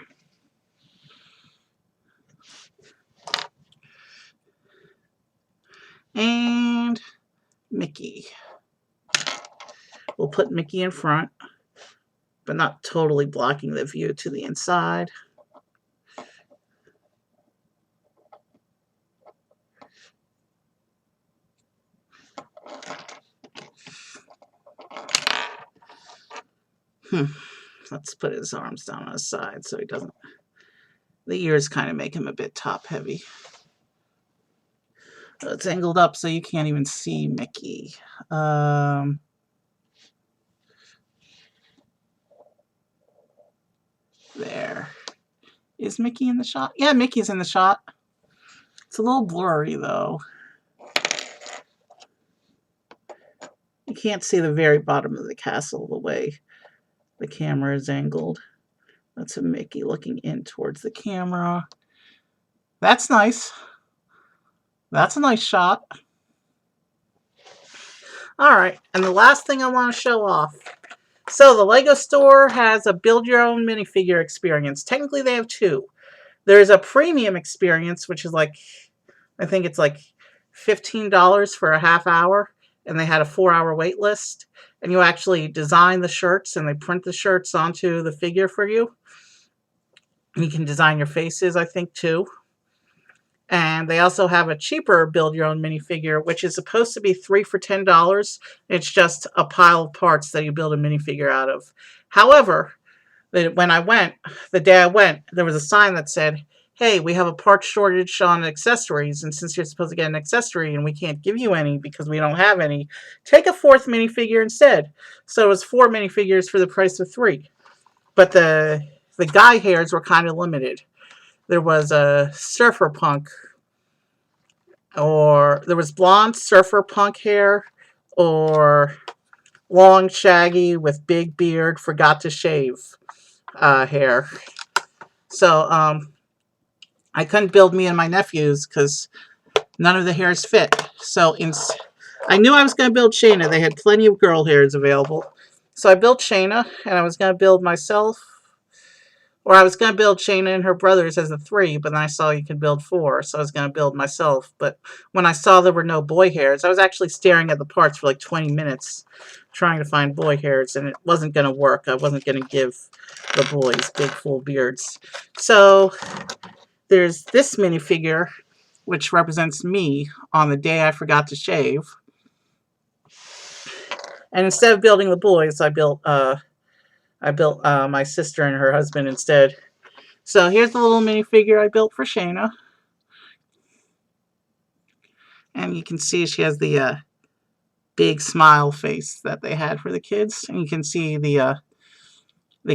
And Mickey. We'll put Mickey in front, but not totally blocking the view to the inside. Let's put his arms down on his side so he doesn't... The ears kind of make him a bit top heavy. It's angled up so you can't even see Mickey. There. Is Mickey in the shot? Yeah, Mickey's in the shot. It's a little blurry though. You can't see the very bottom of the castle the way the camera is angled. That's a Mickey looking in towards the camera. That's nice. That's a nice shot. Alright, and the last thing I want to show off. So the Lego store has a build your own minifigure experience. Technically they have two. There's a premium experience, which is like, I think it's like $15 for a half hour. And they had a 4-hour wait list. And you actually design the shirts and they print the shirts onto the figure for you. And you can design your faces, I think, too. And they also have a cheaper build your own minifigure, which is supposed to be 3 for $10. It's just a pile of parts that you build a minifigure out of. However, when I went, the day I went, there was a sign that said, hey, we have a part shortage on accessories, and since you're supposed to get an accessory and we can't give you any because we don't have any, take a 4th minifigure instead. So it was 4 minifigures for the price of 3. But the guy hairs were kind of limited. There was a surfer punk, or there was blonde surfer punk hair, or long shaggy with big beard, forgot to shave hair. So I couldn't build me and my nephews because none of the hairs fit. So I knew I was going to build Shayna. They had plenty of girl hairs available. So I built Shayna, and I was going to build myself. Or I was going to build Shayna and her brothers as a 3, but then I saw you could build 4, so I was going to build myself. But when I saw there were no boy hairs, I was actually staring at the parts for like 20 minutes trying to find boy hairs, and it wasn't going to work. I wasn't going to give the boys big full beards. So there's this minifigure, which represents me on the day I forgot to shave. And instead of building the boys, I built my sister and her husband instead. So here's the little minifigure I built for Shayna. And you can see she has the big smile face that they had for the kids. And you can see the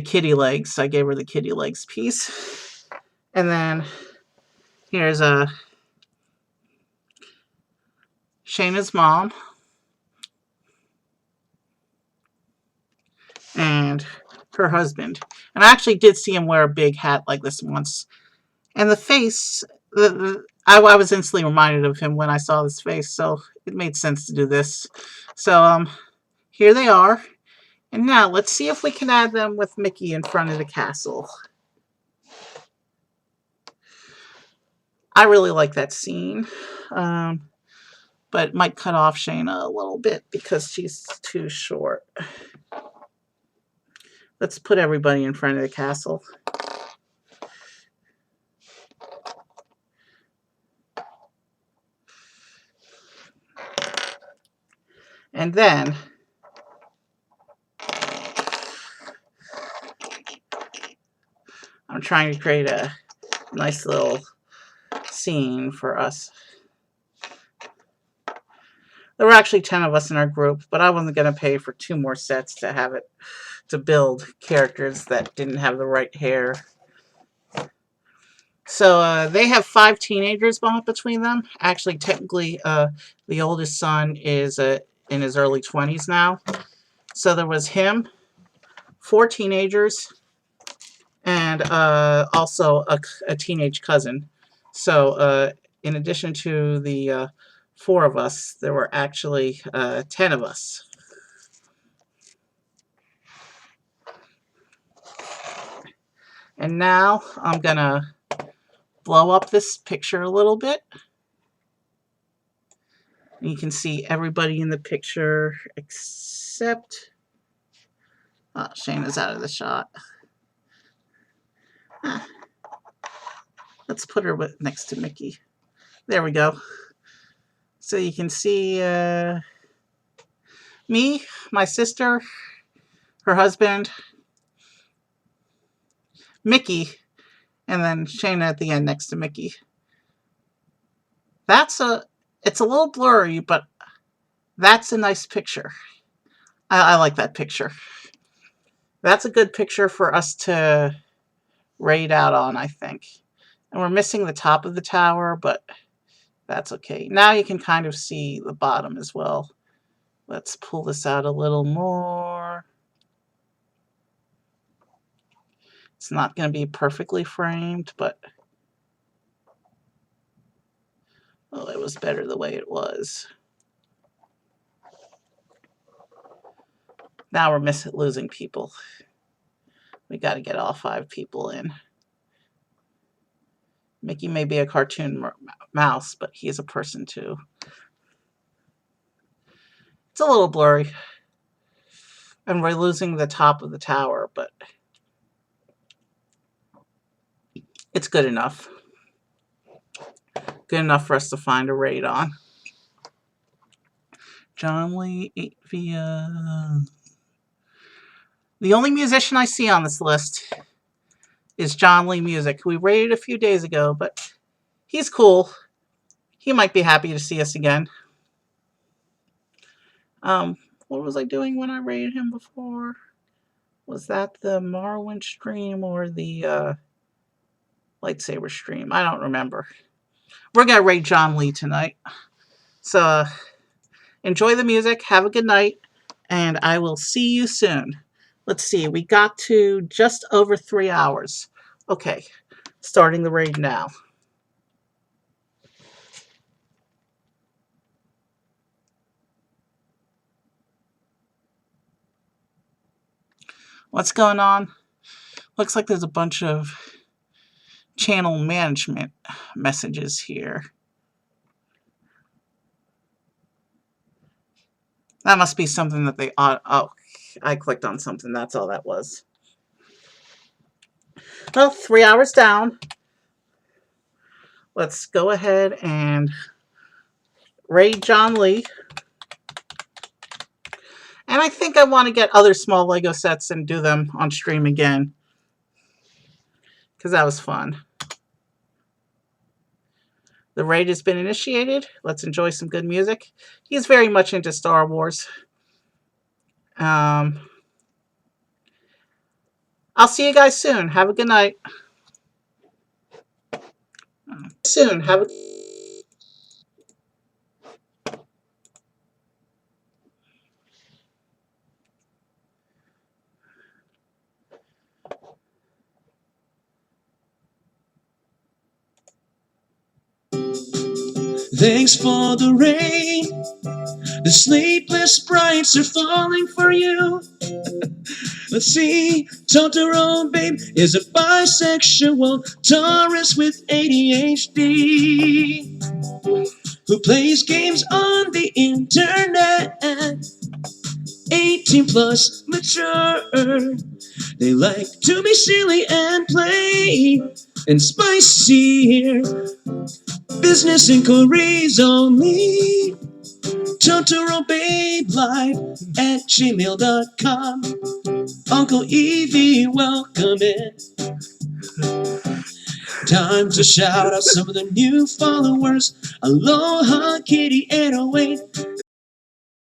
kitty legs. I gave her the kitty legs piece. And then here's Shayna's mom. And her husband. And I actually did see him wear a big hat like this once. And the face, I was instantly reminded of him when I saw this face, so it made sense to do this. So here they are. And now let's see if we can add them with Mickey in front of the castle. I really like that scene. but it might cut off Shayna a little bit because she's too short. Let's put everybody in front of the castle. And then I'm trying to create a nice little scene for us. There were actually 10 of us in our group, but I wasn't going to pay for 2 more sets to have it, to build characters that didn't have the right hair. So they have 5 teenagers between them. Actually, technically, the oldest son is in his early 20s now. So there was him, 4 teenagers, and also a teenage cousin. So in addition to the 4 of us, there were actually 10 of us. And now I'm going to blow up this picture a little bit. And you can see everybody in the picture except... Oh, Shayna's out of the shot. Let's put her next to Mickey. There we go. So you can see me, my sister, her husband, Mickey, and then Shayna at the end next to Mickey. It's a little blurry, but that's a nice picture. I like that picture. That's a good picture for us to raid out on, I think. And we're missing the top of the tower, but that's okay. Now you can kind of see the bottom as well. Let's pull this out a little more. It's not going to be perfectly framed, but oh, it was better the way it was. Now we're losing people. We got to get all 5 people in. Mickey may be a cartoon mouse, but he's a person too. It's a little blurry. And we're losing the top of the tower, but it's good enough. Good enough for us to find a raid on. John Lee, 8 via... The only musician I see on this list is John Lee Music. We raided a few days ago, but he's cool. He might be happy to see us again. What was I doing when I raided him before? Was that the Morrowind stream or the lightsaber stream? I don't remember. We're going to raid John Lee tonight. So enjoy the music. Have a good night. And I will see you soon. Let's see. We got to just over 3 hours. Okay. Starting the raid now. What's going on? Looks like there's a bunch of channel management messages here. That must be something that they... Oh, I clicked on something. That's all that was. Well, 3 hours down. Let's go ahead and raid John Lee. And I think I want to get other small Lego sets and do them on stream again. Because that was fun. The raid has been initiated. Let's enjoy some good music. He's very much into Star Wars. I'll see you guys soon. Have a good night. Soon. Have a... Thanks for the rain. The sleepless brights are falling for you. Let's see, Totoro, babe, is a bisexual Taurus with ADHD. who plays games on the internet. 18 plus mature. They like to be silly and play and spicy. Business inquiries only. Totoro Babe Live at gmail.com. Uncle Evie, welcome in. Time to shout out some of the new followers. Aloha Kitty 808,